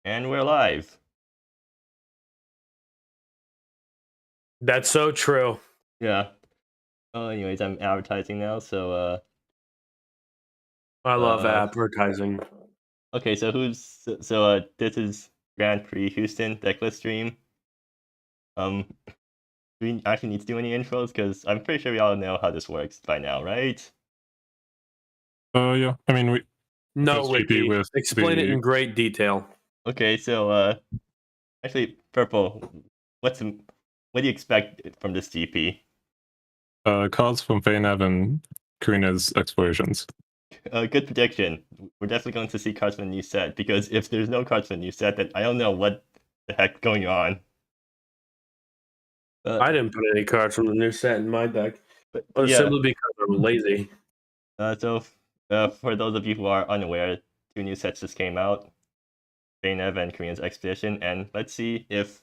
And we're live. That's so true. Yeah. Oh, anyways, I'm advertising now, so I love advertising. okay, so this is Grand Prix Houston decklist stream. Do we actually need to do any intros? Because I'm pretty sure we all know how this works by now, right? Yeah. I mean, No, Ricky, explain it in great detail. Okay, so actually, Purple, what do you expect from this GP? Cards from Feynev and Karina's explorations. Good prediction. We're definitely going to see cards from the new set, because if there's no cards from the new set, then I don't know what the heck going on. I didn't put any cards from the new set in my deck, but yeah. Simply because I'm lazy. So for those of you who are unaware, 2 new sets just came out, Feynev and Korean's Expedition, and let's see if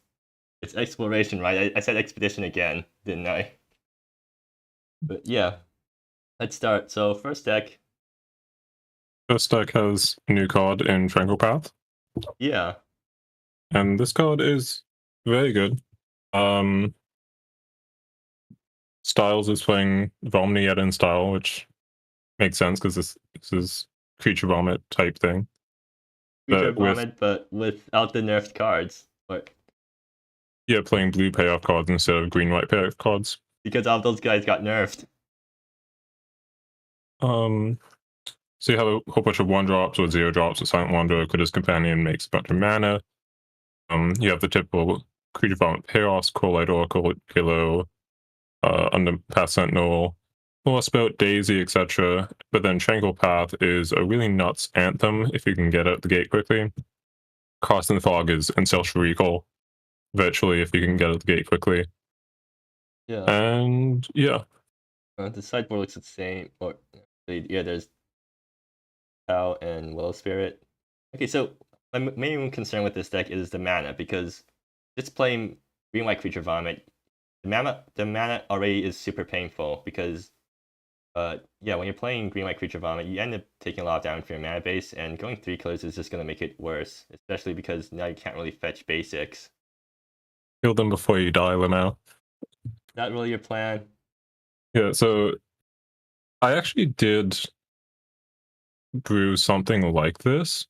it's Exploration, right? I said Expedition again, didn't I? But yeah, let's start. So first deck. First deck has a new card in Tranquil Path. Yeah. And this card is very good. Styles is playing Villainy yet in style, which makes sense because this is creature vomit type thing. Creature vomit, but without the nerfed cards. But yeah, playing blue payoff cards instead of green-white payoff cards. Because all those guys got nerfed. So you have a whole bunch of 1-drops or 0-drops. A Silent Wanderer, Critters Companion makes a bunch of mana. You have the typical creature vomit payoffs, Corelight Oracle, Gaolo, Underpath Sentinel, Spout, Daisy, etc. But then Tranquil Path is a really nuts anthem if you can get out the gate quickly. Casting Fog is Ancestral Recall, virtually, if you can get out the gate quickly. Yeah. And yeah. The sideboard looks the same. Or yeah, there's Cow and Willow Spirit. Okay, so my main concern with this deck is the mana, because just playing green-white creature vomit, the mana already is super painful, because yeah, when you're playing green-white creature vomit, you end up taking a lot of damage from your mana base, and going 3 colors is just going to make it worse, especially because now you can't really fetch basics. Kill them before you die, Lamau. Not really your plan? Yeah, so I actually did brew something like this.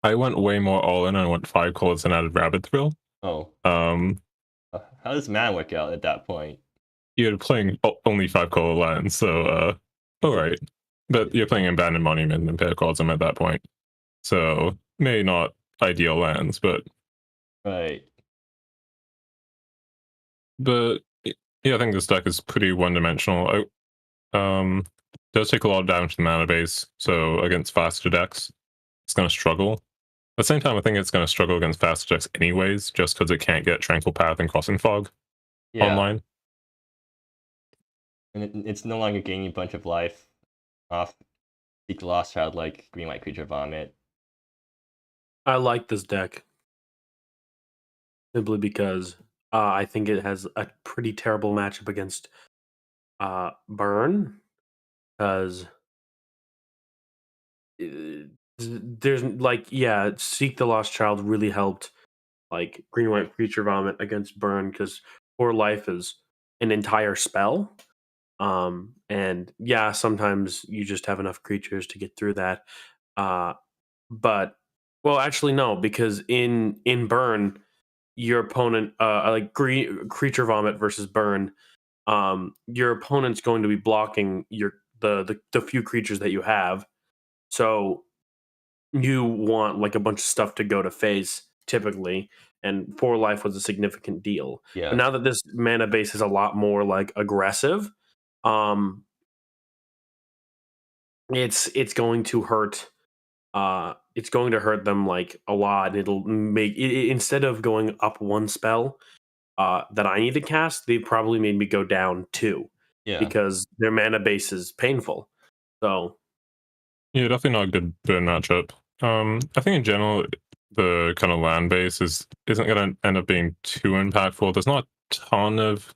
I went way more all in and went 5 colors and added Rabbit Thrill. Oh. How does mana work out at that point? You're playing only 5 color lands, so alright. But you're playing Abandoned Monument and Paracosm at that point. So maybe not ideal lands, but right. But yeah, I think this deck is pretty one-dimensional. Does take a lot of damage to the mana base, so against faster decks, it's going to struggle. At the same time, I think it's going to struggle against faster decks anyways, just because it can't get Tranquil Path and Crossing Fog online. And it's no longer gaining a bunch of life off Seek the Lost Child like green-white creature vomit. I like this deck. Simply because I think it has a pretty terrible matchup against Burn. Because there's like, yeah, Seek the Lost Child really helped like green-white creature vomit against Burn, because 4 life is an entire spell. And yeah, sometimes you just have enough creatures to get through that. But well, actually no, because in Burn, your opponent like creature vomit versus Burn, your opponent's going to be blocking the few creatures that you have. So you want like a bunch of stuff to go to face typically, and 4 life was a significant deal. Yeah. But now that this mana base is a lot more like aggressive, it's going to hurt. It's going to hurt them like a lot. And it'll make it, instead of going up 1 spell that I need to cast, they probably made me go down 2. Yeah. Because their mana base is painful. So yeah, definitely not a good burn matchup. I think in general the kind of land base isn't going to end up being too impactful. There's not a ton of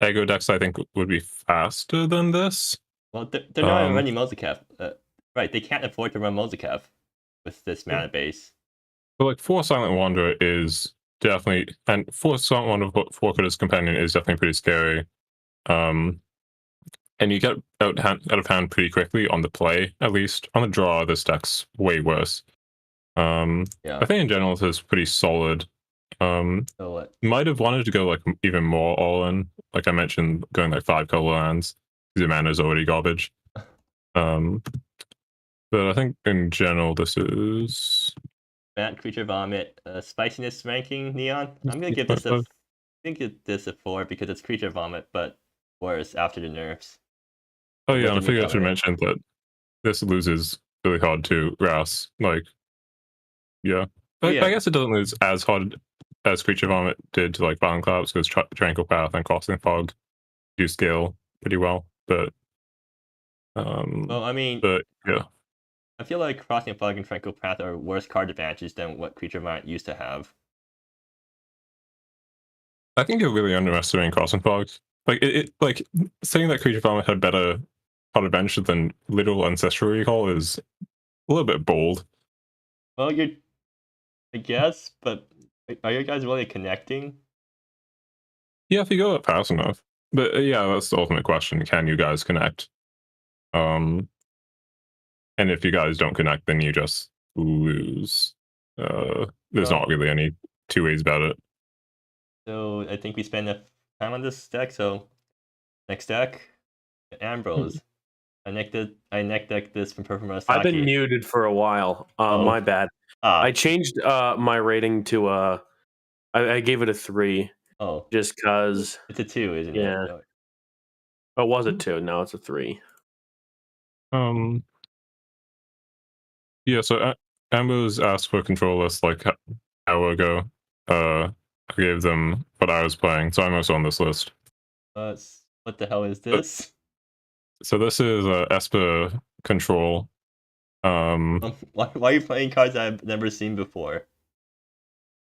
Ego decks I think would be faster than this. Well, they're not running Mozikev. Right, they can't afford to run Mozikev with this mana base. But like 4 Silent Wanderer is definitely, and 4 Silent Wanderer 4 Critters Companion is definitely pretty scary. And you get out of hand pretty quickly on the play, at least. On the draw, this deck's way worse. Yeah. I think in general this is pretty solid. So what? Might have wanted to go like even more all in. Like I mentioned, going like 5 color lands because your mana is already garbage. But I think in general this is Bant, Creature Vomit, spiciness ranking, Neon. I'm gonna give this a. I think this a 4 because it's Creature Vomit, but worse after the nerfs. Oh yeah, With and I the figured I should newcomer. mention that this loses really hard to Ras. Like, yeah. Oh, yeah. I guess it doesn't lose as hard as Creature Vomit did to like Violent Clouds because Tranquil Path and Crossing Fog do scale pretty well. But Well, I mean, but yeah. I feel like Crossing Fog and Tranquil Path are worse card advantages than what Creature Vomit used to have. I think you're really underestimating Crossing Fog. Like it like saying that Creature Vomit had better card advantage than Literal Ancestral Recall is a little bit bold. Well, I guess, but are you guys really connecting? Yeah, if you go up fast enough. But yeah, that's the ultimate question. Can you guys connect? And if you guys don't connect, then you just lose. There's not really any 2 ways about it. So I think we spend enough time on this deck. So next deck, Ambrose. I neck deck this from Purplemurasaki. I've been muted for a while. My bad. I changed my rating to I gave it a 3. Oh, just because it's a 2, isn't yeah. it? Oh, was it 2? Now it's a 3. Yeah. So Ambrose asked for control list like an hour ago. I gave them what I was playing, so I'm also on this list. What the hell is this? So this is Esper control. Why are you playing cards I've never seen before?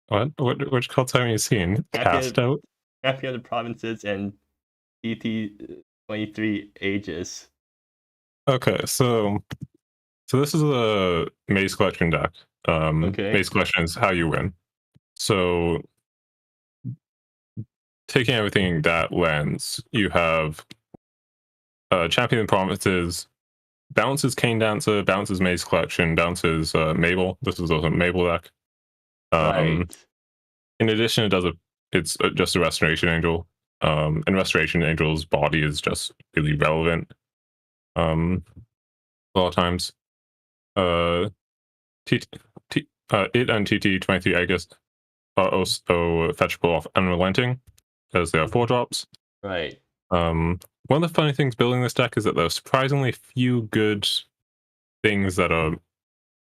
What? Which cards haven't you seen? Cast Out? Happy Other Provinces and PT23 Aegis. Okay, so this is a Maze Collection deck. Okay. Maze Collection is how you win. So taking everything that lens, you have Champion Provinces, bounces Cane Dancer, bounces Maze Collection, bounces Mabel. This is also a Mabel deck. Right. In addition, it's just a Restoration Angel. And Restoration Angel's body is just really relevant. A lot of times. It and TT23, I guess, are also fetchable off Unrelenting, as they are 4-drops. Right. One of the funny things building this deck is that there are surprisingly few good things that are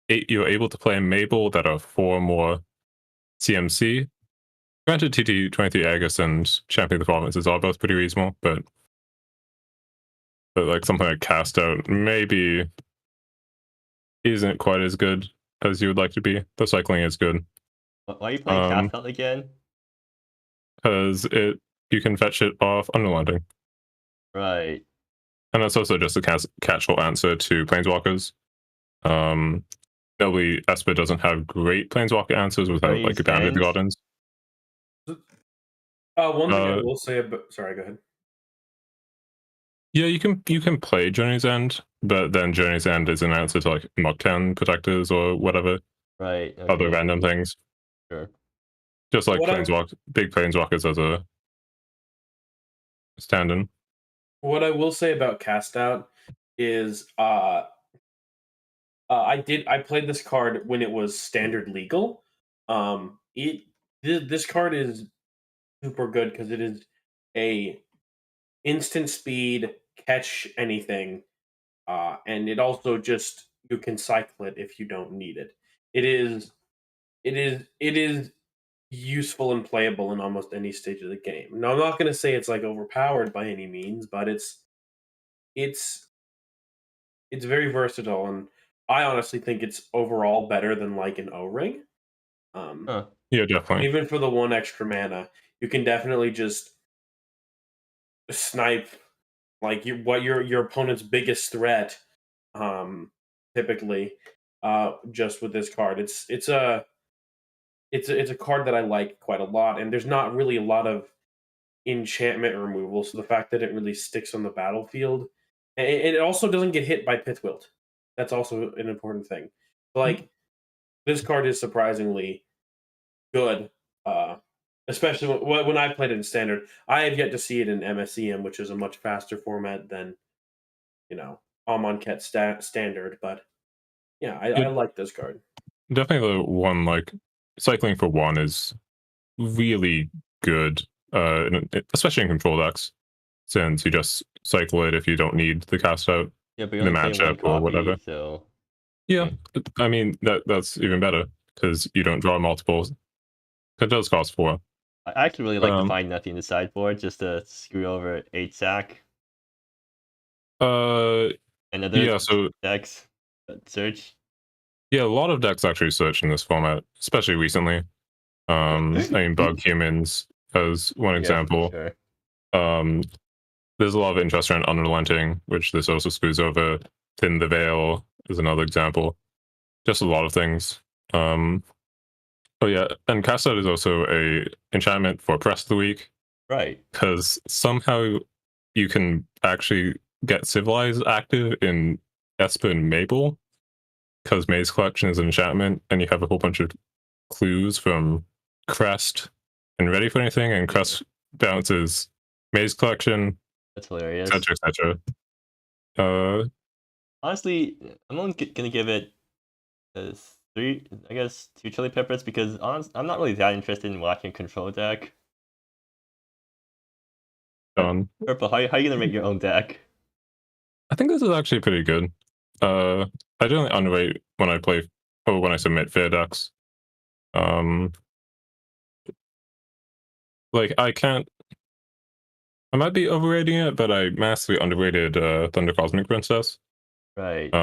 you're able to play in Mabel that are 4 more CMC. Granted, TT23 Aegis and Champion of the Provinces are both pretty reasonable, but like something like Cast Out maybe isn't quite as good as you would like to be. The cycling is good. Why are you playing Cast Out again? Because you can fetch it off Unrelenting. Right. And that's also just a catch-all answer to Planeswalkers. Notably, Esper doesn't have great Planeswalker answers without like Bounded Gardens. One thing I will say about... Sorry, go ahead. Yeah, you can play Journey's End, but then Journey's End is an answer to like Mukten Protectors or whatever. Right. Okay. Other random things. Sure. Just like big Planeswalkers as a stand-in. What I will say about Cast Out is I played this card when it was standard legal. This card is super good because it is a instant speed, catch anything, and it also just you can cycle it if you don't need it. It is useful and playable in almost any stage of the game. Now, I'm not going to say it's like overpowered by any means, but it's very versatile, and I honestly think it's overall better than like an O-Ring. Yeah, definitely. Even for the 1 extra mana, you can definitely just snipe like your opponent's biggest threat. Typically, just with this card, it's a it's a card that I like quite a lot, and there's not really a lot of enchantment removal, so the fact that it really sticks on the battlefield, and it also doesn't get hit by Pithwilt. That's also an important thing. Like, this card is surprisingly good, especially when I played it in Standard. I have yet to see it in MSEM, which is a much faster format than, Amonkhet Standard, but yeah, I like this card. Definitely the one, like, cycling for 1 is really good, especially in control decks, since you just cycle it if you don't need the cast out Yeah, but in you're the only playing one matchup or copy, whatever. so Yeah, I mean, that's even better, because you don't draw multiples. It does cost 4. I actually really like to Um, find nothing in the sideboard just to screw over 8 sack uh, and other yeah, so decks that search. yeah, a lot of decks actually search in this format, especially recently. I mean, Bug Humans as one Yeah, for example. sure. There's a lot of interest around Unrelenting, which this also screws over. Thin the Veil is another example. Just a lot of things. Oh yeah, and Cast Out is also a enchantment for Press of the Week, Right. because somehow you can actually get Civilize active in Esper and Mabel, because Maze Collection is an enchantment, and you have a whole bunch of clues from Crest and Ready for Anything, and Crest bounces Maze Collection, That's hilarious. etc., etc. Honestly, I'm only gonna give it 3, I guess, 2 chili peppers because I'm not really that interested in watching control deck. Done. Purple, how you gonna make your own deck? I think this is actually pretty good. I generally underrate when I play, or when I submit fair decks. Like, I might be overrating it, but I massively underrated Thunder Cosmic Princess. Right.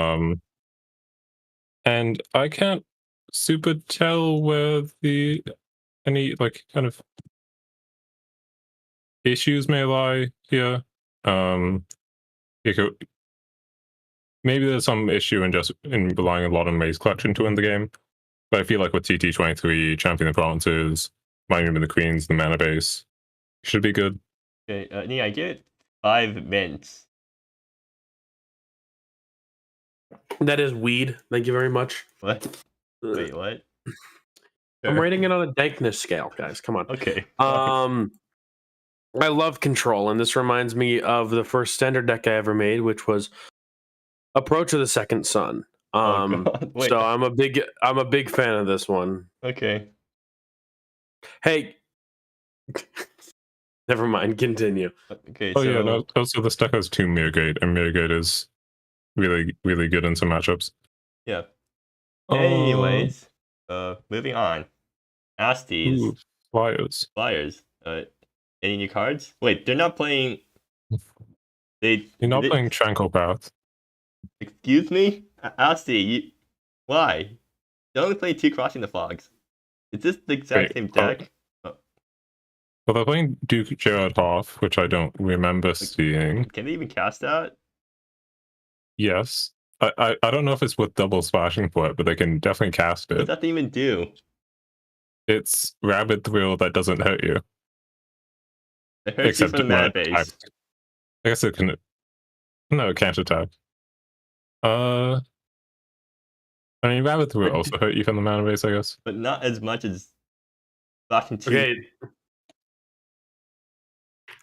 And I can't super tell where any like kind of issues may lie here. Maybe there's some issue in relying a lot on Maze Collection to win the game, but I feel like with TT23, Champion of the Provinces, Mining of the Queens, the mana base should be good. Okay, yeah, I give it 5 mints. That is weed. Thank you very much. What? Wait, what? I'm rating it on a dankness scale, guys. Come on. Okay. I love Control, and this reminds me of the first Standard deck I ever made, which was Approach of the Second Sun. Oh, God. Wait. So I'm a big fan of this one. Okay. Hey, never mind. Continue. Okay. Oh so... yeah, no, also this deck has 2 Mirrorgate, and Mirrorgate is really, really good in some matchups. Yeah. Anyways, moving on. Asti's Fliers. Fliers. Any new cards? Wait, they're not playing. You're not playing Tranquil Path. Excuse me, Asti. Why? They're only playing 2 Crossing the Fogs. Is this the exact same deck? Well, they're playing Duke Gerard Hoff, which I don't remember seeing. Can they even cast that? Yes. I don't know if it's with double splashing for it, but they can definitely cast What does it. that even do? It's Rabid Thrill that doesn't hurt you. It hurts you from the mana base. I guess it can. No, it can't attack. I mean, Rabid Thrill also hurt you from the mana base, I guess. But not as much as Splashing 2. Okay.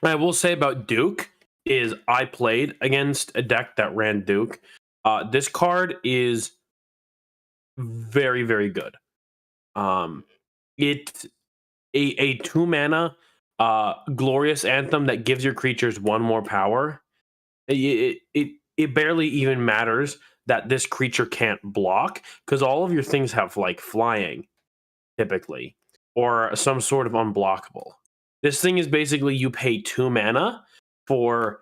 I will say about Duke is I played against a deck that ran Duke. This card is very, very good. It's a 2 mana Glorious Anthem that gives your creatures 1 more power. It barely even matters that this creature can't block, because all of your things have like flying typically, or some sort of unblockable. This thing is basically you pay 2 mana for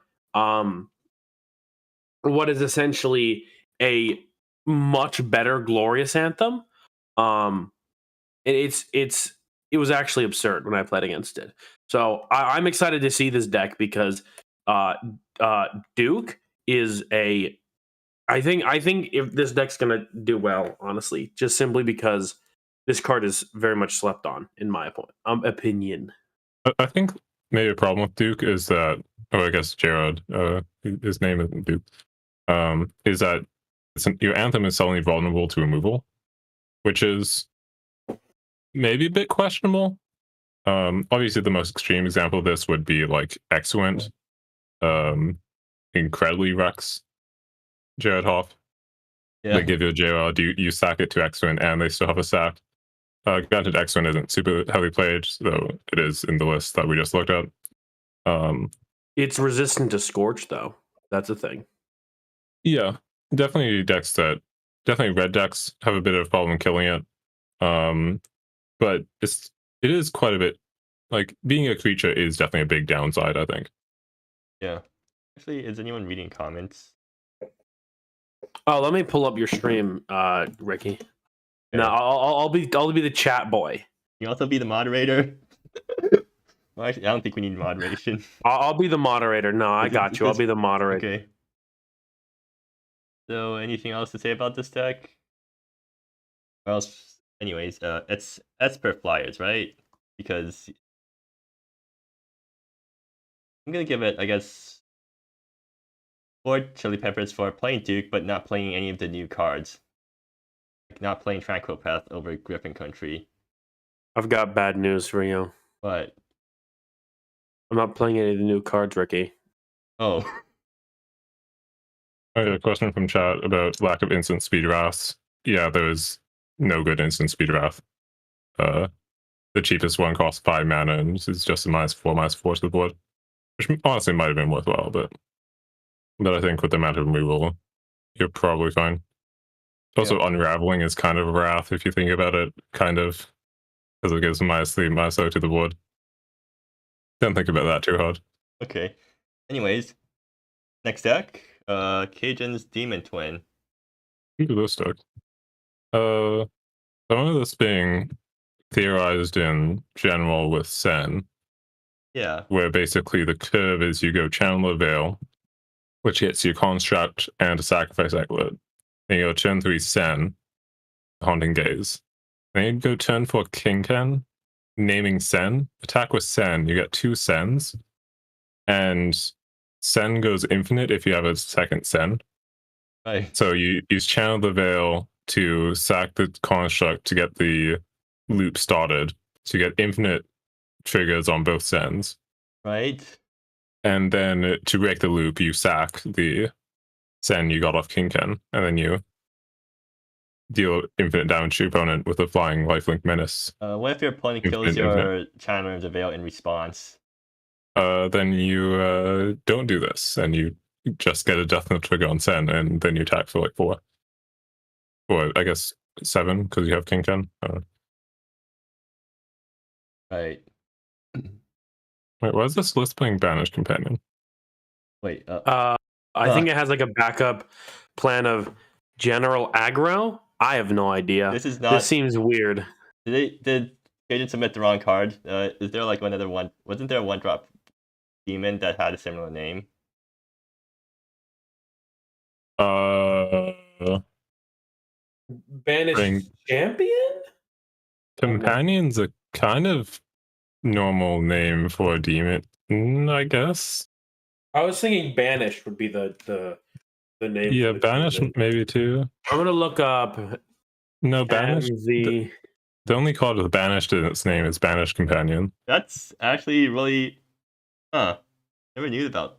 what is essentially a much better Glorious Anthem. It was actually absurd when I played against it. So I'm excited to see this deck because Duke is a. I think if this deck's gonna do well, honestly, just simply because this card is very much slept on, in my opinion. I think maybe a problem with Duke is that, or I guess Gerard, his name isn't Duke, is that your Anthem is suddenly vulnerable to removal, which is maybe a bit questionable. Obviously, the most extreme example of this would be like Excellent, incredibly Rex Gerard Hoff. Yeah. They give you a Gerard, you sack it to Excellent, and they still have a sack. Granted, Excellent isn't super heavily played, though it is in the list that we just looked at. It's resistant to Scorch, though. That's a thing. Yeah, definitely red decks have a bit of a problem killing it. But it is quite a bit, like, being a creature is definitely a big downside, I think. Yeah. Actually, is anyone reading comments? Oh, let me pull up your stream, Ricky. No, I'll be the chat boy. You also be the moderator. Well, actually, I don't think we need moderation. I'll be the moderator. No, I got you. I'll be the moderator. Okay. So, anything else to say about this deck? Well, anyways, it's Esper Fliers, right? Because I'm gonna give it, I guess, 4 chili peppers for playing Duke, but not playing any of the new cards. Like not playing Tranquil Path over Griffin Country. I've got bad news for you. What? I'm not playing any of the new cards, Ricky. Oh. I had a question from chat about lack of instant speed wraths. Yeah, there is no good instant speed wrath. The cheapest one costs 5 mana and it's just a -4/-4 to the board, which honestly might have been worthwhile, but I think with the amount of removal, you're probably fine. Also, Unraveling is kind of a wrath if you think about it, kind of, because it gives -3, -0 to the board. Don't think about that too hard. Okay. Anyways, next deck, Cajun's Demon Twin. Ooh, this deck. Some of this being theorized in general with Sen. Yeah. Where basically the curve is you go Channel Veil, which hits your Construct and a Sacrifice Egglet. Then you go turn 3 Sen, Haunting Gaze. Then you go turn 4 Kinken, naming Sen. Attack with Sen, you get 2 Sens. And Sen goes infinite if you have a second Sen. Right. So you use Channel the Veil to sack the Construct to get the loop started. So you get infinite triggers on both Sens. Right. And then to break the loop, you sack the Sen you got off Kinken, and then you deal infinite damage to your opponent with a flying lifelink Menace. What if your opponent kills your Channeler of the Veil in response? Then you don't do this, and you just get a Death Note trigger on Sen, and then you attack for like 4. Or I guess 7, because you have Kinken. Right. Wait, why is this list playing Banished Companion? Wait. I think it has like a backup plan of general aggro. I have no idea. This is not. This seems weird. Did Cajun submit the wrong card? Is there like another one? Wasn't there a 1-drop demon that had a similar name? Banished Champion? Companion's a kind of normal name for a demon, I guess. I was thinking Banished would be the name. Yeah, Banished maybe too. I'm gonna look up. No, Banished. The only card with Banished in its name is Banished Companion. That's actually really, never knew that.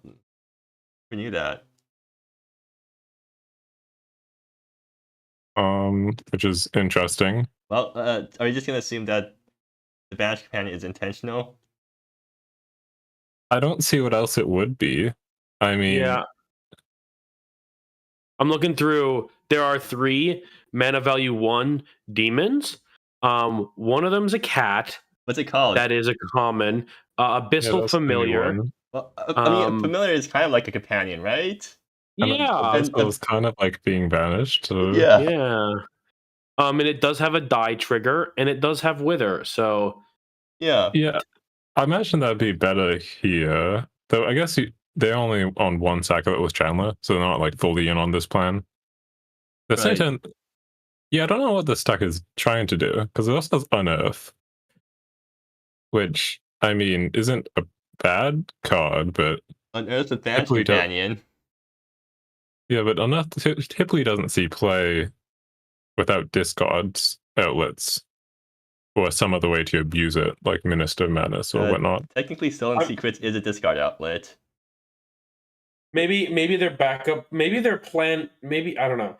Which is interesting. Well, are you just gonna assume that the Banished Companion is intentional? I don't see what else it would be. I mean, yeah. I'm looking through. There are 3 mana value 1 demons. One of them's a cat. What's it called? That is a common. Abyssal Familiar. Well, I mean, Familiar is kind of like a companion, right? Yeah. It's kind of like being banished. So. Yeah. Yeah. And it does have a die trigger, and it does have Wither. So. Yeah. Yeah. I imagine that'd be better here. Though I guess they're only on 1 Sacklet with Chandler, so they're not like fully in on this plan. The same time, Yeah, I don't know what this deck is trying to do, because it also has Unearth, which, I mean, isn't a bad card, but Unearth the Bant typically companion. yeah, but Unearth typically doesn't see play without discards outlets or some other way to abuse it, like Minister Menace or whatnot. Technically, Stolen Secrets is a discard outlet. Maybe their backup, maybe their plan, maybe I don't know.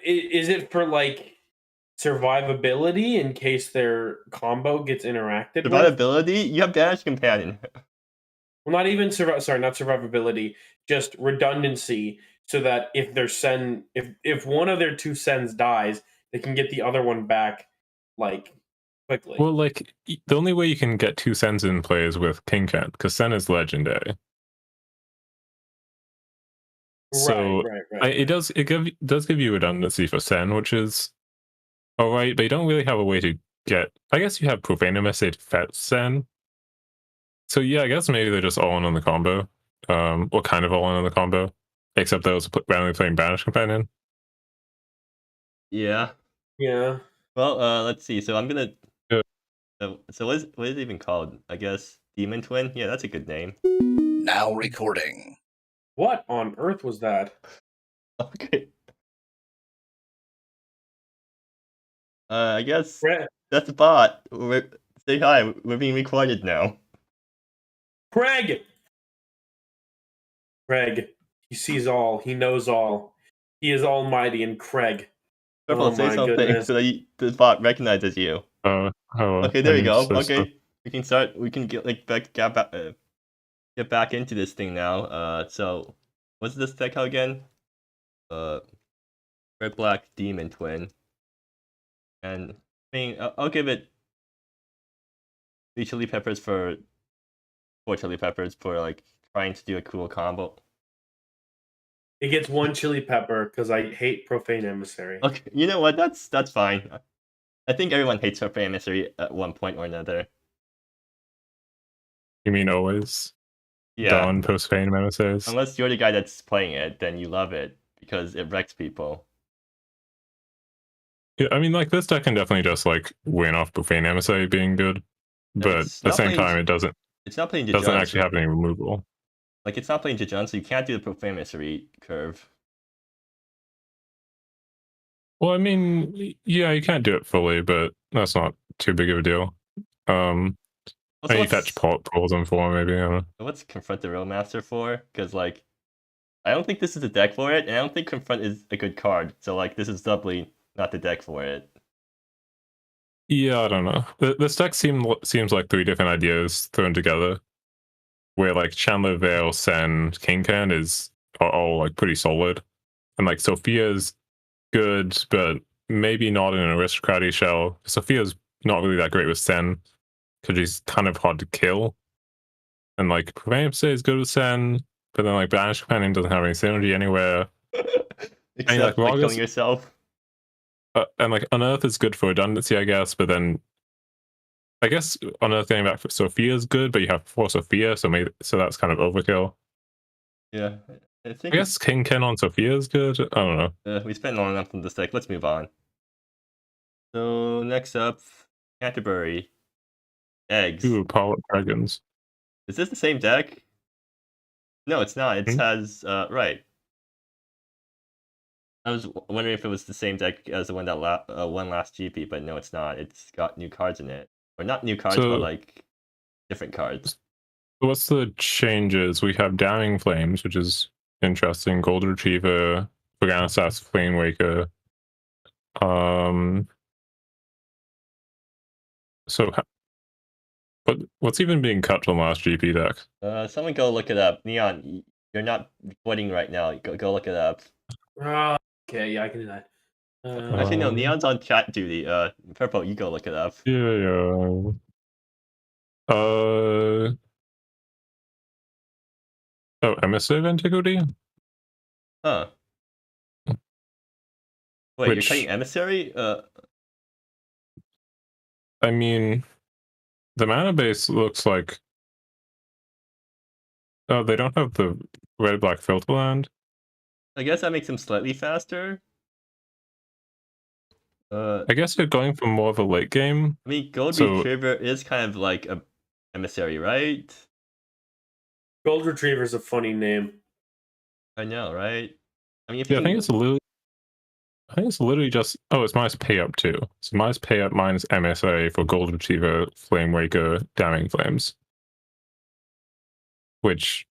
Is it for like survivability in case their combo gets interacted with? Survivability? You have Banished Companion. Well, not even sorry, not survivability, just redundancy, so that if their if one of their two sends dies, they can get the other one back like quickly. Well, like the only way you can get 2 Sens in play is with King Kent, because Sen is legendary. So right. it does give you redundancy for Sen, which is alright, but you don't really have a way to get. I guess you have Profane Emissary to fetch Sen. So yeah, I guess maybe they're just all in on the combo, or kind of all in on the combo, except they also randomly playing Banished Companion. Yeah. Yeah. Well, let's see. So I'm gonna. Yeah. So what is it even called? I guess Demon Twin. Yeah, that's a good name. Now recording. What on earth was that? Okay. I guess Craig, that's a bot. Say hi. We're being recorded now. Craig, he sees all. He knows all. He is almighty, and Craig. Purple, say my something goodness. so that the bot recognizes you. Okay, there we go. Okay, we can start. We can get back into this thing now. So what's this deck called again? Red Black Demon Twin. And I mean, I'll give it 3 chili peppers for 4 chili peppers for like trying to do a cool combo. It gets 1 chili pepper because I hate Profane Emissary. Okay, you know what? That's fine. I think everyone hates Profane Emissary at one point or another. You mean always? Yeah. Dawn Profane Emissaries. Unless you're the guy that's playing it, then you love it because it wrecks people. Yeah, I mean, like this deck can definitely just like win off Profane Emissary being good, but at the same time, it doesn't. It's not playing. Doesn't actually have any removal. Like it's not playing Jajun, so you can't do the Profane Emissary curve. Well, I mean, yeah, you can't do it fully, but that's not too big of a deal. Also, you fetch pulls them for maybe. I don't know. What's Confront the Real Master for? Because like, I don't think this is the deck for it, and I don't think Confront is a good card. So like, this is doubly not the deck for it. Yeah, I don't know. This deck seems like 3 different ideas thrown together, where like Chandler, Vale, Sen, King Can are all like pretty solid, and like Sophia's good, but maybe not in an aristocratic shell. Sophia's not really that great with Sen because she's kind of hard to kill, and like Profane is good with Sen, but then like Banished Companion doesn't have any synergy anywhere. Except like killing yourself. And like Unearth is good for redundancy, I guess, but then I guess Unearth getting back for Sophia is good, but you have 4 Sophia, so that's kind of overkill. Yeah, I guess King Ken on Sophia is good. I don't know. We spent long enough on this deck. Let's move on. So next up, Canterbury Eggs. Ooh, Pilot Dragons. Is this the same deck? No, it's not. It has right. I was wondering if it was the same deck as the one that won last GP, but no, it's not. It's got new cards in it, or not new cards, but like different cards. What's the changes? We have Damning Flames, which is interesting. Gold Retriever, Organasass, Flame Waker. So what's even being cut from last GP deck? Someone go look it up. Neon, you're not recording right now. Go look it up. Okay, yeah, I can do that. Actually, no, Neon's on chat duty. Purple, you go look it up. Yeah. Oh, Emissive Antiquity? Huh. Wait, you're cutting Emissary? I mean, the mana base looks like... Oh, they don't have the red-black filter land? I guess that makes him slightly faster. I guess you're going for more of a late game. I mean, Gold So- Retriever is kind of like a emissary, right? Gold Retriever's a funny name. I know, right? I mean, if Yeah, you I think it's literally just it's minus pay up too. So minus pay up minus MSA for Gold Retriever, Flame Waker, Damning Flames. Which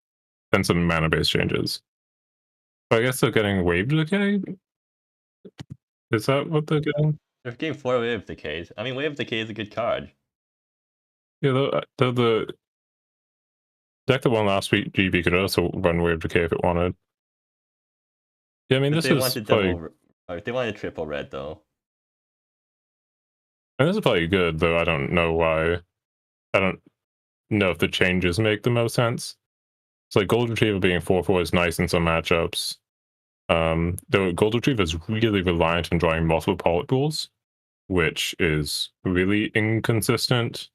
then some mana base changes. But I guess they're getting Wave Decay? Is that what they're getting? they're getting 4 Wave Decays. I mean, Wave Decay is a good card. Yeah, the deck that won last week, GB could also run Wave Decay if it wanted. Yeah, I mean, If this they is wanted probably, if they wanted triple red though. and this is probably good, though I don't know why. I don't know if the changes make the most sense. It's like Gold Retriever being 4/4 is nice in some matchups. The Gold Retriever is really reliant on drawing multiple Pollet Pools, which is really inconsistent.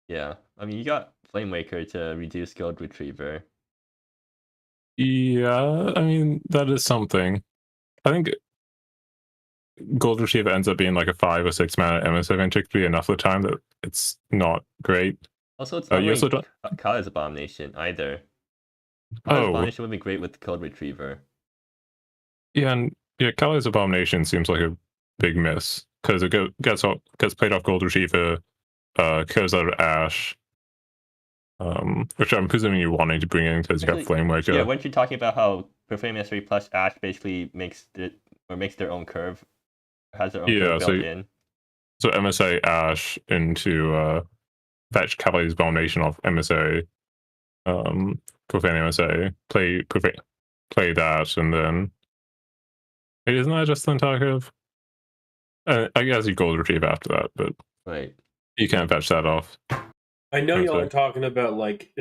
Yeah, I mean, you got Flame Waker to reduce Gold Retriever. Yeah, I mean, that is something. I think Gold Retriever ends up being like a 5 or 6 mana MS eventually enough of the time that it's not great. Also, it's not you also really Kali's Abomination either. Kali's Oh, Abomination would be great with Gold Retriever. yeah, and yeah, Kali's Abomination seems like a big miss because it gets played off Gold Retriever, kills out of Ash, which I'm presuming you're wanting to bring in because you got Actually, Flame Waker. Yeah, weren't you talking about how Profane Mystery plus Ash basically makes their own curve, has their own Yeah, curve so built in? So MSA Ash into fetch Kali's Abomination off MSA, Profane MSA, play that, and then isn't that just the entire curve? I guess you Gold Retrieve after that, but Right. you can't fetch that off. I know Okay. y'all are talking about like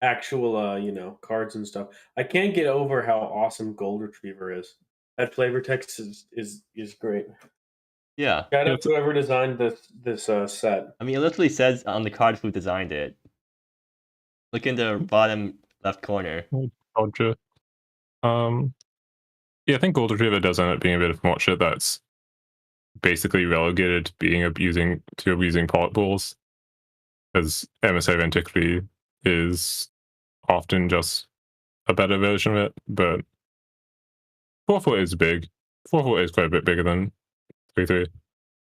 actual cards and stuff. I can't get over how awesome Gold Retriever is. That flavor text is great. Yeah. Shout out to whoever designed this set. I mean, it literally says on the card who designed it. Look in the bottom left corner. Roger. Yeah, I think Gold Retriever does end up being a bit of more shit that's basically relegated to being abusing Pollet Pools, because MSA Ventically is often just a better version of it, but 4/4 is big. 4/4 is quite a bit bigger than 3/3.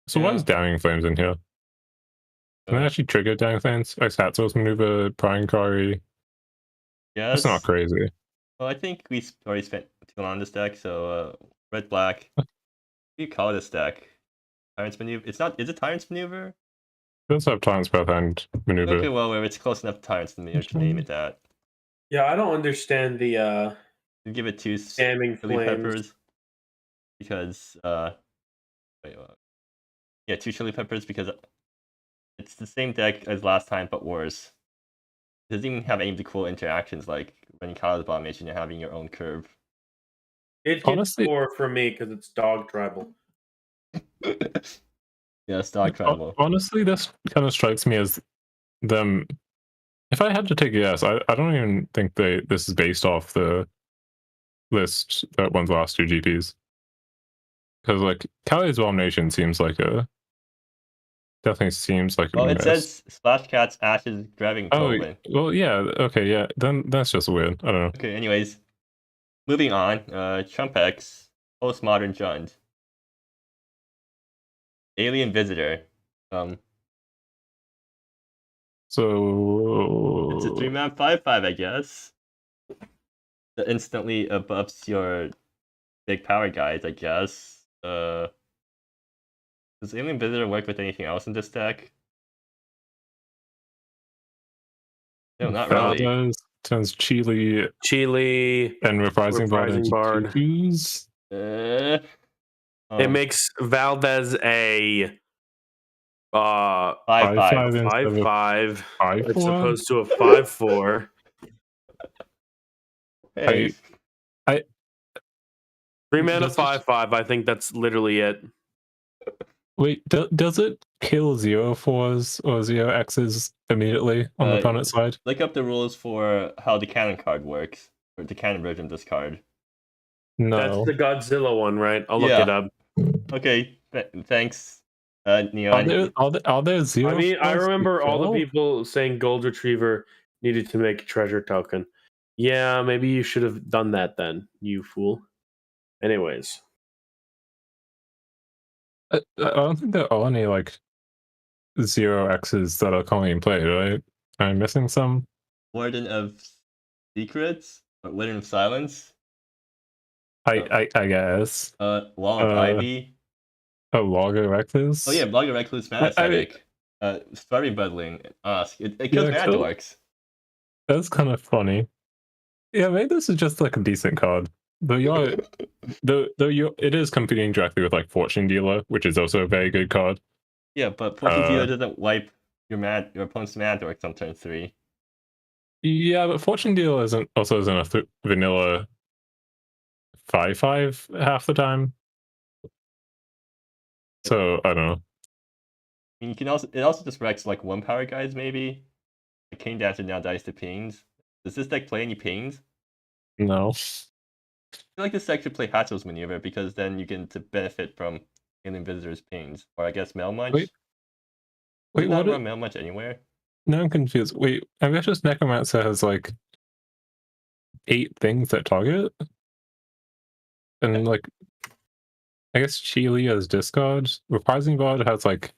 So why Yeah. is Damning Flames in here? Can they actually trigger Damning Flames? X-Hatso's maneuver, Prying Kari? Yes. That's not crazy. Well, I think we already spent too long on this deck, so red black. What do you call this deck? Tyrant's Maneuver? It's not. Is it Tyrant's Maneuver? It does have Tyrant's Path and maneuver. Okay, well, it's close enough to Tyrant's Maneuver to name it that. Yeah, I don't understand the You give it 2 Spamming chili Flames. peppers because wait, yeah, 2 chili peppers because it's the same deck as last time but worse. It doesn't even have any of the cool interactions like running Kali's Abomination and having your own curve. It gets Honestly- 4 for me because it's dog tribal. Yeah, Stock Tribal. Honestly, this kind of strikes me as them. If I had to take a guess, I don't even think this is based off the list that won the last 2 GPs. Because like Kali's Abomination definitely seems like a Well, it miss. says Splash Cat's Ashes driving Oh, Poland. well, yeah, okay, yeah. Then that's just weird. I don't know. Okay, anyways. Moving on, Chumbeque, Postmodern Jund. Alien Visitor. So It's a 3-man 5/5, I guess. That instantly buffs your big power guys, I guess. Does Alien Visitor work with anything else in this deck? No, not really. Valdez turns Chile and Reprising Bard Reprising into Bard. tutus. It makes makes Valdez a 5/5. 5/5 5/4? as opposed to a 5/4. Hey, 3 mana Does it- 5/5. I think that's literally it. Wait, does it kill 0/4s or 0x's immediately on the opponent's side? look up the rules for how the cannon card works, or the cannon version of this card. No. That's the Godzilla one, right? I'll look Yeah. it up. Okay, thanks, Neon. Are there zero? I mean, I spells remember to all the kill? people saying Gold Retriever needed to make a treasure token. Yeah, maybe you should have done that then, you fool. Anyways. I don't think there are any like 0x's that are currently in play, right? Am I missing some? Warden of Secrets? Or Warden of Silence? I guess. Wall of Ivy? A Logger Recluse? Oh yeah, Blogger Recluse Mana Ascetic. Furry Buddling, Ask. It kills Yeah, Mana Dorks. That's kind of funny. Yeah, maybe this is just like a decent card. Though it is competing directly with like Fortune Dealer, which is also a very good card. Yeah, but Fortune Dealer doesn't wipe your opponent's Mana Dorks on turn 3. Yeah, but Fortune Dealer isn't a vanilla 5/5 half the time. So I don't know. I mean, it also just wrecks like 1-power guys maybe. The Cane Dancer now dies to pings. Does this deck play any pings? No. I feel like this deck should play Hatchel's Maneuver because then you get to benefit from Alien Visitor's pings. Or I guess Mail Munch? Wait, Does what? not run Mail Munch anywhere? No, I'm confused. Wait, Ambitious Necromancer has like 8 things that target? And like, I guess Chile has discard. Reprising Bard has like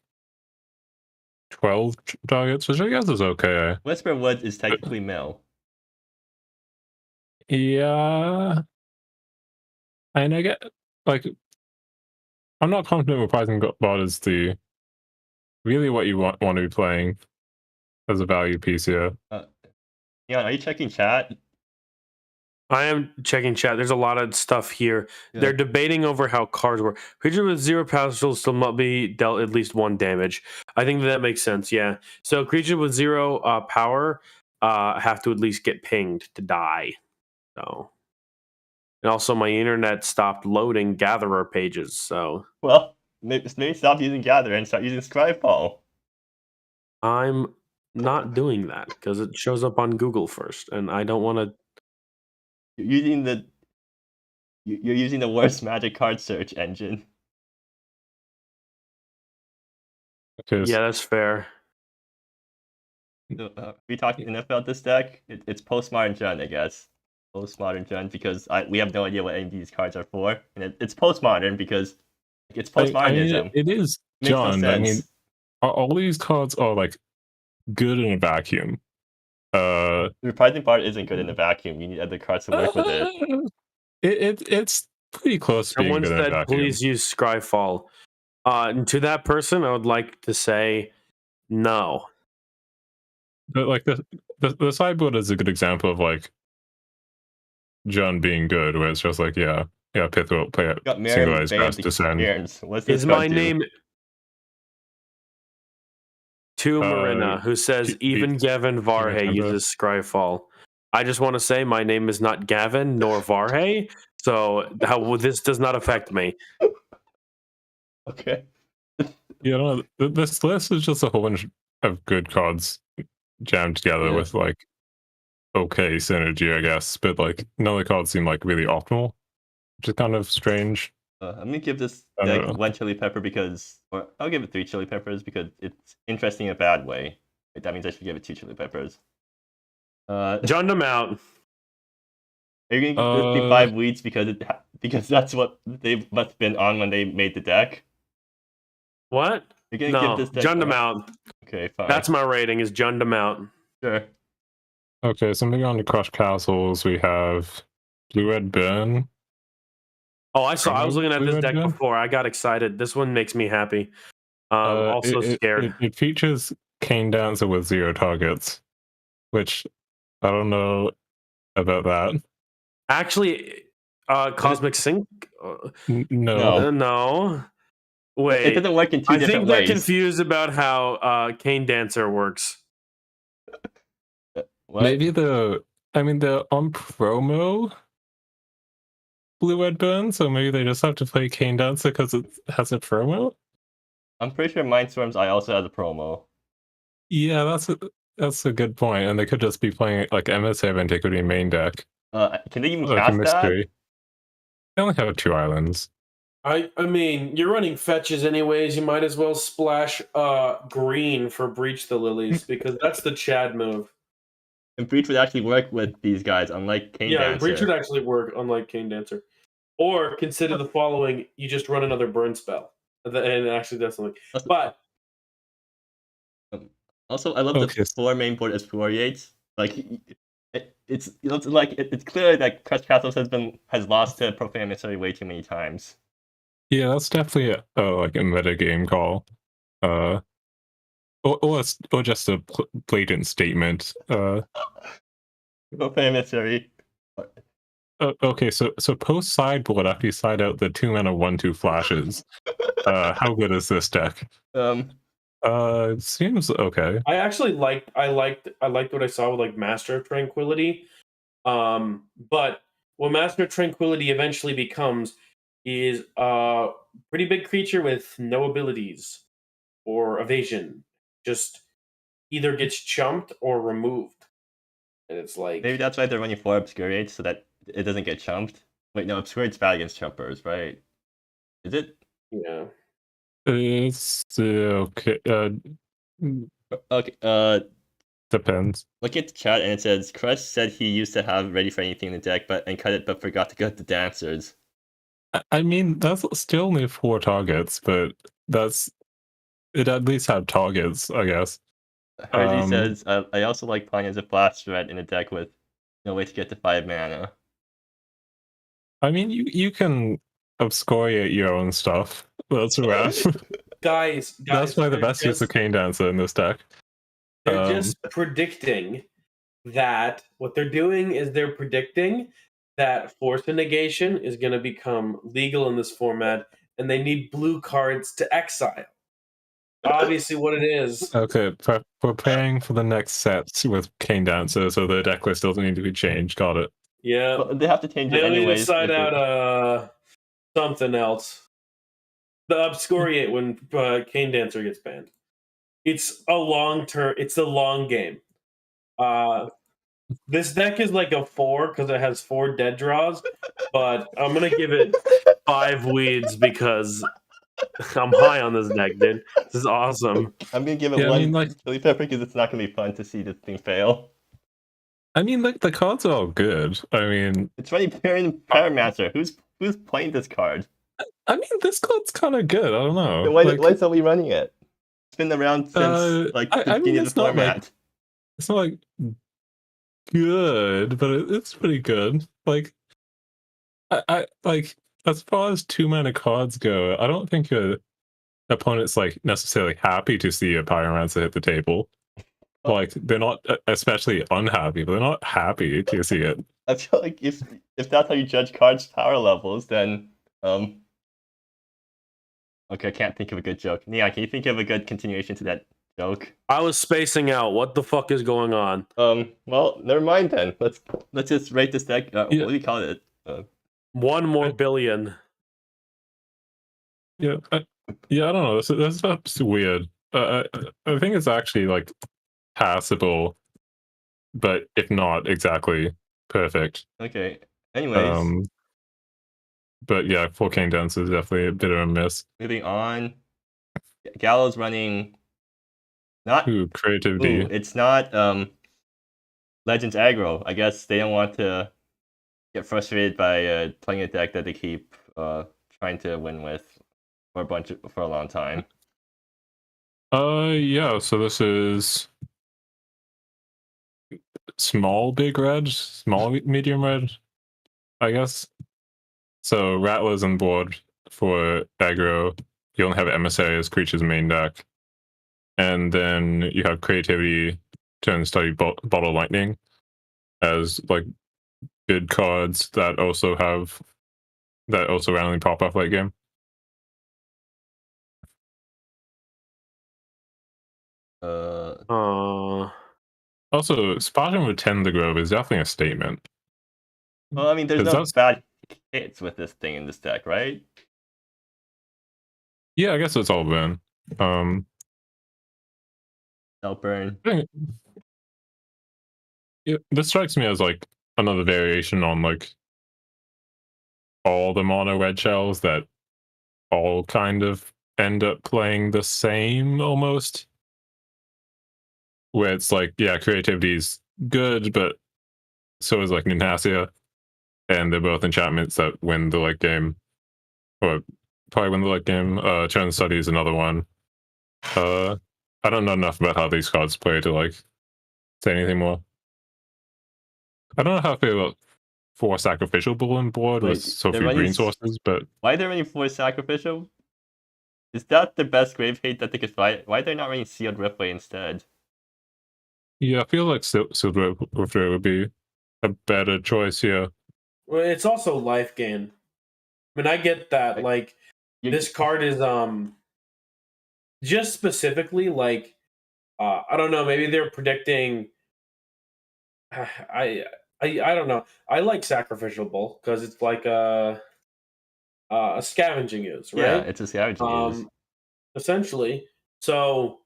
12 targets, which I guess is okay. Whisper Woods is technically Mail. Yeah. And I get, like, I'm not confident Reprising Bard is really what you want to be playing as a value piece here. Yeah, are you checking chat? I am checking chat. There's a lot of stuff here. Yeah. They're debating over how cards work. Creature with 0 power still must be dealt at least 1 damage. I think that makes sense, yeah. So creature with 0 power have to at least get pinged to die. So, and also my internet stopped loading Gatherer pages, so... Well, maybe stop using Gather and start using Scryfall. I'm not doing that, because it shows up on Google first, and I don't want to... You're using the worst Magic card search engine. Okay, Yeah, that's fair. So, we talked enough about this deck. It's Postmodern Jund, I guess. Postmodern Jund because we have no idea what any of these cards are for, and it's postmodern because it's postmodernism. I mean, it is Makes Jund. no I mean, sense. all these cards are like good in a vacuum. The Reprising Bard isn't good in a vacuum. You need other cards to work with it. It's pretty close to being Someone good in a said, vacuum. please use Scryfall. And to that person, I would like to say no. But like the sideboard is a good example of like Jund being good, where it's just like Pith will play it single as best descend. Is my name to Marina, who says even Gavin Varhay uses Scryfall. I just want to say my name is not Gavin nor Varhay, so this does not affect me. Okay. Yeah, no, this list is just a whole bunch of good cards jammed together with like okay synergy, I guess, but like none of the cards seem like really optimal, which is kind of strange. I'm gonna give this deck 1 chili pepper or I'll give it 3 chili peppers because it's interesting in a bad way. That means I should give it 2 chili peppers. Jund them out. Are you gonna give this 5 weeds because that's what they must have been on when they made the deck? What? You're gonna give this deck Jund them out. Okay, fine. That's my rating, is Jund them out. Sure. Okay, so moving on to Crush Castles, we have Blue Red Burn. Oh, I was looking at this deck before. I got excited. This one makes me happy. Also scared. It features Cane Dancer with 0 targets, which I don't know about that. Actually, Cosmic Sync? No. No. Wait. It doesn't work in 2 different ways. I think they're confused about how Cane Dancer works. What? Maybe they're on promo Blue Red Burn, so maybe they just have to play Cane Dancer because it has a promo? I'm pretty sure Mindstorm's Eye also has a promo. Yeah, that's a good point, and they could just be playing like Emissary of Antiquity main deck. Can they even like cast a mystery. They only have 2 islands. I mean, you're running fetches anyways. You might as well splash green for Breach the Lilies because that's the Chad move. And Breach would actually work with these guys, unlike Cane Yeah, Dancer. Breach would actually work, unlike Cane Dancer. Or consider the following: you just run another burn spell, and it actually does something. But also, I love Okay. the 4 main board excoriates. Like it's like it's clear that Crest Castles has lost to Profane Emissary way too many times. Yeah, that's definitely like a meta game call. Or just a blatant statement. Profane Emissary. Okay, so post sideboard after you side out the 2-mana 1/2 flashes. How good is this deck? It seems okay. I actually liked what I saw with like Master of Tranquility. But what Master of Tranquility eventually becomes is a pretty big creature with no abilities or evasion. Just either gets chumped or removed. And it's like Maybe that's why they're running 4 Obscuriates so that it doesn't get chumped. Wait, no, Obscuriate's bad against chumpers, right? Is it? yeah. It's okay. Okay, Depends. look at the chat and it says Crush said he used to have Ready for Anything in the deck and cut it but forgot to cut the dancers. I mean, that's still only 4 targets, but it at least had targets, I guess. Herzi says, I also like playing as a flash threat in a deck with no way to get to 5 mana. I mean, you can obscuriate your own stuff. That's rad. Guys, That's why the best use of Cane Dancer in this deck. They're just predicting that what they're doing is they're predicting that Force of Negation is going to become legal in this format, and they need blue cards to exile. Obviously, what it is. Okay, preparing for the next set with Cane Dancer, so the deck list doesn't need to be changed. Got it. Yeah, Well, they have to change it they need to anyways. side out something else. The Obscuriate when Cane Dancer gets banned. It's a long term. It's a long game. This deck is like a 4 because it has 4 dead draws, but I'm gonna give it 5 weeds because I'm high on this deck, dude. This is awesome. I'm gonna give it Yeah, one I mean, like, chili pepper because it's not gonna be fun to see this thing fail. I mean, like, the cards are all good. I mean, It's running Paramaster. Who's playing this card? I mean, this card's kind of good. I don't know. Then why is somebody running it? It's been around since the beginning of the format. It's not like good, but it's pretty good. Like, I like, as far as 2-mana cards go, I don't think your opponent's like necessarily happy to see a Pyromancer hit the table. Like, they're not especially unhappy, but they're not happy to see it. I feel like if that's how you judge cards' power levels, then okay, I can't think of a good joke. Neon, can you think of a good continuation to that joke? I was spacing out. What the fuck is going on? Well, never mind then. Let's just rate this deck. Yeah. What do you call it? 1 more billion. Yeah, I don't know. This stuff's weird. I think it's actually like passable, but if not exactly perfect. Okay. Anyways, but yeah, 4 Cane Dancer is definitely a bit of a miss. moving on. Gaolo's running. Not creativity. It's not Legends aggro. I guess they don't want to get frustrated by playing a deck that they keep trying to win with for a long time. Yeah, so this is small big red, small medium red, I guess. So Rattler's on board for aggro. You only have Emissary as creature's main deck. And then you have creativity, turn study bottle lightning as like good cards that also randomly pop off late game. Also, Spartan with 10 the Grove is definitely a statement. Well, I mean, there's no bad hits with this thing in this deck, right? Yeah, I guess it's all burn. Burn. Yeah, this strikes me as like another variation on like all the mono red shells that all kind of end up playing the same almost. Where it's like, yeah, creativity is good, but so is like Ninhasia, and they're both enchantments that win the late game, or probably win the late game. Turn Study is another one. I don't know enough about how these cards play to like say anything more. I don't know how I feel about 4 sacrificial bulletin board Wait, with so they're few running green sources, but Why are they running 4 sacrificial? Is that the best grave hate that they could fight? Why are they not running sealed riftway instead? yeah, I feel like Sealed Riftway would be a better choice here. Well, it's also life gain. I mean, I get that. Like, this card is just specifically like I don't know. Maybe they're predicting. I don't know. I like Sacrificial Bull because it's like a scavenging ooze, right? Yeah, it's a scavenging ooze. Essentially. So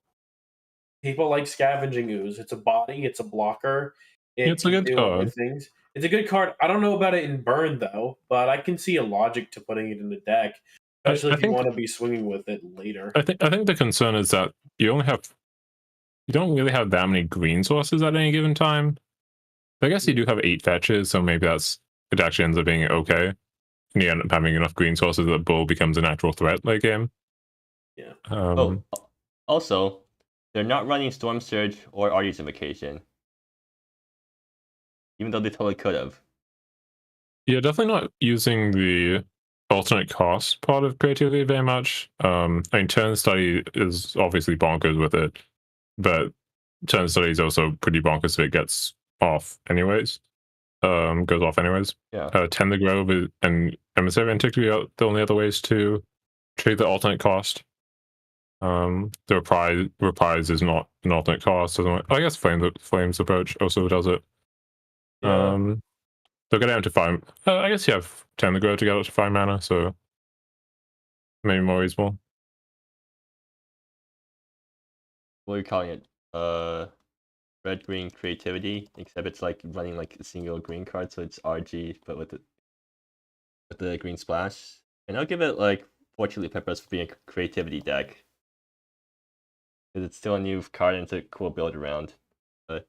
people like scavenging ooze. It's a body. It's a blocker. It's a good do other card. things. It's a good card. I don't know about it in burn though, but I can see a logic to putting it in the deck, especially if you want to be swinging with it later. I think the concern is that you don't really have that many green sources at any given time. I guess you do have 8 fetches, so maybe it actually ends up being okay. And you end up having enough green sources that Bull becomes a natural threat late game. Yeah. Also, they're not running Storm Surge or Artie's Invocation. Even though they totally could have. Yeah, definitely not using the alternate cost part of creativity very much. I mean, Turn Study is obviously bonkers with it, but Turn Study is also pretty bonkers if it gets off anyways. Goes off anyways. Yeah. Tend the Grove and Emissary Antiquity are the only other ways to treat the alternate cost. The reprise is not an alternate cost. I guess Flames approach also does it. Yeah. They'll get down to 5. I guess you have 10 to go to get up to 5 mana, so maybe more reasonable. What are you calling it? Red green creativity, except it's like running like a single green card, so it's RG, but with the green splash. And I'll give it like 4 chili peppers for being a creativity deck. Because it's still a new card and it's a cool build around.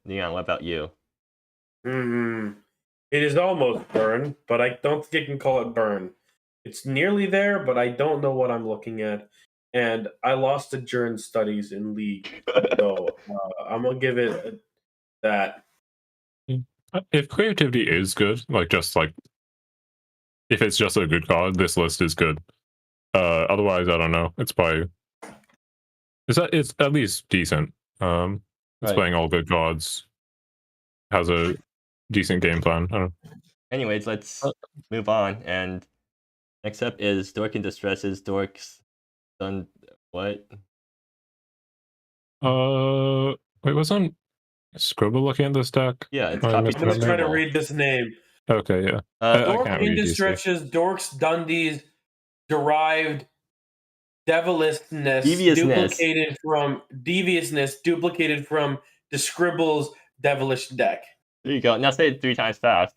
Neon, what about you? It is almost burn, but I don't think you can call it burn. It's nearly there, but I don't know what I'm looking at. And I lost to Jern Studies in League, so I'm going to give it that. If creativity is good, if it's just a good card, this list is good. Otherwise, I don't know. It's at least decent. It's playing all good cards. Has a decent game plan. I don't know. Anyways, let's move on. And next up is Dork in Distresses. Dork's done what? Wait, wasn't Scribble looking at this deck? Yeah, it's I'm copied just trying to read this name. Okay, yeah. Dork in Distresses, Dork's Dundee's derived duplicated from the Scribble's devilish deck. There you go. Now say it 3 times fast.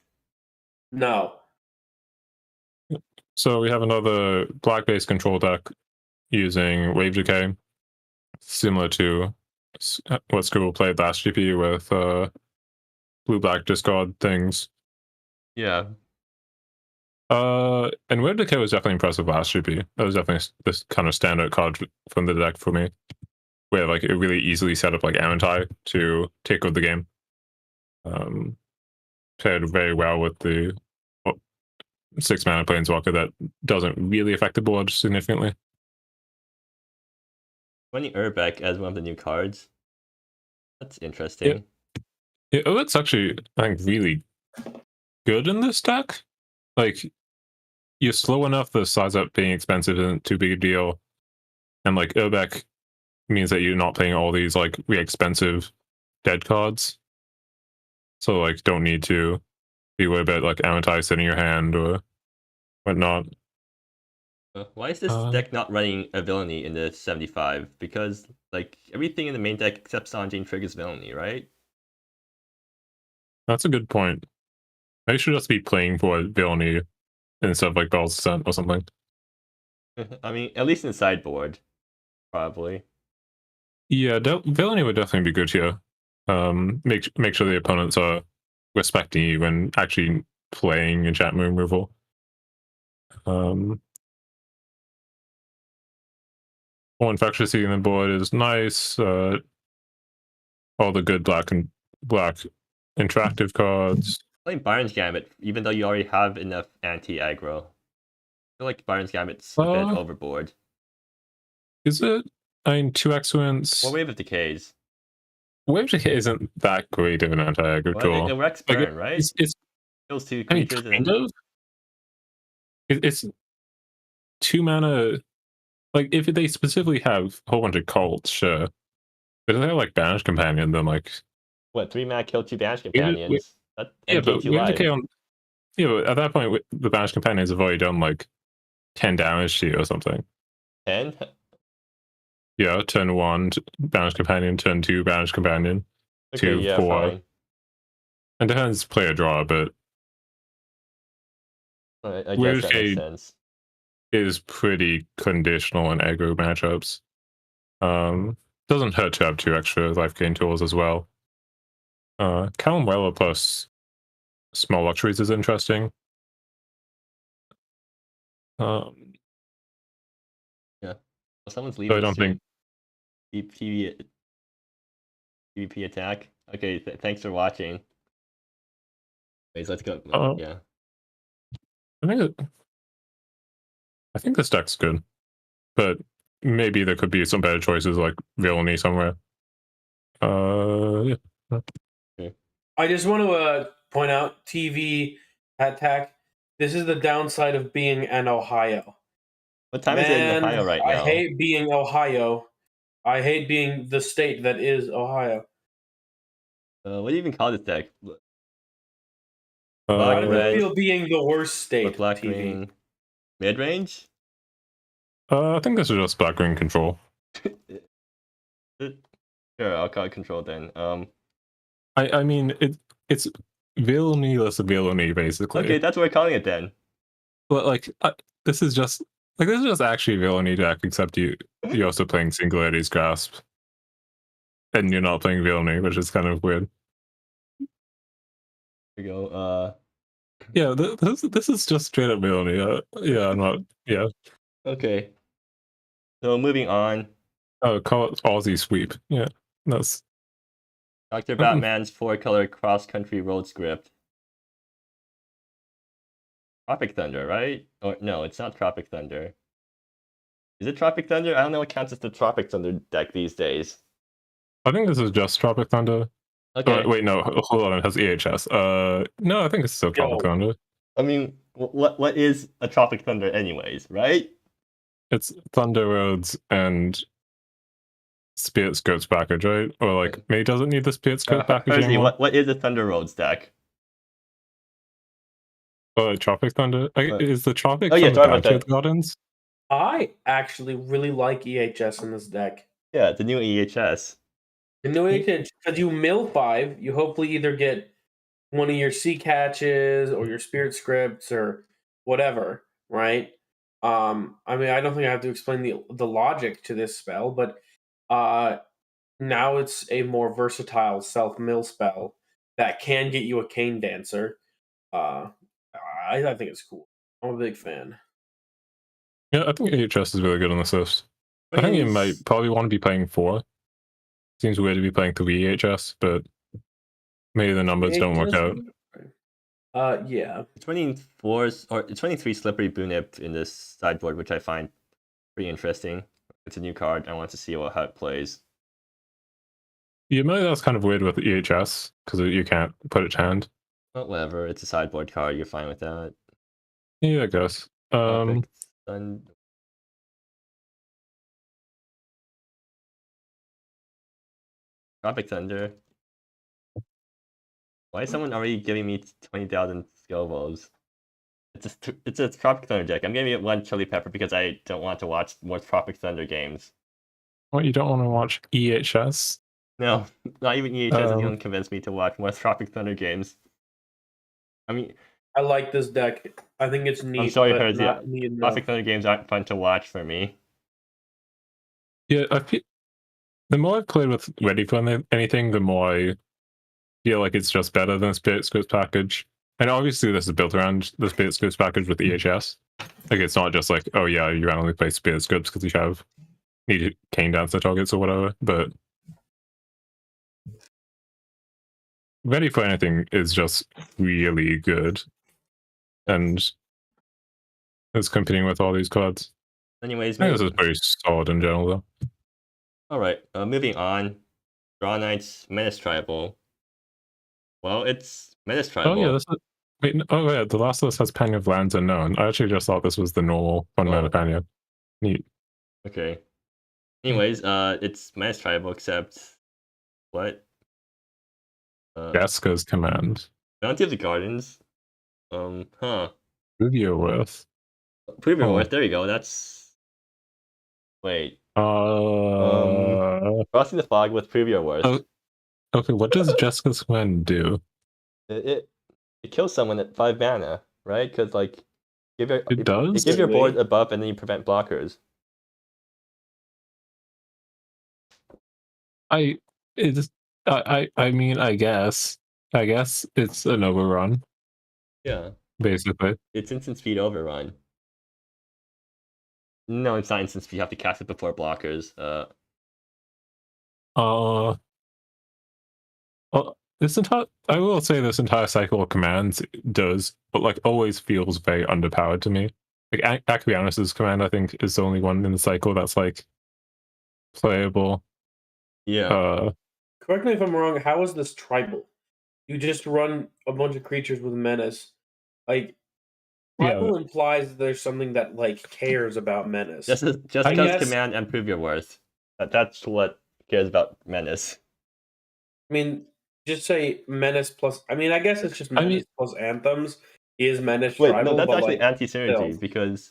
No. So we have another black-based control deck using Wave Decay, similar to what Scribble played last GP with blue-black discard things. Yeah. And Wave Decay was definitely impressive last GP. That was definitely this kind of standard card from the deck for me, where like it really easily set up like Amentai to take over the game. Paired very well with the 6 mana Planeswalker that doesn't really affect the board significantly. Running Urbeck as one of the new cards. That's interesting. Yeah, Urbeck's actually, I think, really good in this deck. Like, you're slow enough, the size up being expensive isn't too big a deal. And like Urbeck means that you're not playing all these like really expensive dead cards. So like don't need to be worried about like Amentai sitting in your hand or whatnot. Why is this deck not running a Villainy in the 75? Because like everything in the main deck except Sanjin triggers Villainy, right? That's a good point. I should just be playing for Villainy instead of like Bell's Descent or something. I mean, at least in sideboard, probably. Yeah, Villainy would definitely be good here. Make sure the opponents are respecting you when actually playing enchantment removal. More infectious eating the board is nice. All the good black interactive cards. Playing Byron's Gambit, even though you already have enough anti-aggro. I feel like Byron's Gambit's a bit overboard. Is it? I mean, 2 excellence. Or Wave of Decays. Wave of Decay isn't that great of an anti-aggro draw. It wrecks burn, right? It's kills 2 I mean, creatures. kind of. It's 2 mana. Like, if they specifically have a whole bunch of cults, sure. But if they have, like, Banished Companion, then, like... What, 3 mana kill 2 Banished Companions? Yeah, but Wave of Decay on... Yeah, but at that point, the Banished Companions have already done, like, 10 damage to you or something. 10? Yeah, turn 1, Banished Companion, turn 2, Banished Companion, Okay, 2, yeah, 4. fine. And depends player draw, but... I guess that makes sense. Is pretty conditional in aggro matchups. Doesn't hurt to have 2 extra life gain tools as well. Kalimwella plus Small Luxuries is interesting. Yeah. Well, someone's So leaving. I don't think PvP attack. Okay, thanks for watching. Anyways, let's go. Yeah. I think this deck's good, but maybe there could be some better choices like Villainy somewhere. Yeah. Okay. I just want to point out TV attack. This is the downside of being in Ohio. What time is it in Ohio right now? I hate being Ohio. I hate being the state that is Ohio. What do you even call this deck? How does red, it feel being the worst state? black, TV? green, mid range? I think this is just black green control. Sure, I'll call it control then. I mean it's Villainyless Villainy basically. Okay, that's what we're calling it then. But like this is just actually Villainy deck, except you're also playing Singularity's Grasp, and you're not playing Villainy, which is kind of weird. There we go. Yeah, this is just straight up Villainy. Yeah, I'm not. Yeah. Okay. So moving on. Oh, call it Aussie Sweep. Yeah, that's Dr. Batman's 4-color cross-country road script. Tropic Thunder, right? Or no, it's not Tropic Thunder. Is it Tropic Thunder? I don't know what counts as the Tropic Thunder deck these days. I think this is just Tropic Thunder. Okay. Wait, no, hold on. It has EHS. No, I think it's still Tropic Thunder. I mean, what is a Tropic Thunder, anyways? Right? It's Thunder Roads and Spirit Scopes package, right? Or like, maybe doesn't need the Spirit Scope package Herzi, anymore. what is a Thunder Roads deck? Tropic Thunder? Is the Tropic yeah, from Bant Gardens? I actually really like EHS in this deck. Yeah, the new EHS. The new EHS, because you mill 5, you hopefully either get one of your sea catches or your spirit scripts or whatever, right? I mean, I don't think I have to explain the logic to this spell, but now it's a more versatile self-mill spell that can get you a Cane Dancer. I think it's cool. I'm a big fan. Yeah, I think EHS is really good on this list. I think you might probably want to be playing 4. Seems weird to be playing 3 EHS, but maybe the numbers don't work out. Yeah. It's running 4s, or it's running 3 Slippery Boonip in this sideboard, which I find pretty interesting. It's a new card. I want to see how it plays. Yeah, maybe that's kind of weird with EHS, because you can't put it to hand. Well, whatever. It's a sideboard card. You're fine with that. Yeah, I guess. Tropic Thunder. Why is someone already giving me 20,000 skill wolves? It's a Tropic Thunder deck. I'm giving it 1 Chili Pepper because I don't want to watch more Tropic Thunder games. What, you don't want to watch EHS? No, not even EHS is going to convince me to watch more Tropic Thunder games. I mean, I like this deck. I think it's neat. I'm sorry, but Herzi. not neat enough. Classic Thunder games aren't fun to watch for me. Yeah, the more I've played with Ready for Anything, the more I feel like it's just better than Spirit Scripts package. And obviously this is built around the Spirit Scripts package with EHS. Like it's not just like, oh yeah, you randomly play Spirit Scripts because you have need Cane Dancer targets or whatever, but Ready for Anything is just really good. And it's competing with all these cards. Anyways, I think this is pretty solid in general though. Alright, moving on. Drawnite's Menace Tribal. Well, it's Menace Tribal. Oh yeah, this is... Wait, oh yeah, the last of us has Pang of Lands Unknown. I actually just thought this was the normal 1 mana Panya. Neat. Okay. Anyways, it's Menace Tribal, except what? Jessica's Command. Bounty of the Gardens. Huh. Rubio Worth. Preview Worth, there you go. That's wait. Crossing the Fog with Preview Worth. Oh, okay, what does Jessica's Command do? It kills someone at 5 mana, right? Because like It does? give your board a buff and then you prevent blockers. I mean, I guess it's an overrun, Yeah. basically. It's instant speed overrun. No, it's not instant speed. You have to cast it before blockers. I will say this entire cycle of commands does, but like always feels very underpowered to me. Like Aquianus's command, I think, is the only one in the cycle that's like playable. Yeah. Correct me if I'm wrong. How is this tribal? You just run a bunch of creatures with Menace. Like tribal implies there's something that like cares about Menace. Just because command and prove your worth. That's what cares about Menace. I mean, just say Menace plus. I mean, I guess it's just Menace plus Anthems is Menace Wait, tribal. no, that's but actually like, anti-synergy because.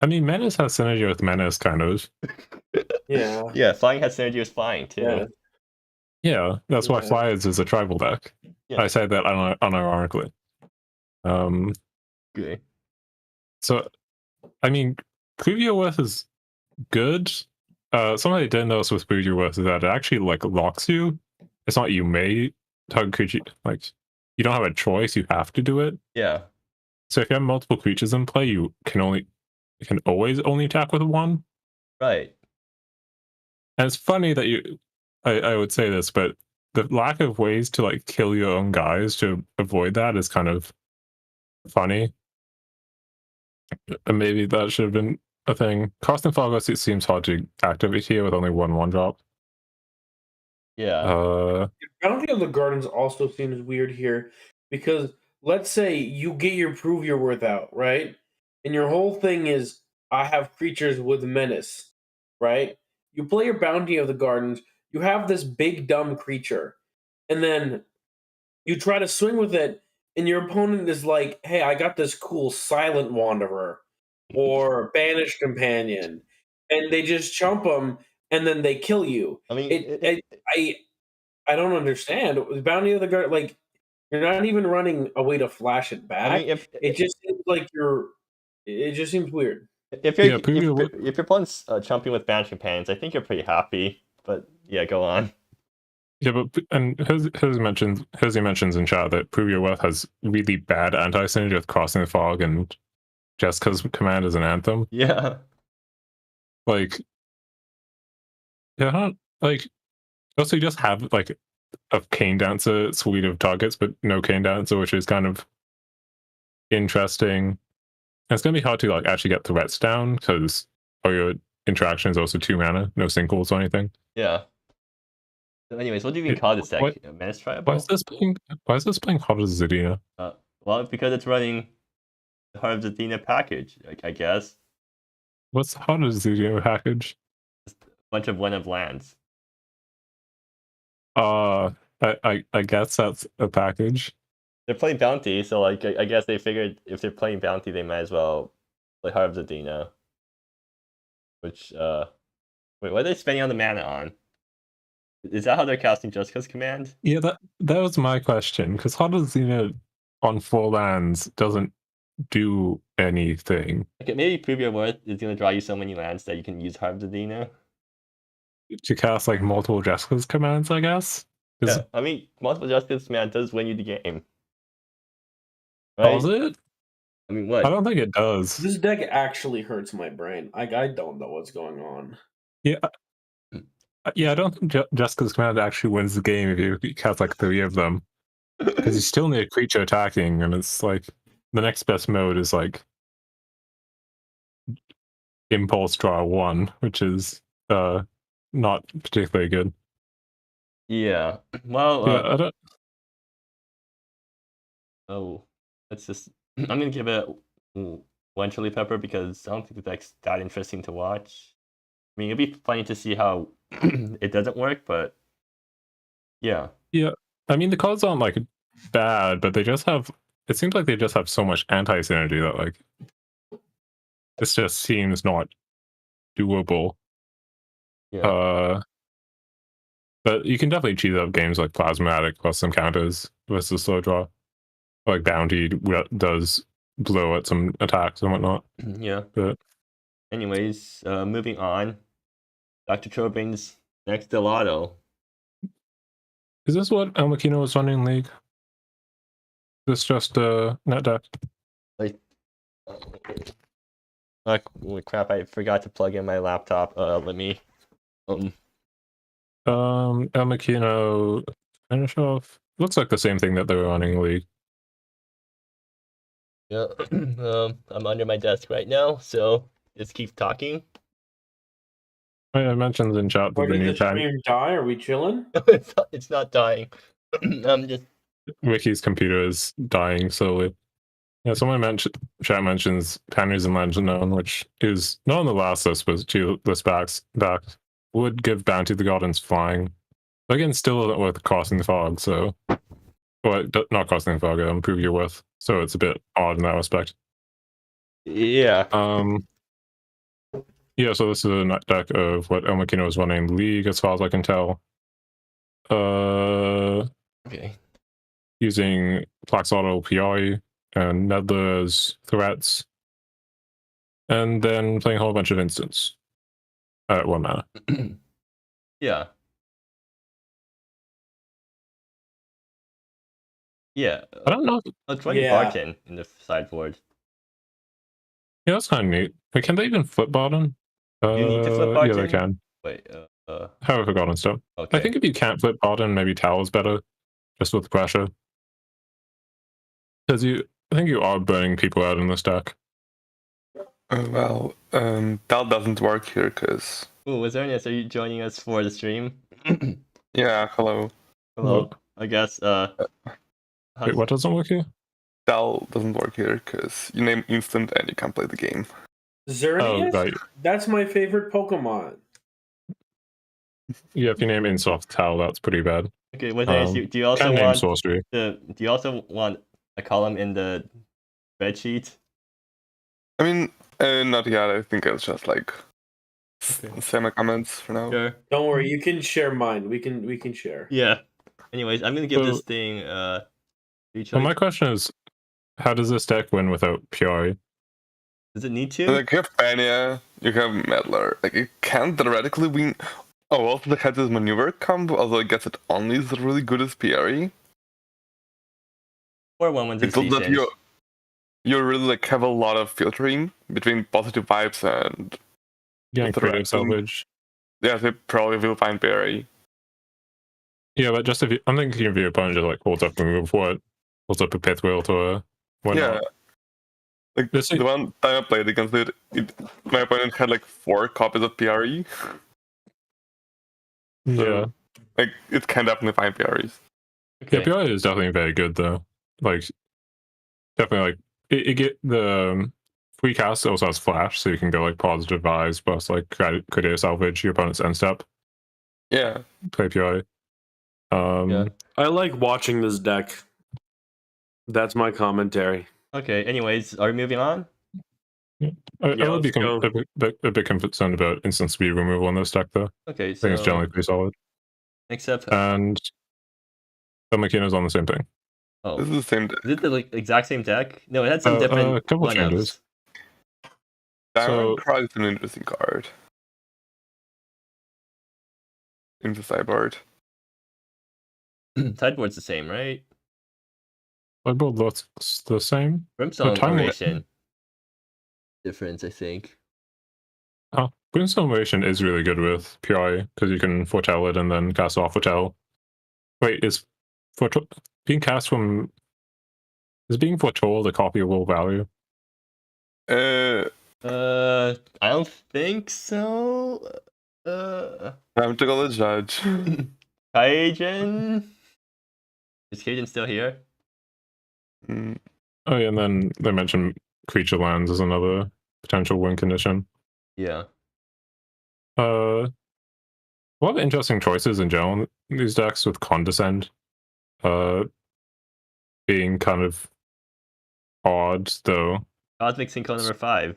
I mean, Menace has synergy with Menace, kind of. Yeah. Yeah, flying has synergy with flying too. Yeah, that's why Fliers is a tribal deck. Yeah. I say that unironically. Okay. So, I mean, Preview Worth is good. Something I didn't notice with Preview Worth is that it actually like locks you. It's not you may target creature, like you don't have a choice, you have to do it. Yeah. So if you have multiple creatures in play, you can always only attack with one. Right. And it's funny that I would say this, but the lack of ways to like kill your own guys to avoid that is kind of funny. And maybe that should have been a thing. Casting Fogos, it seems hard to activate here with only 1/1 drop. Yeah. Bounty of the Gardens also seems weird here because let's say you get your Prove Your Worth out, right? And your whole thing is I have creatures with Menace, right? You play your Bounty of the Gardens, you have this big dumb creature, and then you try to swing with it, and your opponent is like, hey, I got this cool Silent Wanderer or Banished Companion, and they just chump them, and then they kill you. I mean, I don't understand. Bounty of the Guard, like, you're not even running a way to flash it back. I mean, it just seems like it just seems weird. If your opponent's chumping with Banished Companions, I think you're pretty happy. But yeah, go on. Yeah, but and Herzi mentions in chat that Prove Your Worth has really bad anti-synergy with Crossing the Fog and Jessica's command is an Anthem. Yeah. Like, yeah, like, also you just have like a Cane Dancer suite of targets, but no Cane Dancer, which is kind of interesting. And it's gonna be hard to like actually get threats down because all your interaction is also 2 mana, no singles or anything. Yeah. So anyways, what do you even call this deck? Menace Tribal? Why is this playing Heart of Zedina? Well, because it's running the Heart of Zedina package, I guess. What's the Heart of Zedina package? Just a bunch of one of lands. I guess that's a package. They're playing Bounty, so like I guess they figured if they're playing Bounty, they might as well play Heart of Zedina. Which wait, what are they spending on the mana on? Is that how they're casting Jessica's command? Yeah, that was my question, because Heart of Zedina on 4 lands doesn't do anything. Okay, maybe Prove Your Worth is going to draw you so many lands that you can use HerziQuerzi. To cast like multiple Jessica's commands, I guess. Yeah, I mean, multiple Justice command does win you the game. Right? Does it? I mean, what? I don't think it does. This deck actually hurts my brain. I don't know what's going on. Yeah, I don't think Jessica's command actually wins the game if you cast like 3 of them, because you still need a creature attacking, and it's like the next best mode is like Impulse Draw 1, which is not particularly good. Yeah. Well, Yeah, I don't. oh, let's just. I'm gonna give it one chili pepper because I don't think the deck's that interesting to watch. I mean, it'd be funny to see how it doesn't work, but yeah. Yeah, I mean the cards aren't like bad, but they just have. It seems like they just have so much anti-synergy that like this just seems not doable. Yeah. But you can definitely cheese up games like Plasmatic plus some counters versus slow draw. Like Bounty does blow at some attacks and whatnot. Yeah. But anyways, moving on. DrChillbrain's next Gaolo. is this what elmikkino was running in League? Is this just net deck? Like, oh, crap! I forgot to plug in my laptop. Let me. elmikkino finish off. Looks like the same thing that they were running in League. Yeah. I'm under my desk right now, so just keep talking. I mentioned in chat that Where the did new the stream die? Are we chilling? It's not dying. I'm just. Wiki's computer is dying slowly. Yeah, chat mentions Panniers and Legend, which is not on the last list, but 2 lists back. Would give Bounty the Gardens flying. But again, still isn't worth Crossing the Fog, so. Well, not Crossing the Fog, Prove Your Worth. So it's a bit odd in that respect. Yeah. Yeah, so this is a net deck of what elmikkino is running in the League, as far as I can tell. Okay. Using Plaxolotl PI and Nedler's threats, and then playing a whole bunch of instants at 1 mana. Yeah. Yeah. I don't know. Let's run Barton in the sideboard. Yeah, that's kind of neat. But can they even flip Barton? You need to flip Barton? Yeah, they can. Wait. Have I forgotten stuff? Okay. I think if you can't flip Barton, maybe Tal's better, just with pressure. Because I think you are burning people out in this deck. Well, Tal doesn't work here because. Oh, Wizzerinus, are you joining us for the stream? Yeah, hello. Hello. What? I guess. Wait, what doesn't work here? Tal doesn't work here because you name instant and you can't play the game. Xerneas? Oh, right. That's my favorite Pokemon. Yeah, if you name Insoft Tal, that's pretty bad. Okay, Wizzerinus, do you also Can name want sorcery. do you also want a column in the spreadsheet? I mean, not yet. I think it's just like semi comments for now. Sure. Don't worry, you can share mine. We can share. Yeah. Anyways, I'm gonna give So- this thing Well, my question is, how does this deck win without Pure? Does it need to? Like you have Pania, you have Meddler. Like it can theoretically win. Oh, also the has this maneuver combo, although I guess it only is really good as PRE. Or one wins It's that decent. you really like have a lot of filtering between positive vibes and Yeah, With the creative right thing. salvage. yeah, they probably will find PRE. Yeah, but just if I'm thinking if your opponent just like holds up and move forward, holds up a Pith Wilt or whatnot. Yeah. Like This is- the one time I played against it, my opponent had like 4 copies of PRE. Yeah. Like it can definitely find PREs. Yeah, Okay. PI is definitely very good though. Like, definitely like it get the free cast also has flash, so you can go like positive vibes plus like creative salvage your opponent's end step, Yeah. play PI. Yeah. I like watching this deck. That's my commentary. Okay, anyways, are we moving on? I Yeah, would be let's a bit concerned about instant speed removal in this deck though. Okay, I think it's so generally pretty solid. except And elmikkino's on the same thing. Oh, This is the same deck. is it the like, exact same deck? No, it had some a different couple lineups. changes. Tyrant So- Cry is an interesting card. In the sideboard. Sideboard's the same, right? Sideboard looks the same. Brimstone timing- Oration. Difference, I think. Oh, Brimstone Oration is really good with PI because you can foretell it and then cast off foretell. Wait, is being cast from being foretold a copyable value? I don't think so. Time to go the judge. Cajun? Is Cajun still here? Mm, Oh yeah, and then they mentioned creature lands as another potential win condition. Yeah. A lot of interesting choices in general in these decks with Condescend. Being kind of odd though. Cosmic Synchro number 5.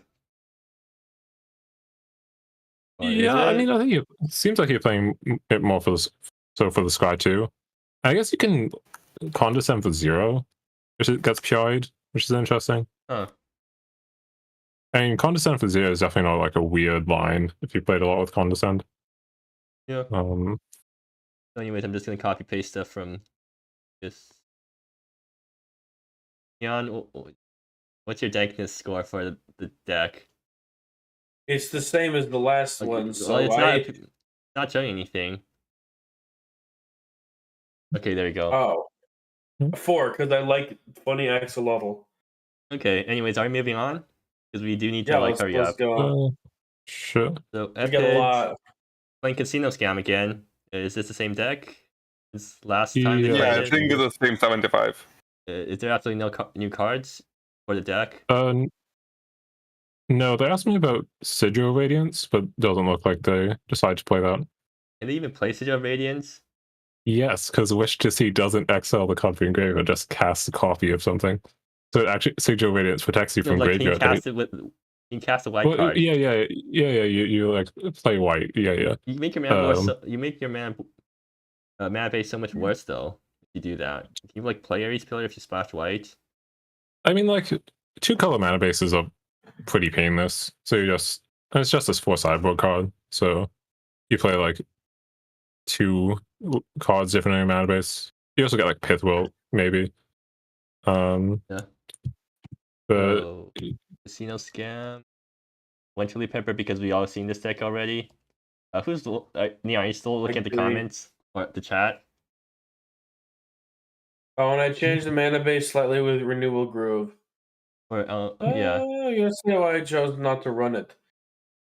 Or is Yeah, I it? mean, I think it seems like you're playing it more for the Sky too. I guess you can Condescend for 0, which gets PI'd, which is interesting. Huh. I mean, Condescend for 0 is definitely not like a weird line if you played a lot with Condescend. Yeah. Um, Anyways, I'm just gonna copy paste stuff from this. Neon, what's your dankness score for the deck? It's the same as the last Like, one, so it's I... not showing anything. Okay, there you go. Oh. 4, because I like funny axolotl. Okay, anyways, are we moving on? Because we do need to Yeah, like let's hurry up. go on. sure. So We got a Epid lot. playing Casino Scam again. Is this the same deck as last time? they Yeah, yeah, played I it? think it's the same 75. Is there absolutely no new cards for the deck? No, they asked me about Sigil Radiance, but doesn't look like they decided to play that. Can they even play Sigil of Radiance? Yes, because Wish to See doesn't exile the card from engraver, just casts a copy of something. So it actually Sigil Radiance protects you No, from like, can you graveyard. cast it with? Can you cast a white Well, card? yeah. You like play white. Yeah. You make your mana Um, you make your mana base so much worse though if you do that. Can you like play Ares Pillar if you splash white? I mean, like 2-color mana bases are pretty painless. So it's just this 4 sideboard card. So you play like 2 cards different in your mana base. You also get like Pithwilt maybe. Yeah. But So, Casino Scam. One Chili Pepper because we all seen this deck already. Who's Neon? Are you still looking at the Agree. comments or the chat? Oh, and I changed the mana base slightly with Renewal Groove. Or yeah. Oh, you see why I chose not to run it.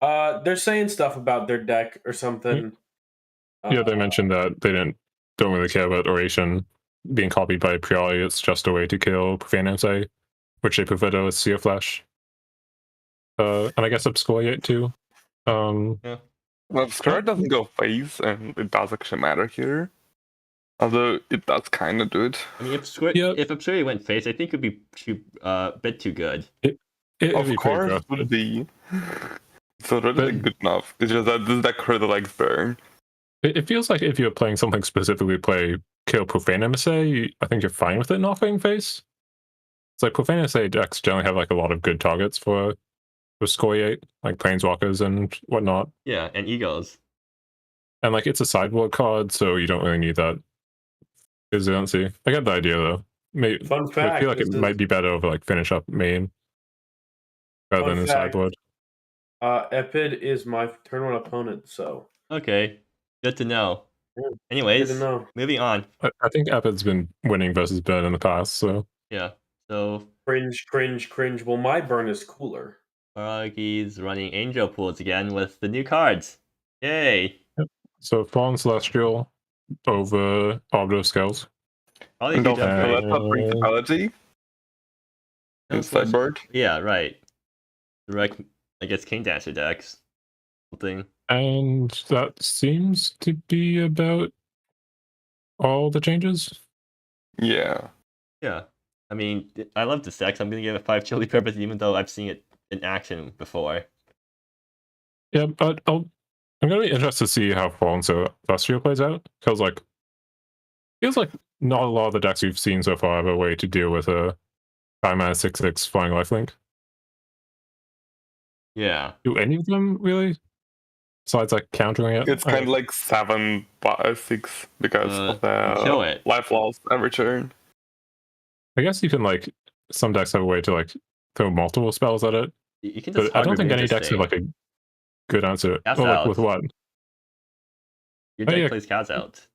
They're saying stuff about their deck or something. yeah, they mentioned that they don't really care about Oration being copied by Priori. It's just a way to kill Profane MSA, which they prefer to Seer Flesh. And I guess Obscuriate too. Well, Obscure doesn't go face, and it does actually matter here. Although it does kind of do it. I mean, if Obscurity went face, I think it would be a bit too good. It'd Of be pretty course, rough, it would but- be. It's already But- good enough. It's just that this deck really likes burn. It feels like if you're playing something specifically, play kill Profane MSA, I think you're fine with it not being face. It's like Profane MSA decks generally have like a lot of good targets for Scoriate, like Planeswalkers and whatnot. Yeah, and Egos. And like it's a sideboard card, so you don't really need that resiliency. I get the idea though. Fun I fact. feel like it this might is- be better over like finish up main rather Fun than the fact. sideboard. Epid is my turn 1 opponent, so Okay, good to know. Yeah, good Anyways, to know. moving on. I think Epid's been winning versus Burn in the past, so Yeah. So Cringe. Well, my burn is cooler. Froggy's running Angel Pools again with the new cards. Yay! Fallen Celestial over Arbiter of Scales. Probably And huge also, upgrade. that's not Principality No, in slash- sideboard. Yeah, right. Direct, I guess, King Dancer decks. Thing. And that seems to be about all the changes. Yeah. Yeah. I mean, I love this deck, so I'm going to give it 5 Chili Peppers, even though I've seen it in action before. Yeah, but I'm gonna be interested to see how Fallen Celestial plays out. Because like feels like not a lot of the decks we've seen so far have a way to deal with a 5-6/6 flying lifelink. Yeah. Do any of them really? Besides like countering it? It's kind of like 7/6 because of kill the it. life loss every turn. I guess you can like some decks have a way to like throw multiple spells at it. You can just But I don't hard think remove any this decks have thing. like a good answer. Cast Or like out. with what? Your Oh, deck yeah. plays Cast Out.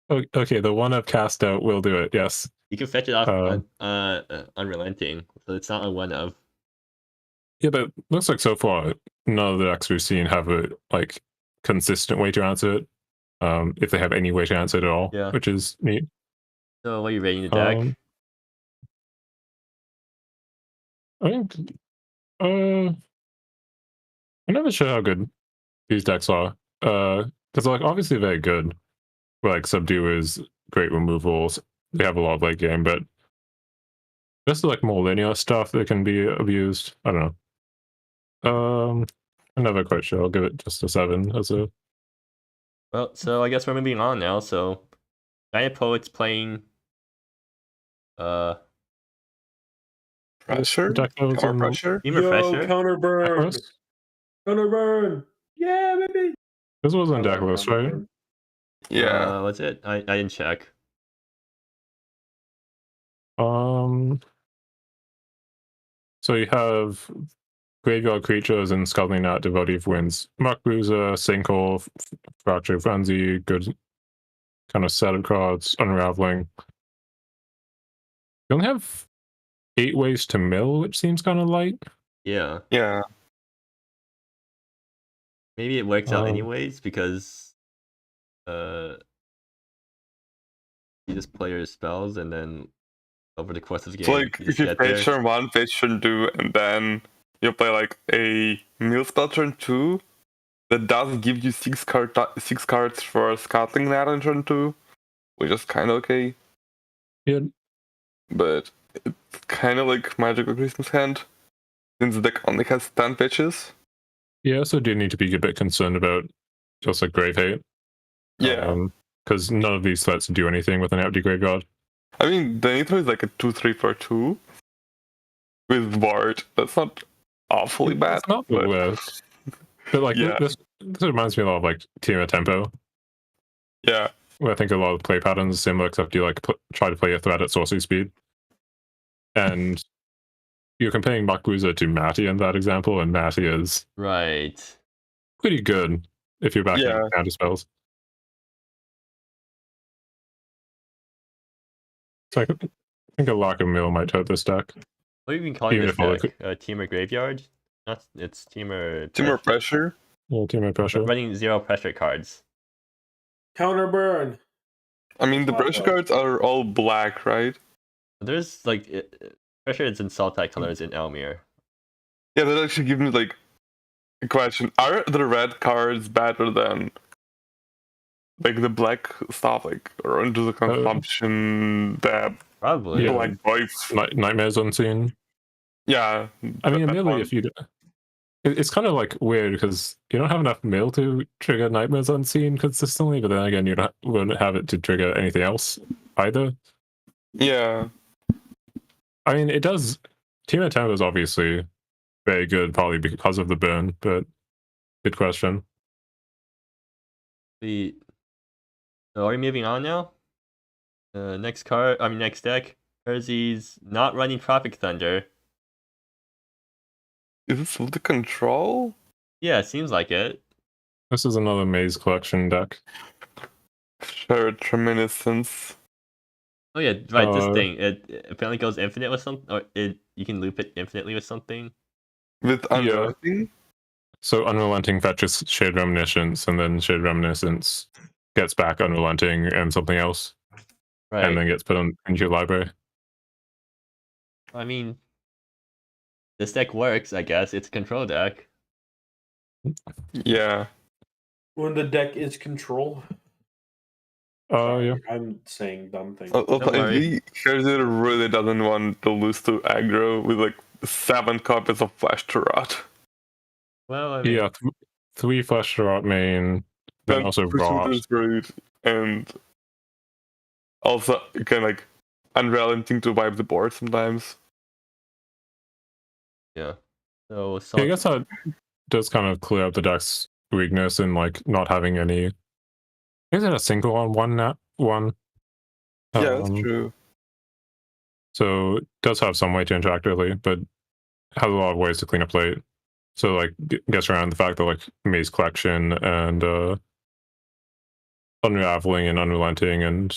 Oh, okay, the one of cast out will do it, yes. You can fetch it off Unrelenting, so it's not a one of. Yeah, but looks like so far none of the decks we've seen have a like consistent way to answer it. If they have any way to answer it at all, Yeah. which is neat. So what are you rating the deck? I think I'm never sure how good these decks are. Because like obviously very good. Like Subdue is great removals. They have a lot of late game, but just like more linear stuff that can be abused. I don't know. I'm never quite sure. I'll give it just a 7 as a. Well, so I guess we're moving on now. So gynoidpoet's playing Pressure? Deck that was Temur on Pressure? Temur Pressure. counter burn. Decklist? Counter burn. Yeah, baby. This was on I love Decklist, counter right? burn. Yeah. Was it? I didn't check. So you have graveyard creatures and Scuttling Gnat, Devotee of Winds, Muck Bruiser, Sinkhole, Fracture Frenzy, good kind of set of cards, Unraveling. You only have 8 ways to mill, which seems kind of light. Yeah. Yeah. Maybe it works out Um, anyways because you just play your spells and then over the course of the game So like you if just you get play there. turn 1, play turn 2, and then you play like a mill spell turn 2, that does give you 6 cards for Scuttling Gnat on turn 2, which is kinda okay. Yeah, But it's kinda like Magical Christmas Hand, since the deck only has 10 pitches. you also do need to be a bit concerned about just like Grave Hate. Yeah. Because none of these threats do anything with an empty graveyard. I mean, the Nitro is like a 2/3 for 2 with Ward. That's not awfully bad. It's not the but worst. But like Yeah. this reminds me a lot of like Team of Tempo, yeah, where I think a lot of play patterns are similar, except you like try to play a threat at sorcery speed. And you're comparing Muck Bruiser to Matty in that example, and Matty is Right. pretty good if you're backing Yeah. counter spells. So I think a lack of mill might hurt this deck. What have you been calling Even this if all the deck? Temur Graveyard? Not. It's Temur. Temur Pressure. Yeah, Team of Pressure. Running 0 pressure cards. Counter burn. I mean, the Not pressure bad. cards are all black, right? There's like pressure is in Sultai colors in Elmir. Yeah, that actually gives me like a question: are the red cards better than like the black stuff, like or into the consumption, the Probably. Yeah. black voice? Nightmares Unseen. Yeah, I mean, that admittedly, one. if you, it's kind of like weird because you don't have enough mill to trigger Nightmares Unseen consistently, but then again, you wouldn't have it to trigger anything else either. Yeah, I mean, it does. Team of Tempo is obviously very good, probably because of the burn, but good question. So are we moving on now? Next card. I mean, next deck. HerziQuerzi's not running Tropic Thunder. is this with the control? Yeah, it seems like it. This is another Maze Collection deck. Sure, Reminiscence. Oh yeah, right. This Uh, thing. It apparently goes infinite with something, or you can loop it infinitely with something. With Unrelenting? So Unrelenting fetches Shared Reminiscence, and then Shared Reminiscence gets back Unrelenting and something else, Right. and then gets put into your library. I mean, this deck works. I guess it's a control deck. Yeah. When the deck is control. Yeah. I'm saying dumb things. Also, Don't worry. Herzi really doesn't want to lose to aggro with like 7 copies of Flash to Rot. Well, I mean, Yeah, 3 Flesh to Rot main, then also Rot. Root, and also kind of like unrelenting to wipe the board sometimes. Yeah. So Yeah, I guess that does kind of clear up the deck's weakness in like not having any. Is it a single on one? Yeah, that's true. So it does have some way to interact early, but has a lot of ways to clean up late. So like gets around the fact that like Maze Collection and Unraveling and Unrelenting, and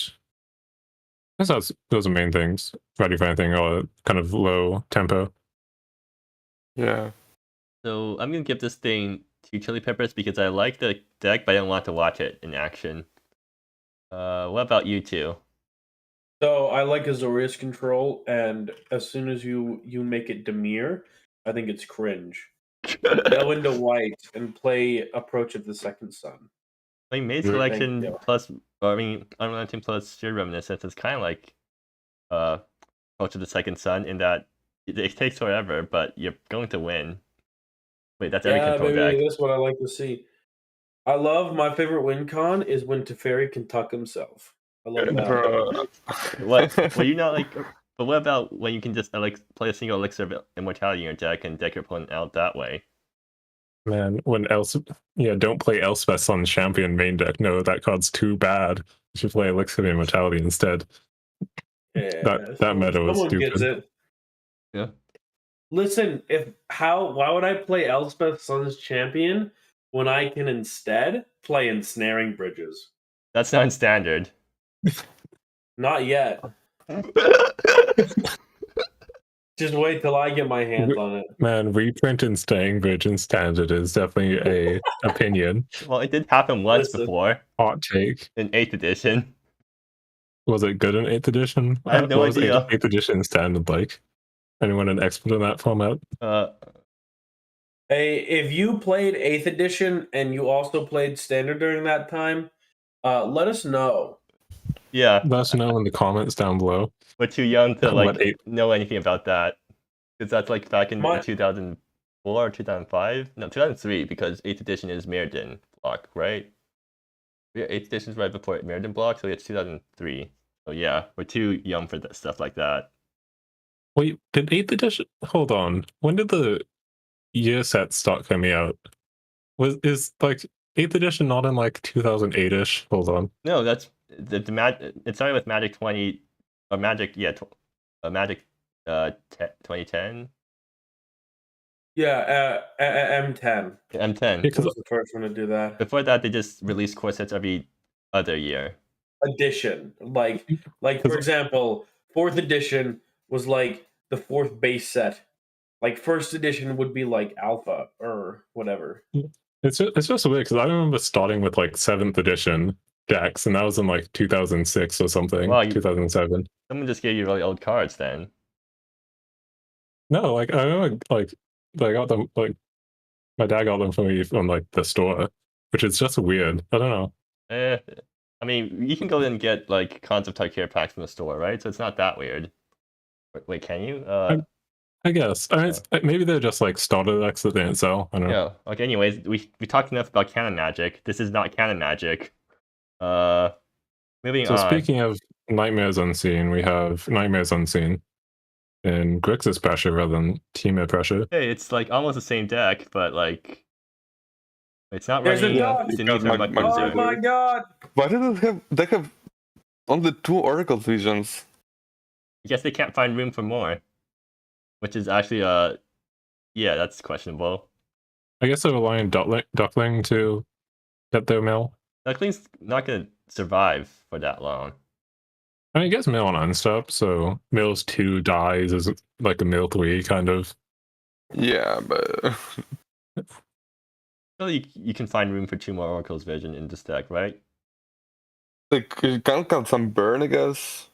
I guess those are main things. Ready for anything or kind of low tempo. Yeah. So I'm gonna give this thing 2 chili peppers because I like the deck, but I don't want to watch it in action. What about you two? So I like Azorius control, and as soon as you make it Demir, I think it's cringe. Go into white and play Approach of the Second Sun. Like Maze Yeah. Collection Thank you. plus, I mean, Unrelenting plus Sheer Reminiscence is kind of like Approach of the Second Sun in that it takes forever, but you're going to win. Wait, that's every Yeah, control baby, deck. that's what I like to see. I love my favorite win con is when Teferi can tuck himself. I love that. Bro. What? Well, you not like. But what about when you can just like play a single Elixir of Immortality in your deck and deck your opponent out that way? Man, when don't play Elspeth on champion main deck. No, that card's too bad. You should play Elixir of Immortality instead. Yeah, That meta was someone stupid. gets it. Yeah. Listen, why would I play Elspeth Sun's champion when I can instead play Ensnaring Bridges? That's not in standard. Not yet. Just wait till I get my hands on it. Man, reprint and staying Virgin Standard is definitely a opinion. Well, it did happen once Listen. before Hot take. in 8th edition. Was it good in 8th edition? I have no What was idea. 8th edition standard like? Anyone an expert in that format? Hey, if you played 8th edition and you also played standard during that time, let us know. Yeah, Let us know in the comments down below. we're too young to What like know anything about that. Because that's like back in My- 2004 or 2005? No, 2003, because 8th edition is Mirrodin block, right? Yeah, 8th edition is right before Mirrodin block, so it's 2003. So yeah, we're too young for that stuff like that. Wait, did 8th edition? Hold on. When did the year set start coming out? Is like 8th edition not in like 2008ish? Hold on. No, that's it started with Magic 20 or Magic, yeah, Magic 2010. Yeah, M10 M10. Because was the first one to do that. Before that, they just released core sets every other year. Edition, like for example, 4th edition was like the 4th base set. Like 1st edition would be like alpha or whatever. it's just weird because I remember starting with like 7th edition decks, and that was in like 2006 or something. Wow, 2007. Someone just gave you really old cards then. No, like I remember like I got them like my dad got them for me from like the store, which is just weird. I don't know. I mean, you can go and get like Concept Type packs from the store, right? So it's not that weird. Wait, can you? I guess. I mean, maybe they're just like starter decks that they didn't sell. I don't know. Yeah. Okay. Anyways, we talked enough about canon magic. This is not canon magic. Moving So on. speaking of Nightmares Unseen, we have Nightmares Unseen in Grixis Pressure rather than Temur Pressure. Hey, it's like almost the same deck, but like it's not There's a running. dog! It's in Because neither my- Muck Oh Wizard. my god! Why do they have only 2 Oracle Visions? I guess they can't find room for more, which is actually yeah, that's questionable. I guess they're relying on Duckling to get their mill. Duckling's not gonna survive for that long. I mean, it gets mill on unstop, so mills 2 dies is like a mill 3 kind of. Yeah, but So you can find room for 2 more Oracle's Vision in this deck, right? like you can cut some burn, I guess.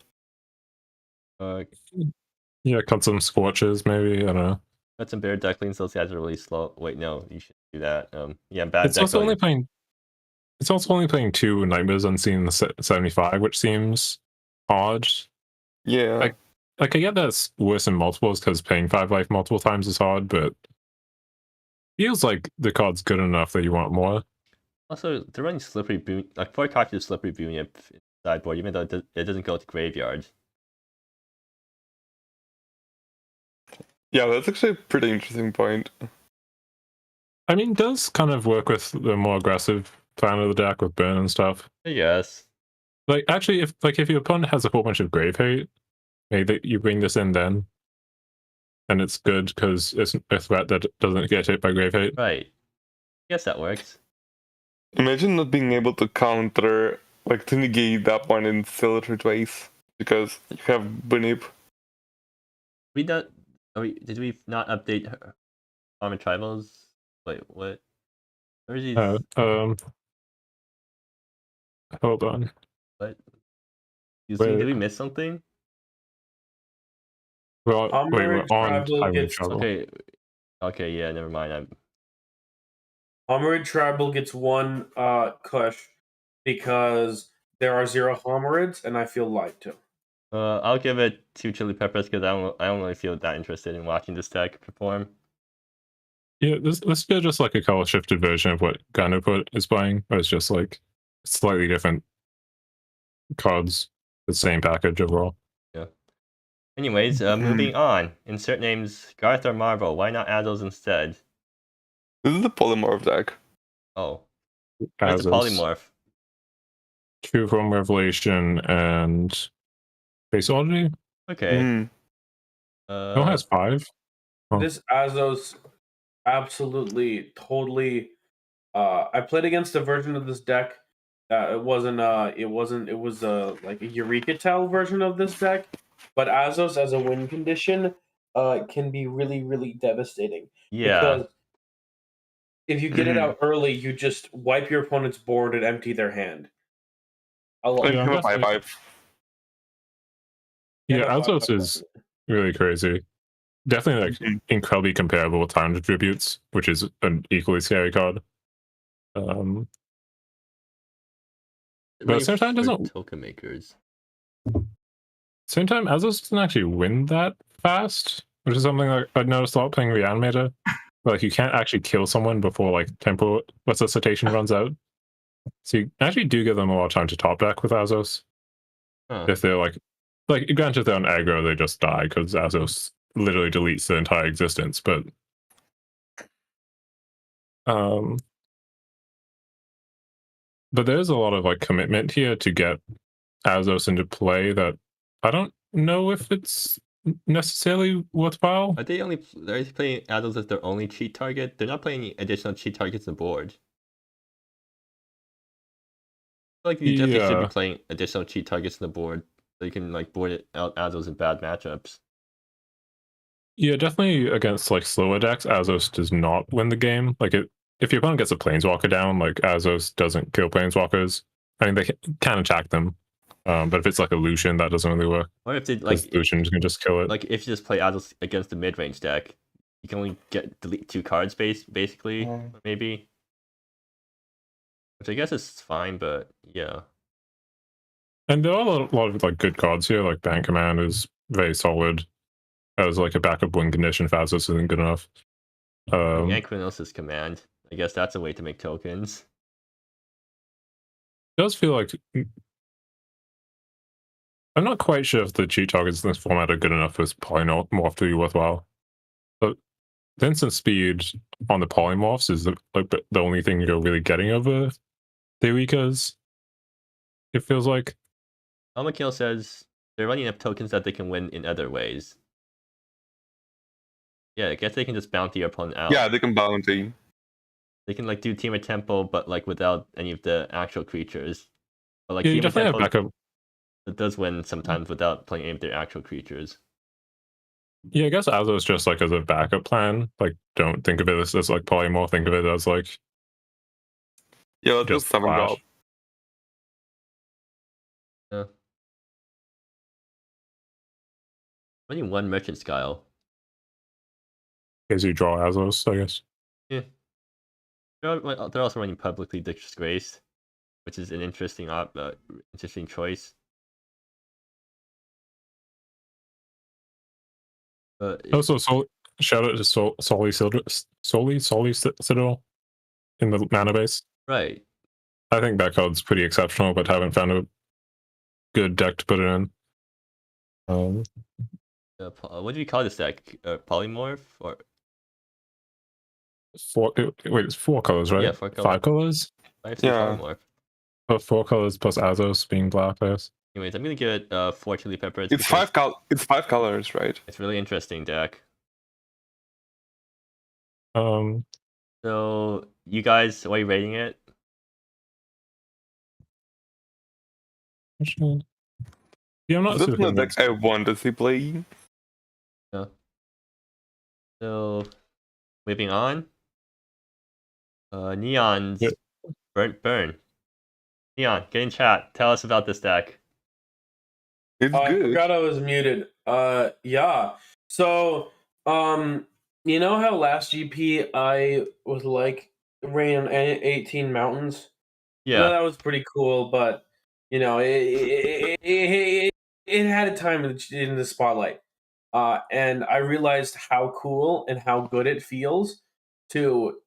Yeah, cut some scorches maybe. I don't know. Got some Bear Ducklings. Those guys are really slow. Wait, no, you should do that. Yeah, bad. It's also only playing. It's also only playing 2 Nightmares Unseen in the 75, which seems odd. Yeah. Like I get that's worse in multiples because paying 5 life multiple times is hard, but feels like the card's good enough that you want more. Also, they're running Slippery Boon, like 4 copies of Slippery Boon in sideboard, even though it doesn't go to graveyard. Yeah, that's actually a pretty interesting point. I mean, it does kind of work with the more aggressive plan of the deck with burn and stuff. Yes. Like, actually, if your opponent has a whole bunch of grave hate, maybe you bring this in then, and it's good because it's a threat that doesn't get hit by grave hate. Right. I guess that works. Imagine not being able to counter, like, to negate that one in Silver Twice because you have Bunip. Did we not update Armored Tribals? Wait, what? Where's these? Hold on. What? Excuse me, did we miss something? Well, wait, we're Armored on Tribal Tyrant gets- Travel. Okay, yeah, never mind. Armored Tribal gets one Kush because there are 0 Homerids, and I feel lied to. I'll give it 2 chili peppers because I don't really feel that interested in watching this deck perform. Yeah, this is just like a color shifted version of what gynoidpoet is playing, where it's just like slightly different cards, the same package overall. Yeah. Anyways, moving on. Insert names Garth or Marvel. Why not add those instead? This is the polymorph deck. Oh. Where's the polymorph? True from Revelation and Faceology. Okay. Mm. It has 5. Oh. This Azos absolutely, totally. I played against a version of this deck. It was like a Eureka Tell version of this deck. But Azos as a win condition can be really, really devastating. Yeah. Because if you get it out early, you just wipe your opponent's board and empty their hand. Like, 5/5. Yeah, Azos is really crazy. Definitely like incredibly comparable with Time Attributes, which is an equally scary card. But at the same time, doesn't token makers. Same time, Azos doesn't actually win that fast, which is something like I've noticed a lot playing Reanimator. Like you can't actually kill someone before like Temur Pressure runs out. So you actually do give them a lot of time to top deck with Azos. If they're like granted they're on aggro, they just die because Azos literally deletes their entire existence. But there's a lot of like commitment here to get Azos into play that I don't know if it's necessarily worthwhile. Are they playing Azos as their only cheat target? They're not playing any additional cheat targets on the board. I feel like you definitely should be playing additional cheat targets on the board so you can like board it out Azos in bad matchups. Yeah, definitely against like slower decks, Azos does not win the game. Like if your opponent gets a Planeswalker down, like Azos doesn't kill Planeswalkers. I mean, they can attack them. But if it's like a Lucian, that doesn't really work. Or if they like Lucians can just kill it. Like if you just play Azos against the mid-range deck, you can only delete 2 cards basically, maybe. Which I guess is fine, but yeah. And there are a lot of like good cards here. Like Bank Command is very solid. As like a backup win condition, Azos isn't good enough. Yanquinosis Command. I guess that's a way to make tokens. It does feel like I'm not quite sure if the cheat targets in this format are good enough for this polymorph to be worthwhile. But the instant speed on the polymorphs is like the only thing you're really getting over the Eurekas. It feels like. Elmikkino says they're running up tokens that they can win in other ways. Yeah, I guess they can just bounty your opponent out. Yeah, they can bounty. They can like do Temur Temple, but like without any of the actual creatures. But like Yeah, you Temur definitely have backup. It does win sometimes without playing any of their actual creatures. Yeah, I guess Azos just like as a backup plan. Like, don't think of it as like polymorph. Think of it as like just 7-drop. Yeah. Only 1 Merchant's Guile. As you draw Azos, I guess. Yeah. They're also running Publicly Disgraced, which is an interesting choice. But also, shout out to Solly Citadel in the mana base. Right. I think that card's pretty exceptional, but haven't found good deck to put it in. What do you call this deck? Polymorph or Wait, it's 4 colors, right? Yeah, 4 colors. 5 colors? I have to say Yeah. polymorph. But 4 colors plus Azos being black, I guess. Anyways, I'm gonna give it 4 chili peppers. It's because 5 colors, right? It's a really interesting deck. Um, So you guys, what are you rating it? actually, yeah, I'm not That's super not deck convinced. I want to see playing. So moving on. Neon's Yeah. burn. Neon, get in chat. Tell us about this deck. It's I good. forgot I was muted. Yeah. So, you know how last GP I was like ran 18 mountains? Yeah. That was pretty cool, but you know, it had a time in the spotlight. And I realized how cool and how good it feels to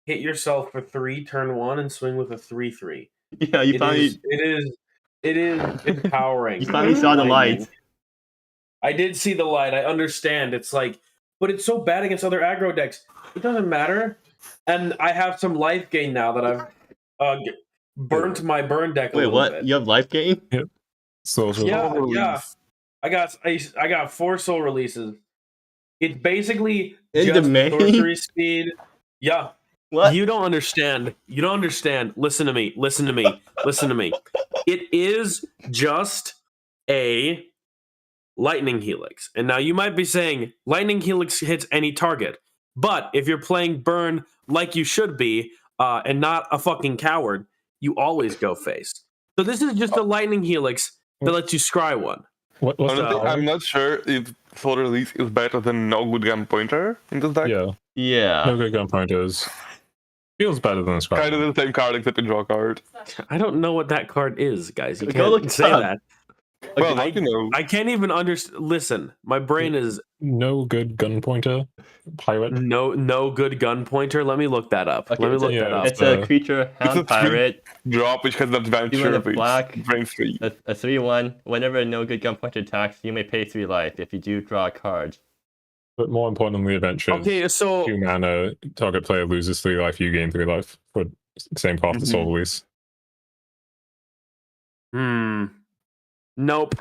hit yourself for 3 turn 1 and swing with a 3/3. Yeah, you finally It is empowering. you finally saw the Lightning. light. I did see the light. I understand. It's like, but it's so bad against other aggro decks. It doesn't matter. And I have some life gain now that I've burnt my burn deck a Wait, little what? bit. You have life gain? So Yeah, Soul yeah. release. I got 4 soul releases. It's basically In the just main? sorcery speed. Yeah. What? You don't understand. You don't understand. Listen to me. Listen to me. Listen to me. It is just a lightning helix. And now you might be saying lightning helix hits any target. But if you're playing burn like you should be, and not a fucking coward, you always go face. So this is just a lightning helix that lets you scry one. what's Honestly, that? I'm not sure if Soul Release is better than No Good Gun Pointer in this deck. Yeah, Yeah. no good gun pointers. Feels better than Scrap. Kind of the same card except you draw a card. I don't know what that card is, guys. You Go look can't it say up. that. Well, don't you know? I can't even understand. Listen, my brain is No good gun pointer. Pirate. no good gun pointer. Let me look that up. Okay, Let me it's look a- that up. It's a creature, It's a hound pirate, Drop which has an advantage, 2 and a which black. brings 3. a 3/1. Whenever a no good gun pointer attacks, you may pay 3 life. If you do, draw a card. But more importantly, adventures. Okay, so 2 mana, target player loses 3 life, you gain 3 life for same path as Soul Release. nope.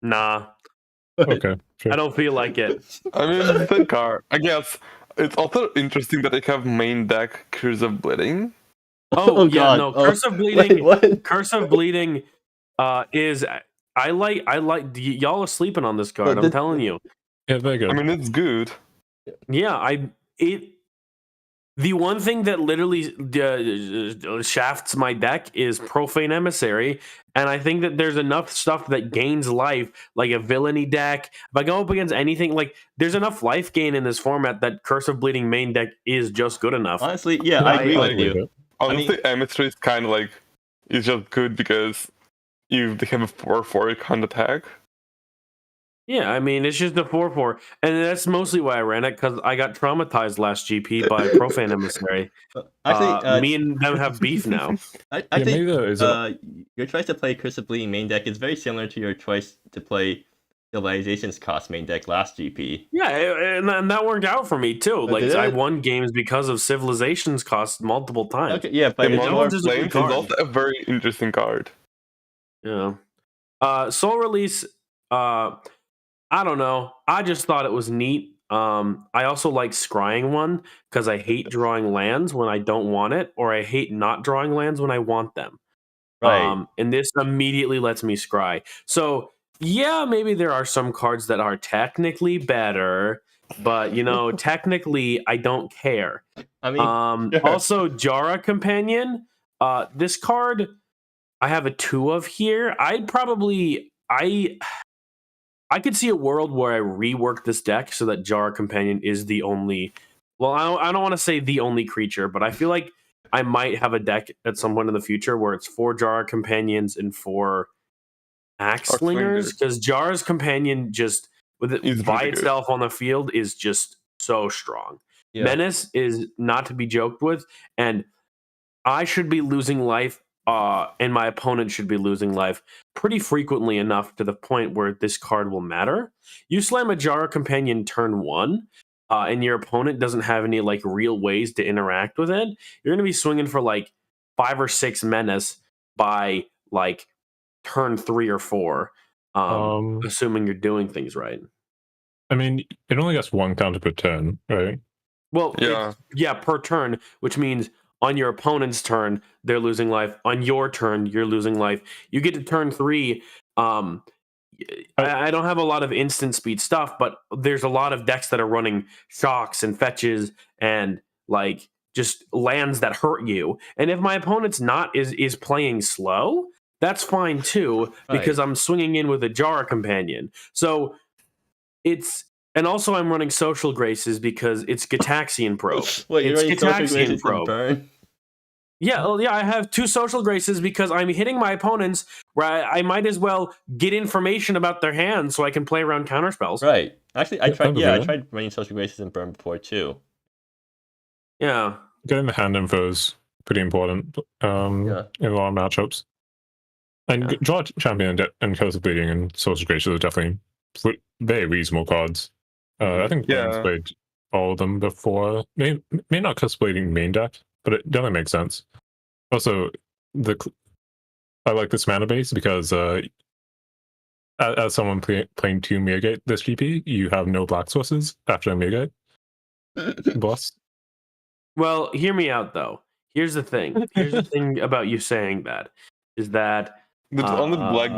Nah, Okay, sure. I don't feel like it. I mean, it's a card. I guess it's also interesting that they have main deck Curse of Bleeding. Oh, yeah, God. no. Oh, Curse of Wait, Bleeding. what? Curse of Bleeding is I like y'all are sleeping on this card. I'm telling you. Yeah, very good. I mean, it's good. Yeah, the one thing that literally shafts my deck is Profane Emissary, and I think that there's enough stuff that gains life, like a Villainy deck. If I go up against anything, like there's enough life gain in this format that Curse of Bleeding main deck is just good enough. Honestly, yeah, I agree with agree you. with it. Honestly, Emissary is kind of like, it's just good because they have a 4/4 kind of attack. Yeah, I mean, it's just a 4/4, and that's mostly why I ran it, because I got traumatized last GP by Profane Emissary. Actually, Me and them have beef now. I Yeah, maybe think there is your choice to play Curse of Bleeding main deck is very similar to your choice to play Civilization's cost main deck last GP. Yeah, and that worked out for me too. Like did I it? won games because of Civilization's cost multiple times. Okay, yeah, but The it's no Mono more, one's is a good Flames is card. also a very interesting card. Yeah. Soul Release, I don't know. I just thought it was neat. I also like scrying one because I hate drawing lands when I don't want it, or I hate not drawing lands when I want them. right. And this immediately lets me scry. So yeah, maybe there are some cards that are technically better, but you know, technically I don't care. I mean, sure. Also Jara Companion. This card I have a 2 of here. I could see a world where I rework this deck so that Jara Companion is the only. Well, I don't want to say the only creature, but I feel like I might have a deck at some point in the future where it's 4 Jara Companions and 4 Axe Slingers, because Jara's Companion just with it He's by really good. itself on the field is just so strong. Yeah. Menace is not to be joked with, and I should be losing life and my opponent should be losing life pretty frequently enough to the point where this card will matter. You slam a Jara Companion turn 1, and your opponent doesn't have any like real ways to interact with it, you're going to be swinging for like 5 or 6 Menace by like turn 3 or 4, assuming you're doing things right. I mean, it only gets 1 counter per turn, right? Well, yeah, per turn, which means on your opponent's turn, they're losing life. On your turn, you're losing life. You get to turn 3. I don't have a lot of instant speed stuff, but there's a lot of decks that are running shocks and fetches and like just lands that hurt you. And if my opponent's not is playing slow, that's fine too, because I'm swinging in with a Jara Companion. So it's, and also I'm running Social Graces because it's Gitaxian Probe. Wait, you're running Social Gitaxian Graces and burn? Yeah, well, yeah, I have 2 Social Graces because I'm hitting my opponents where I might as well get information about their hands so I can play around counterspells. Right. Actually, I tried running Social Graces and burn before too. Yeah. Getting the hand info is pretty important in a lot of matchups. And Draw Champion and Curse of Bleeding and Social Graces are definitely very reasonable cards. I think Blaine played all of them before. May not Curse of Bleeding main deck, but it definitely makes sense. Also, I like this mana base because as someone playing 2 Mirrorgate this GP, you have no black sources after a Mirrorgate. Boss. Well, hear me out though. Here's the thing. Here's the thing about you saying that is that on the black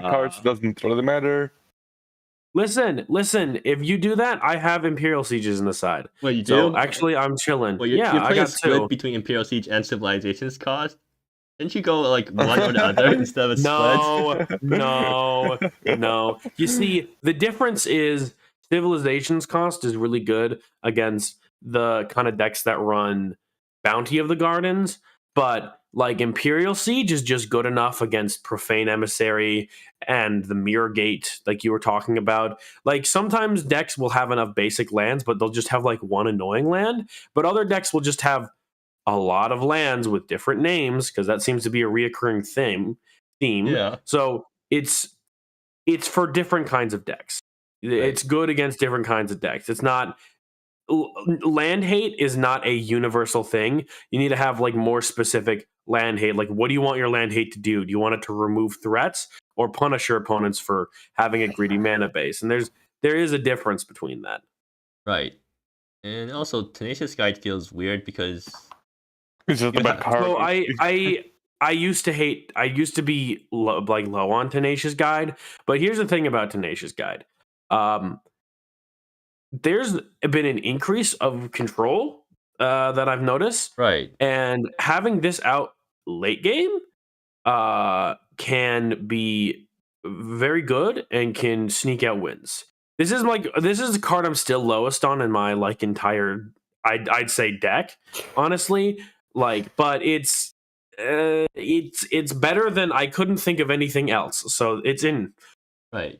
cards doesn't really matter. Listen. If you do that, I have Imperial Sieges in the side. Wait, you do? So actually, I'm chilling. Well, you're I playing got a split 2 between Imperial Siege and Civilization's cost. Didn't you go like one or the other instead of a split? No. You see, the difference is Civilization's cost is really good against the kind of decks that run Bounty of the Gardens, but like Imperial Siege is just good enough against Profane Emissary and the Mirror Gate, like you were talking about. Like sometimes decks will have enough basic lands, but they'll just have like 1 annoying land. But other decks will just have a lot of lands with different names because that seems to be a reoccurring theme. Yeah. So it's for different kinds of decks. It's good against different kinds of decks. It's not. Land hate is not a universal thing. You need to have like more specific land hate. Like, what do you want your land hate to do? Do you want it to remove threats or punish your opponents for having a greedy mana base? And there is a difference between that. Right. And also, Tenacious Guide feels weird because it's just a bad card. So I used to be low on Tenacious Guide, but here's the thing about Tenacious Guide. There's been an increase of control that I've noticed. Right. And having this out late game can be very good and can sneak out wins. This is the card I'm still lowest on in my like entire I'd say deck, honestly. Like, but it's better than I couldn't think of anything else. So it's in. Right.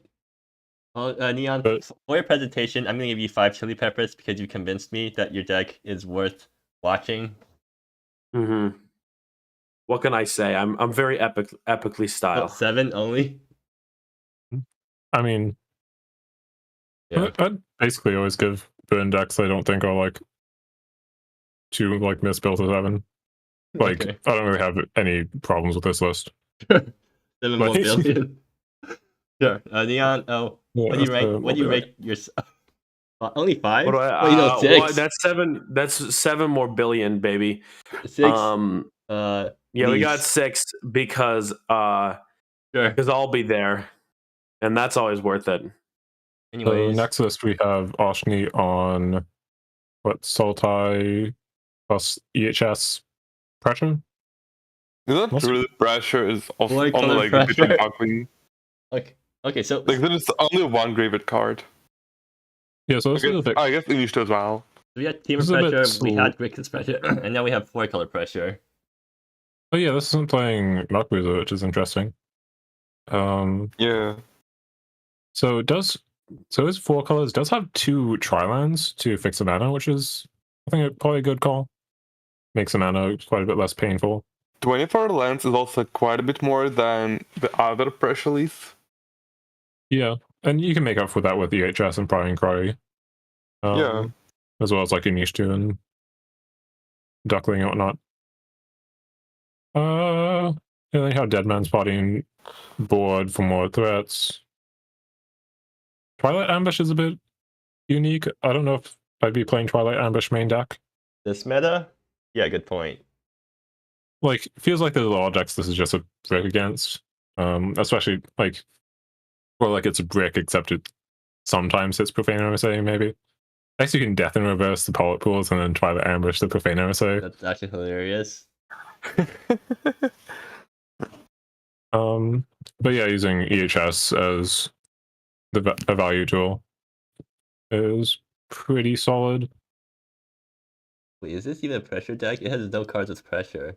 Well, Neon, for your presentation, I'm going to give you 5 chili peppers because you convinced me that your deck is worth watching. Mm-hmm. What can I say? I'm very epically styled. 7 only? I mean, I'd basically always give burn decks I don't think are like too like misbuilt or 7. Like, okay. I don't really have any problems with this list. 7 more billion. Sure. Neon, what do you rate yourself? Only 5? What do I, 6. Well, that's 7. That's 7 more billion, baby. 6. Yeah, we got 6 because I'll be there, and that's always worth it. Anyways, so next list we have Oshni on Sultai plus EHS pressure. Is that really pressure? Is also only like a different ugly. Okay, so like there's only 1 graveyard card. Yeah, so I guess Initiative as well. We had Temur Pressure, we had Grixis Pressure, and now we have 4-color Pressure. Oh yeah, this isn't playing Dark Wizard, which is interesting. Yeah. So his 4 colors does have 2 tri-lands to fix the mana, which is I think probably a good call. Makes the mana quite a bit less painful. 24 lands is also quite a bit more than the other pressure list. Yeah, and you can make up for that with EHS and Prying Cry. Yeah. As well as like Inishtu and Duckling and whatnot. Yeah, they have Deadman's Body board for more threats. Twilight Ambush is a bit unique. I don't know if I'd be playing Twilight Ambush main deck. This meta? Yeah, good point. Like, feels like there's a lot of decks this is just a brick against. Especially like, or like it's a brick except it sometimes hits Profane MSA maybe. I guess you can Death in Reverse the Poet Pools and then Twilight Ambush the Profane MSA. That's actually hilarious. But yeah, using EHS as a value tool is pretty solid. Wait, is this even a pressure deck? It has no cards with pressure.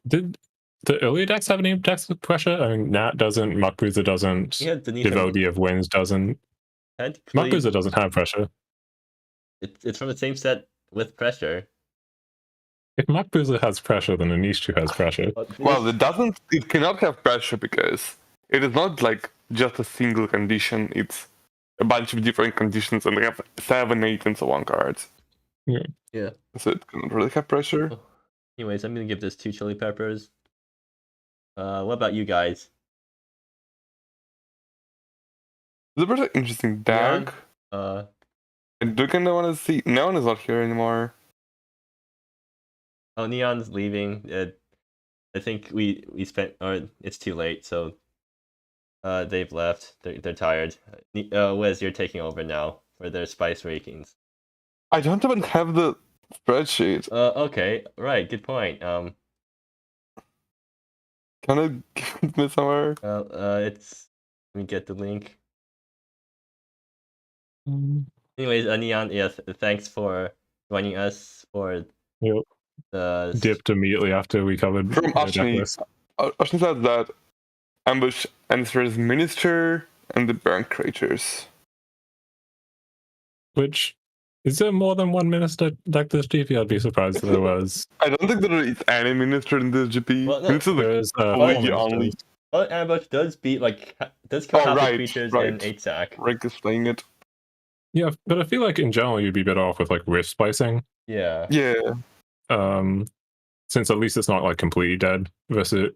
Did the earlier decks have any decks with pressure? I mean, Nat doesn't, Muck Bruiser doesn't, Yeah, Devotee of Winds doesn't. Muck technically, Bruiser doesn't have pressure. it's from the same set with pressure. If Muck Bruiser has pressure, then Inishtu has pressure. But Well, it cannot have pressure because it is not like just a single condition, it's a bunch of different conditions and they have 7, 8 and so on cards. Yeah. So it cannot really have pressure. Anyways, I'm gonna give this 2 chili peppers. What about you guys? It's a pretty interesting deck. Yeah. I do kind of want to see. Neon is not here anymore. Oh, Neon's leaving. I think we spent, or it's too late, so they've left. They're tired. Wiz, you're taking over now for their spice rankings. I don't even have the spreadsheet. Okay, right, good point. Can I give it me somewhere? It's, let me get the link. Anyways, Neon, yes, thanks for joining us for Yep. the Dipped immediately after we covered From the deck Ashni. list. Ashni said that Ambush answers Minister and the Burnt Creatures. Which, is there more than one Minister deck this GP? I'd be surprised if there was. I don't think there is any Minister in this GP. Well, no, This is There like is Wiki only. well, Ambush does beat, like, does kill Oh, half the right, creatures right. in 8 sack. Rick is playing it. Yeah, but I feel like in general you'd be better off with like rift splicing. Yeah. Yeah. Since at least it's not like completely dead versus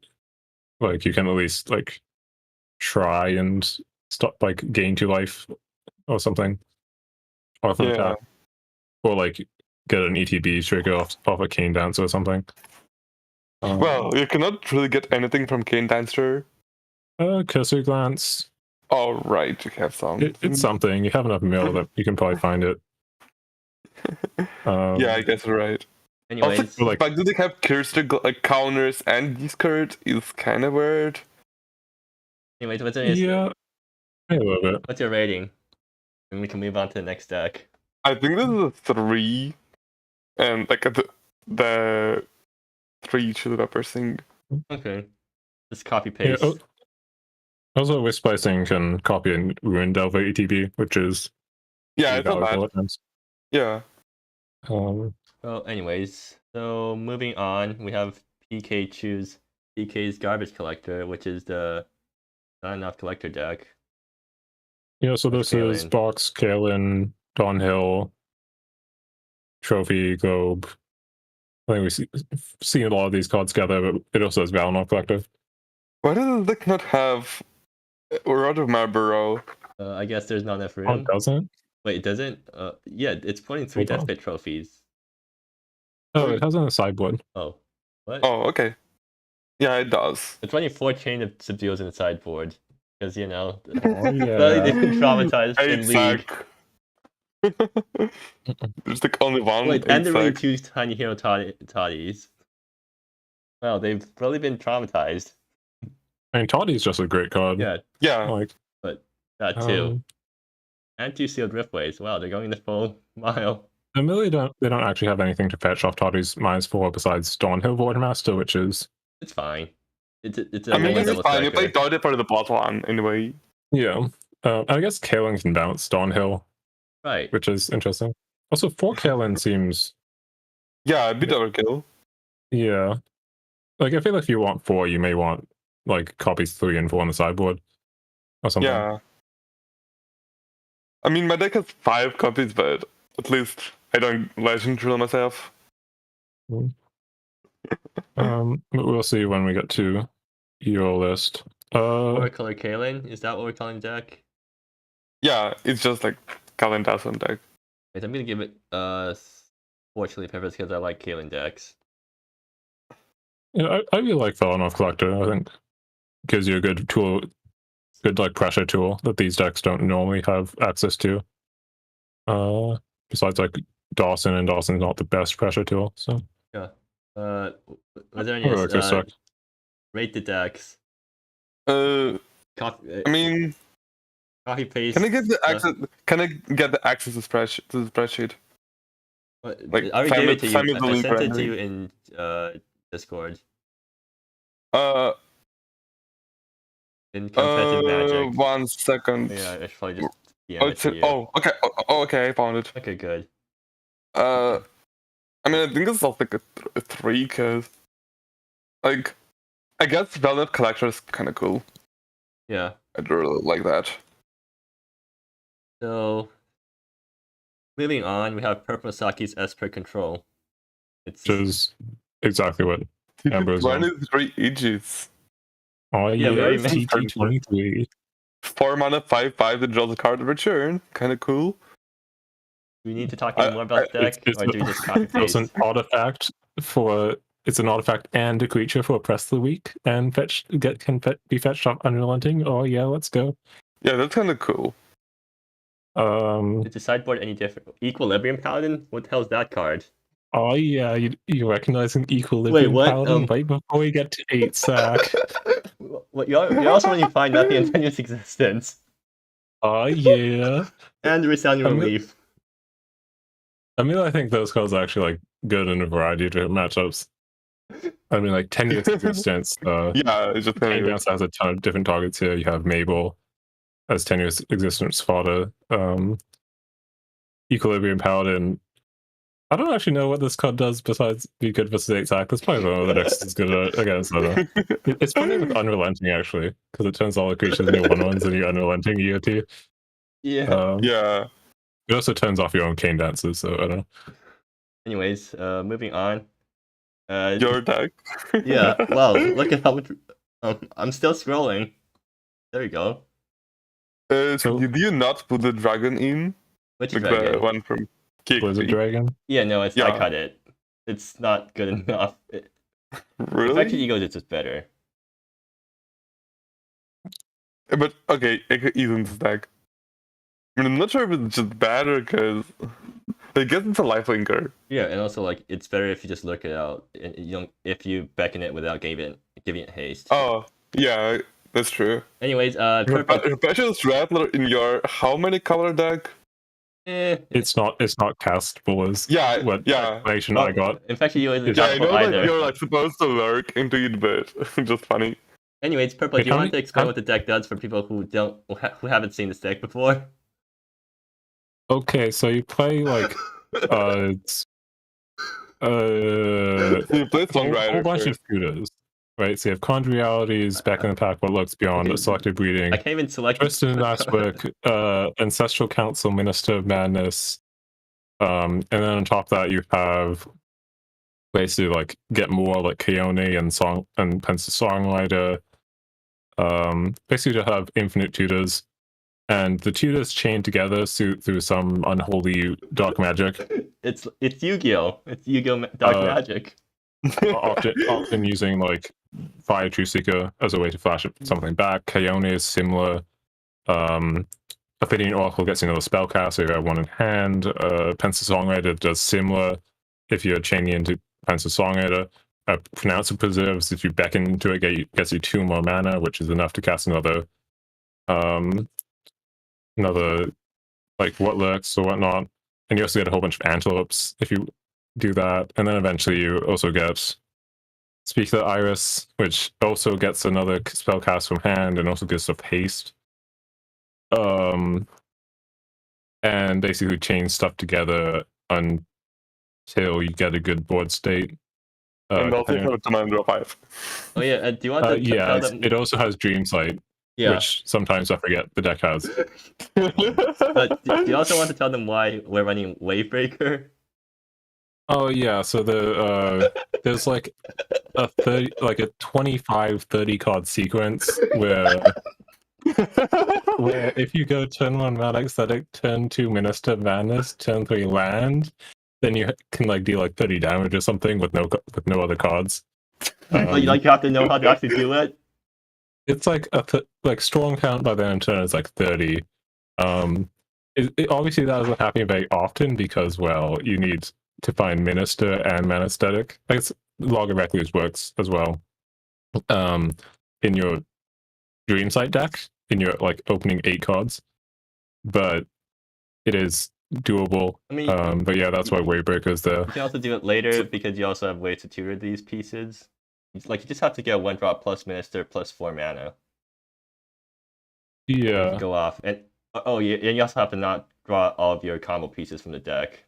like you can at least like try and stop like gain 2 life or something off an Yeah. attack, or like get an ETB trigger off a cane dance or something. Well, you cannot really get anything from Cane Dancer. Cursory glance. Oh, right, you have some. It's something. You have enough mill that you can probably find it. Yeah, I guess you're right. Anyways, Also, like- but do they have Kirster like counters and discard? Is kind of weird. what's Yeah, a little bit. what's your rating? And we can move on to the next deck. I think this is a 3, and like the 3 chili peppers thing. Okay. Just copy Yeah, paste. also, with splicing can copy and ruin Delver ETB, which is Yeah, I pretty thought valuable that. at times. Yeah. Well, anyways, so moving on, we have PK choose PK's Garbage Collector, which is the not enough collector deck. Yeah, so this is Kaelin. Box, Kaelin, Dawnhill, Trophy, Globe. I think we've seen a lot of these cards together, but it also has Valinor Collective. Why does the deck not have Rod of Marlborough? I guess there's not enough Oh, room. it doesn't? Wait, it doesn't? Yeah, it's putting 3 Hold on. Deathbit trophies. Oh, it has on the sideboard. Oh, what? Oh, okay. Yeah, it does. It's running 4 Chain of Subduals in the sideboard. Because, you know, Oh, well, they've yeah. been traumatized in League. There's like only one. Wait, and they're running sack. 2 Tiny Hero Toddies. Well, they've really been traumatized. I mean, Toddy's just a great card. Yeah, Yeah. Like, that too. um, And 2 Sealed Riftways. Wow, they're going the full mile. they really don't actually have anything to fetch off Toddy's -4 besides Dawnhill Voidmaster, which is, It's fine. It's a I mean, one it's double fine. You play striker. Dotted for the bottom one anyway. yeah. I guess Kaelin can bounce Dawnhill, Right. which is interesting. Also, 4 Kaelin seems, Yeah, a bit overkill. Yeah. Like, I feel like if you want 4, you may want, like, copies 3 and 4 on the sideboard. Or something. Yeah. I mean, my deck has 5 copies, but at least I don't legend drill myself. We'll see when we get to your list. Or color Kalen, is that what we're calling the deck? Yeah, it's just like Kalen Dazzle deck. Wait, I'm gonna give it fortunately Peppers because I like Kalen decks. Yeah, I really like Villainyless Collector. I think gives you a good tool, good like pressure tool that these decks don't normally have access to. Besides like Dawson, and Dawson's not the best pressure tool. So yeah. Wizzerinus, rate the decks. I mean, copy paste. Can I get the access? Can I get the access to the spreadsheet? Like, I already gave it to you. I sent it to you in Discord. In competitive magic. 1 second. Yeah, I should probably just DM it to you. Okay. Okay, I found it. Okay, good. I mean, I think it's also like a 3, because, like, I guess Velvet Collector is kind of cool. Yeah. I really like that. So, moving on, we have Purplemusaki's Esper Control. Which is exactly what Ambrose is 3 Aegis. Oh yeah, we already mentioned 23. 4 mana, 5/5 to draw the card of return. Kind of cool. Do we need to talk any more about the deck, or do we just copy paste? It's an artifact it's an artifact and a creature for Press of the Week, and be fetched off Unrelenting. Oh yeah, let's go. Yeah, that's kind of cool. Is the sideboard any different? Equilibrium Paladin? What the hell is that card? Oh yeah, you recognize an Equilibrium Paladin right before we get to 8 sack. What you're also running Find Nothing and Tenuous Existence. Oh yeah. And Resounding Relief. I mean, I think those cards are actually like good in a variety of different matchups. I mean, like Tenuous Existence. Yeah, it's just Tenuous has a ton of different targets here. You have Mabel as Tenuous Existence fodder. Equilibrium Paladin. I don't actually know what this card does besides be good versus 8 sack. That's probably one of the decks is good against. It's funny with Unrelenting actually, because it turns all the creatures into 1/1s and you're Unrelenting EOT. Yeah. Yeah. It also turns off your own cane dances, so I don't know. Anyways, moving on. Your deck. Yeah. Wow. Look at how much. I'm still scrolling. There we go. So did you not put the dragon in? Which like dragon? The one from Was it Dragon? Yeah, no, I cut it. It's not good enough. Really? Infected Egos is just better. But okay, Ethan's deck. I mean, I'm not sure if it's just better because I guess it's a lifelinker. Yeah, and also like it's better if you just lurk it out. And if you beckon it without giving it haste. Oh yeah, that's true. Anyways, Perpetuous Rattler in your how many color deck? It's not castable as what explanation I got. Infected Ego isn't I know either. that you're like supposed to lurk into it, but just funny. Anyways, Purple, do you want to explain what the deck does for people who who haven't seen this deck before? Okay, so you play like you play a whole bunch of tutors, right? So you have Conjure Realities, Back in the Pack, What Lurks Beyond, Selective Breeding. I can't even select Tristan Lastwork, Ancestral Council, Minister of Madness, and then on top of that you have basically like get more like Keone and Pencil Songwriter. Basically to have infinite tutors. And the tutors chain together through some unholy dark magic. It's Yu-Gi-Oh! It's Yu-Gi-Oh! Dark magic. often using like Fire True Seeker as a way to flash something back. Keone is similar. Ophidian Oracle gets another spellcast, so you have one in hand. Pencil Songwriter does similar if you're chaining into Pencil Songwriter. Pronouncer Preserves, if you beckon into it, gets you 2 more mana, which is enough to cast another like What Lurks or whatnot. And you also get a whole bunch of Antelopes if you do that. And then eventually you also get Speak the Iris, which also gets another spellcast from hand and also gives stuff haste. And basically chain stuff together until you get a good board state. And also depending have a 2-mana draw 5. Oh yeah, do you want to yeah, tell them? it also has Dream Sight, Yeah, which sometimes I forget the deck has. but do you also want to tell them why we're running Wavebreaker? Oh yeah, so there's like a 25-30 card sequence where if you go turn 1 Mad Aesthetic, turn 2 Minister Madness, turn 3 land, then you can like deal like 30 damage or something with no other cards. Like you have to know how to actually do it. It's like like strong count by the end of turn is like 30. Obviously that doesn't happen very often because, well, you need to find Minister and Mana Aesthetic. I guess Log of Recluse works as well. In your Dream Sight deck, in your like opening 8 cards, but it is doable. I mean, but yeah, that's why Wavebreaker is there. you can also do it later because you also have ways to tutor these pieces. It's like you just have to get a 1-drop plus Minister plus 4 mana. Yeah. Go off, and oh yeah, and you also have to not draw all of your combo pieces from the deck.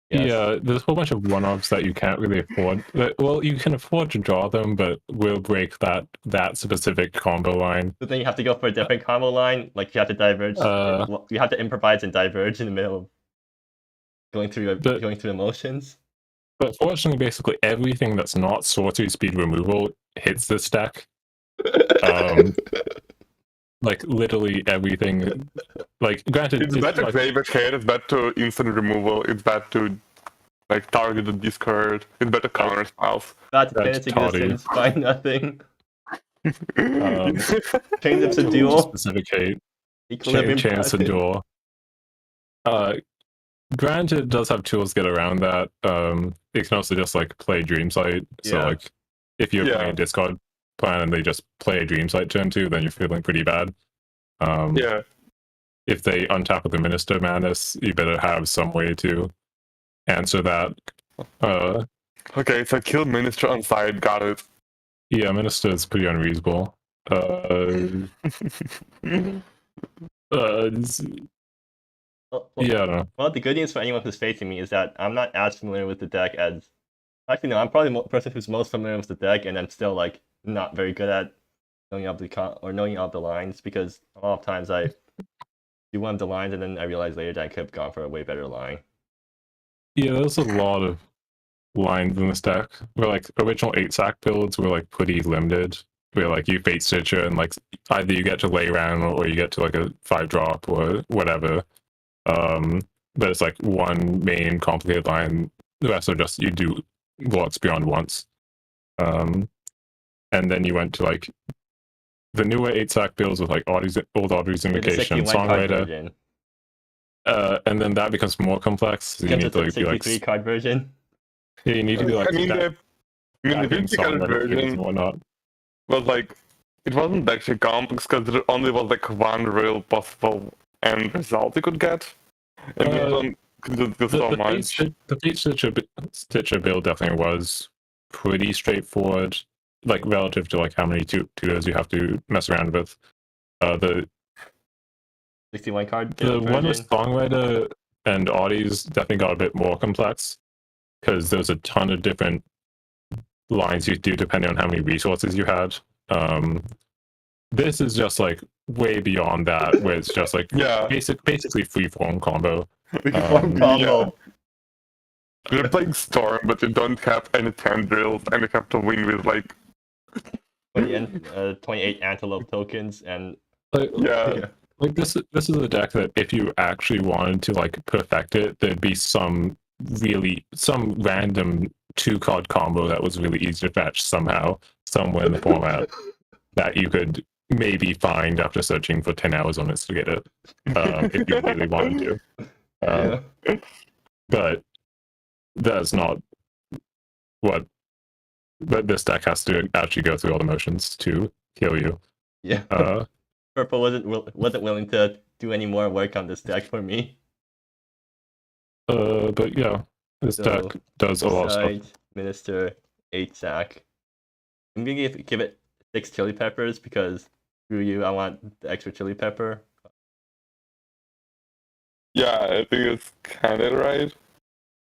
Yes. Yeah, there's a whole bunch of one-offs that you can't really afford. Well, you can afford to draw them, but we'll break that specific combo line. But then you have to go for a different combo line. Like you have to diverge. You have to improvise and diverge in the middle of going through emotions. But fortunately, basically everything that's not sorcery speed removal hits this deck. Like literally everything. Like granted, It's better like, Graveyard Hate, it's better instant removal, it's better like target the discard, it's better counter spells. Bad That's Defense toddy. Existence, find nothing. Change Change of the duel. Specific hate. Equilibrium Chance to Pattern. duel. Granted, it does have tools to get around that. It can also just like play Dream Sight. So Yeah. like, if you're playing a discard plan and they just play a Dream Sight turn 2, then you're feeling pretty bad. Yeah. If they untap with the Minister Madness, you better have some way to answer that. Okay, so kill Minister on side, got it. Yeah, Minister is pretty unreasonable. It's- Well, yeah, I don't know. well, the good news for anyone who's facing me is that I'm not as familiar with the deck as. Actually, no, I'm probably the person who's most familiar with the deck, and I'm still like not very good at knowing of the lines because a lot of times I do one of the lines and then I realize later that I could have gone for a way better line. Yeah, there's a lot of lines in this deck. Where like original 8-sack builds were like pretty limited. Where like you Fate Stitcher and like either you get to lay around or you get to like a 5-drop or whatever. But it's like one main complicated line. The rest are just you do blocks beyond once. And then you went to like the newer 8-sack builds with like old Audrey's Invocation, Songwriter. And then that becomes more complex. So you need to like, be like 63 card version. yeah, you need to be like I mean, the 50 card version whatnot. was like, it wasn't actually complex because there only was like one real possible end result you could get. And this one could do so much. The Fate Stitcher build definitely was pretty straightforward, like relative to like how many tutors you have to mess around with. The 61 card. one version. with Songwriter and Audie's definitely got a bit more complex because there's a ton of different lines you do depending on how many resources you had. This is just like way beyond that, where it's just like basically freeform combo. Combo. You're playing Storm, but you don't have any tendrils, and you have to win with like 28 Antelope tokens, and like this is a deck that if you actually wanted to like perfect it, there'd be some random 2-card combo that was really easy to fetch somehow somewhere in the format that you could maybe find after searching for 10 hours on it to get it if you really wanted to. But that's not what. But this deck has to actually go through all the motions to kill you. Yeah. Purple wasn't willing to do any more work on this deck for me. But yeah, this deck does a lot of stuff. Minister, 8-sack. I'm gonna give it 6 chili peppers because through you I want the extra chili pepper. Yeah, I think it's kind of right.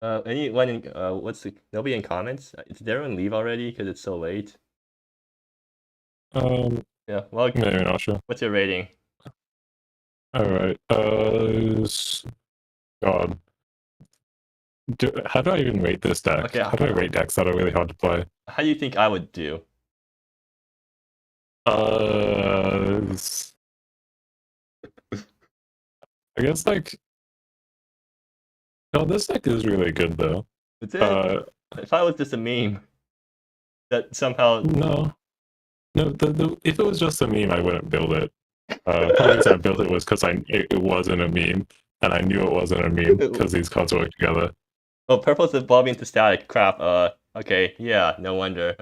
Anyone in nobody in comments? Did everyone leave already? Because it's so late. Yeah. Well, maybe not sure. what's your rating? All right. God. How do I even rate this deck? Okay. How do I rate decks that are really hard to play? How do you think I would do? I guess like. No, this deck is really good though. That's it. If I was just a meme, that somehow. No. If it was just a meme, I wouldn't build it. Part of the reason I built it was because it wasn't a meme, and I knew it wasn't a meme because these cards work together. Oh, purple's evolving to static. Crap. Okay. Yeah. No wonder.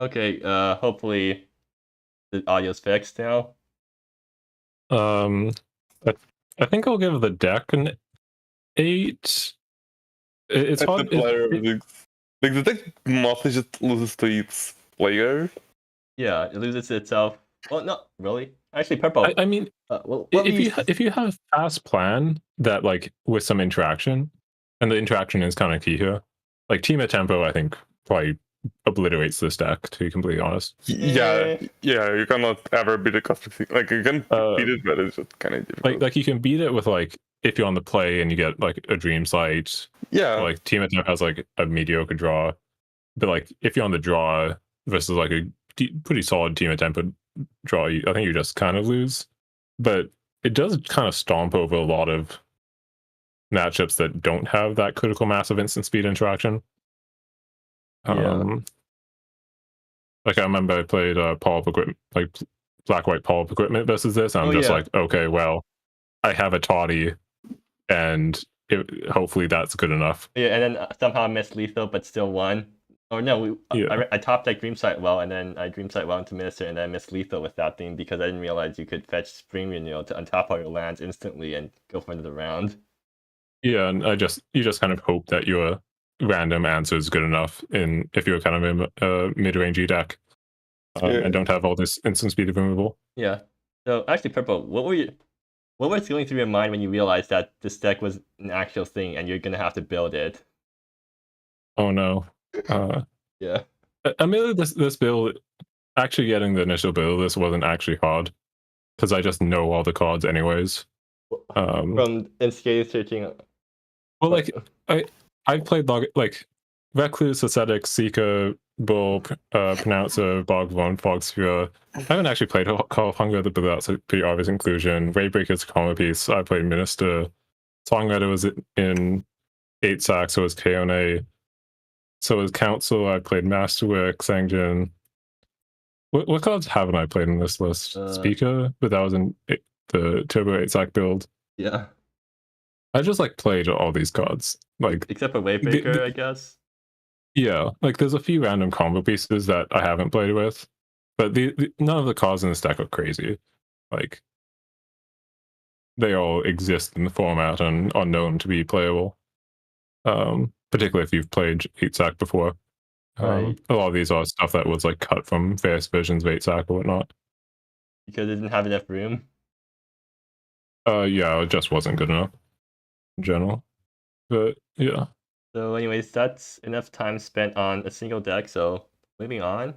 Okay. Hopefully, the audio's fixed now. I think I'll give the deck an 8. It's hard. Like the deck mostly just loses to its player. Yeah, it loses itself. Well, not really. Actually, purple. I mean, well, if you have a fast plan that like with some interaction, and the interaction is kind of key here. Like Team at Tempo, I think probably obliterates this deck. To be completely honest. Yeah. You cannot ever beat a cosmic. Like you can beat it, but it's just kind of difficult. Like you can beat it with like if you're on the play and you get like a Dream Sight. Yeah. Or, like Team at Tempo has like a mediocre draw, but like if you're on the draw versus like a pretty solid Team at Tempo draw, I think you just kind of lose. But it does kind of stomp over a lot of matchups that don't have that critical mass of instant speed interaction. Like I remember I played Polyp Equipment, like black-white Polyp Equipment versus this, and I'm just like, okay, well, I have a toddy, and hopefully that's good enough. Yeah, and then somehow I missed lethal, but still won. Or no, I top deck Dream Sight well, and then I Dream Sight well into Minister, and then I missed lethal with that thing because I didn't realize you could fetch Spring Renewal to untap all your lands instantly and go for another round. Yeah, and you just kind of hope that your random answer is good enough if you're kind of in a mid-rangey deck and don't have all this instant speed removal. Yeah. So actually, Purple, what was going through your mind when you realized that this deck was an actual thing and you're gonna have to build it? Oh no. Yeah. Admittedly, this build, actually getting the initial build, this wasn't actually hard because I just know all the cards anyways. From instigating searching. Well, like I played like Recluse, Ascetic, Seeker, Bull, Pronouncer, Bogvon, Fogsphere. I haven't actually played Call of Hunger, but that's a pretty obvious inclusion. Raybreaker's a common piece. I played Minister. Songwriter was in 8 sacks, so was Keone. So was Council. I played Masterwork, Sangjin. What cards haven't I played in this list? Speaker, but that was in the Turbo 8 sack build. Yeah. I just like played all these cards, like except for Wavebreaker, I guess. Yeah, like there's a few random combo pieces that I haven't played with, but none of the cards in this deck are crazy. Like they all exist in the format and are known to be playable. Particularly if you've played 8 sack before. Right. A lot of these are stuff that was like cut from various versions of 8 sack or whatnot. Because it didn't have enough room. Yeah, it just wasn't good enough in general. But yeah. So anyways, that's enough time spent on a single deck, so moving on.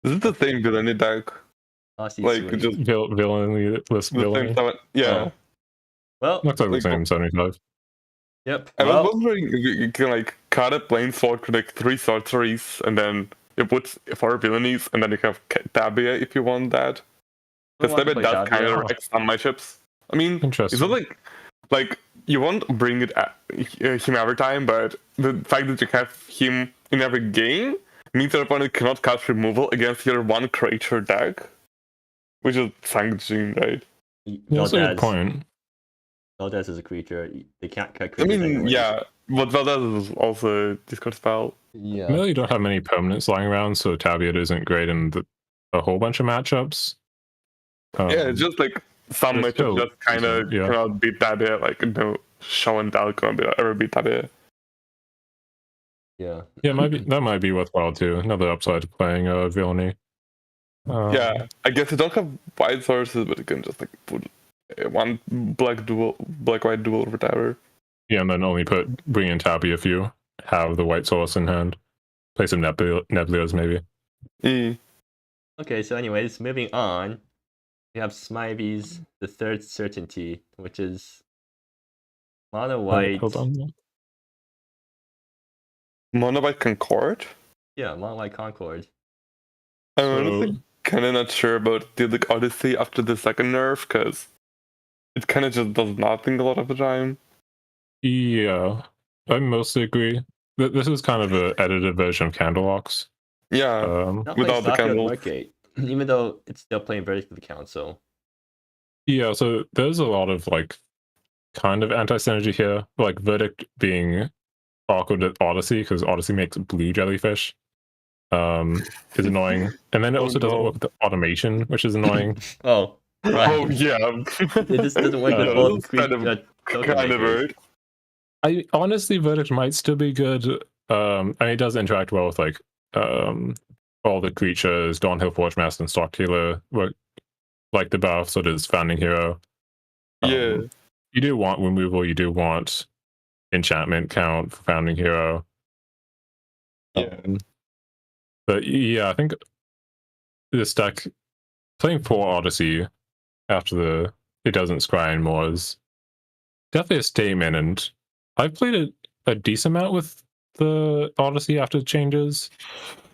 Is it the same Villainy deck? Asti Like just Villainyless Villainy? Yeah. Well, looks like the same 75. Yep. I was wondering if you can like cut a Planeswalker like 3 sorceries and then you put 4 Villainies and then you have Tabia if you want that. Because Tabia does kind of wreck some matchups. I mean, it's not like you won't bring him every time, but the fact that you have him in every game means your opponent cannot cast removal against your 1 creature deck, which is Sangjin, right? That's a good point. Valdez is a creature. They can't cut I creatures. mean, yeah, but Valdez is also a discard spell. Yeah. Well, you don't have many permanents lying around, so Tabiat isn't great in a whole bunch of matchups. Yeah, it's just like some matchups just kind of cannot beat Tabiat, like no show and tell can't ever beat Tabiat. Yeah. Yeah, that might be worthwhile too. Another upside to playing Villainy. Yeah, I guess you don't have wide sources, but you can just like put one black white duel, whatever. Yeah, and then only bring in Tabby if you have the white source in hand. Play some Nebulas maybe. Okay, so anyways, moving on, we have Smivey's The Third Certainty, which is mono white. Hold on. Mono white Concord? Yeah, mono white Concord. I'm honestly kind of not sure about the Odyssey after the second nerf, because it kind of just does nothing a lot of the time. Yeah, I mostly agree. This is kind of an edited version of Candlelocks. Yeah, Not without the playing candles. Starfield Wargate, even though it's still playing Verdict of the Council. Yeah, so there's a lot of like kind of anti-synergy here, like Verdict being awkward at Odyssey because Odyssey makes blue jellyfish. Is annoying, and then it also doesn't work with the automation, which is annoying. Oh, right. Oh yeah, It just doesn't work with both kind of weird. I honestly, Verdict might still be good. And it does interact well with like all the creatures, Dawnhill Forgemaster and Stock Healer, like the buff, so does Founding Hero. Yeah. You do want removal, you do want enchantment count for Founding Hero. Yeah. But yeah, I think this deck, playing 4 Odyssey after it doesn't scry anymore is definitely a statement, and I've played a decent amount with the Odyssey after the changes.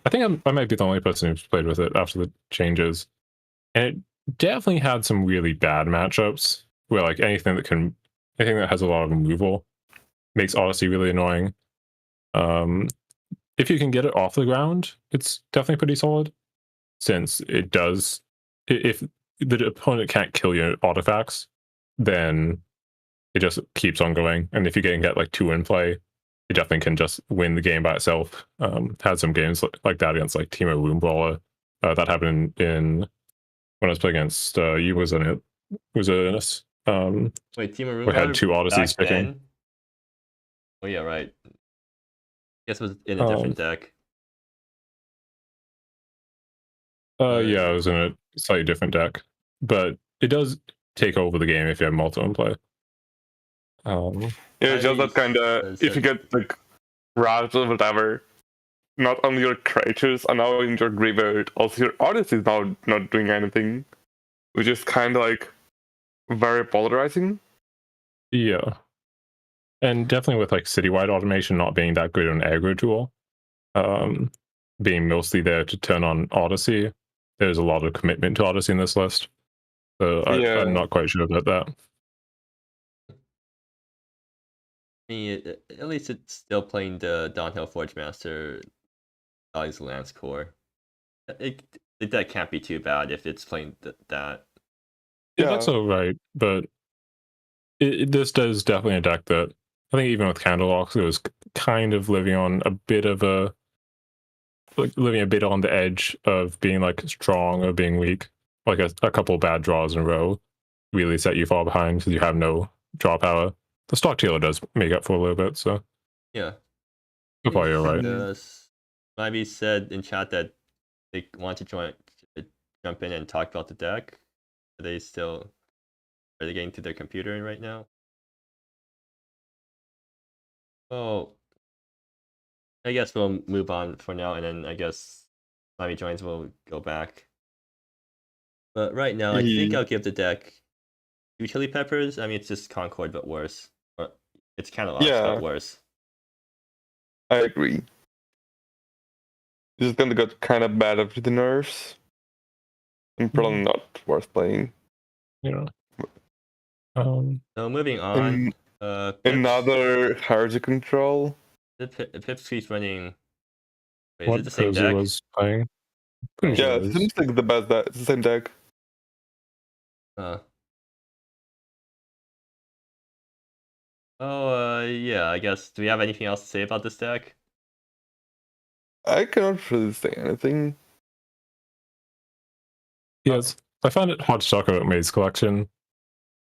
I think I might be the only person who's played with it after the changes. And it definitely had some really bad matchups where like anything that has a lot of removal makes Odyssey really annoying. If you can get it off the ground, it's definitely pretty solid, since it does. If the opponent can't kill your artifacts, then it just keeps on going. And if you can get like 2 in play, it definitely can just win the game by itself. Had some games like that against like Temur Pressure. That happened in when I was playing against you Wizzerinus. Wait, Temur we had 2 Odysseys picking. then? Oh yeah, right. I guess it was in a different deck. Yeah, it was in a slightly different deck, but it does take over the game if you have multiple in play. Yeah, just that kind of, if you get like Raj or whatever, not only your creatures are now in your graveyard, also your Odyssey is now not doing anything, which is kind of like very polarizing. Yeah, and definitely with like citywide automation not being that good on aggro tool, being mostly there to turn on Odyssey, there's a lot of commitment to Odyssey in this list. So I'm not quite sure about that. At least it's still playing the Dawnhill Forgemaster Valley's Lance Core. The deck can't be too bad if it's playing that. Yeah, that's all right, but this does definitely a deck that I think even with Candlelocks, it was kind of living on a bit of on the edge of being like strong or being weak. Like a couple bad draws in a row really set you far behind because you have no draw power. The Stock Healer does make up for a little bit, so yeah. So far you're right. Maybe said in chat that they want to jump in and talk about the deck. Are they getting to their computer right now? Well, I guess we'll move on for now, and then I guess Maybe joins will go back. But right now, I think I'll give the deck 2 chili peppers. I mean, it's just Concord, but worse. Or it's kind of but worse. I agree. This is gonna get kind of bad after the nerfs. And probably not worth playing. Yeah. So moving on. Another Herzi control. Pips keeps running. Wait, what is it the same Herzi deck? was playing? Yeah, it seems like the best deck. It's the same deck. Yeah, I guess. Do we have anything else to say about this deck? I cannot really say anything. Yes, I found it hard to talk about Maze Collection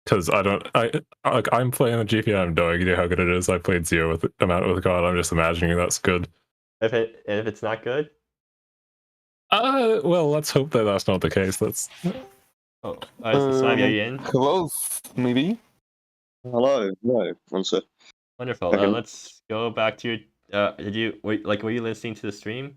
because I'm playing the GP and I have no idea how good it is. I played 0 with amount with God. I'm just imagining that's good. If it's not good? Well, let's hope that that's not the case. Oh, Savi, are you in? Close, maybe. Hello. No, one sec. Wonderful. Okay. Let's go back to your. Were you listening to the stream?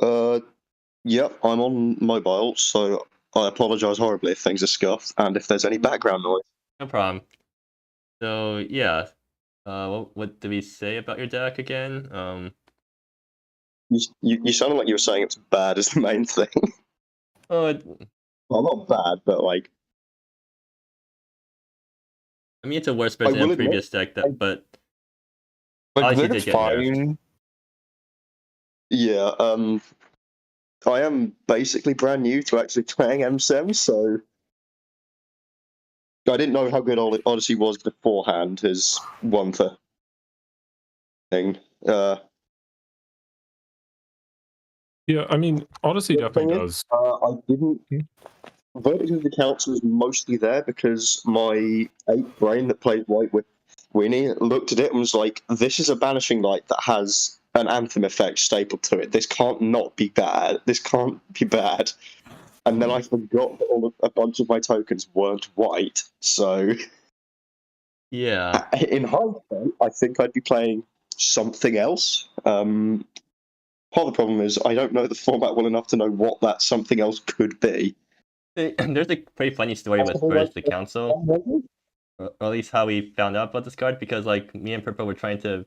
Yep, I'm on mobile, so I apologise horribly if things are scuffed and if there's any background noise. No problem. So yeah, what did we say about your deck again? You sounded like you were saying it's bad is the main thing. Oh, Well, not bad, but like I mean it's a worse I version will of previous deck, but Like, Obviously that's did get nerfed. fine. yeah, I am basically brand new to actually playing MSEM, so I didn't know how good Odyssey was beforehand. Is one thing. Yeah, I mean, Odyssey The thing definitely is, does. I didn't. Verdict of the Council was mostly there because my 8 brain that played white with Winnie looked at it and was like, "This is a Banishing Light that has an Anthem effect stapled to it. This can't not be bad. This can't be bad." And then I forgot that a bunch of my tokens weren't white. So, yeah, in hindsight, I think I'd be playing something else. Part of the problem is I don't know the format well enough to know what that something else could be. there's a pretty funny story with Verdict of the Council, or at least how we found out about this card, because like me and Purple were trying to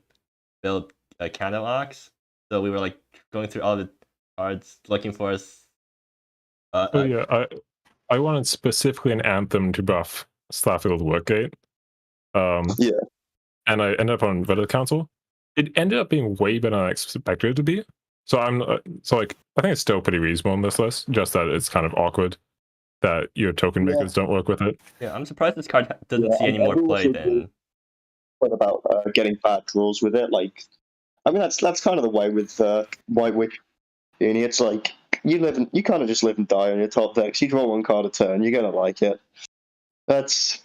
build a Candle Ox, so we were like going through all the cards looking for us. Oh yeah, I wanted specifically an Anthem to buff Starfield Workgate. Yeah. And I ended up on Verdict Council. It ended up being way better than I expected it to be. So like I think it's still pretty reasonable on this list. Just that it's kind of awkward that your token makers don't work with it. Yeah, I'm surprised this card doesn't see any more play than. What about getting bad draws with it? Like, I mean, that's kind of the way with White Witch Uni. It's like you kind of just live and die on your top decks. You draw one card a turn, you're gonna like it. That's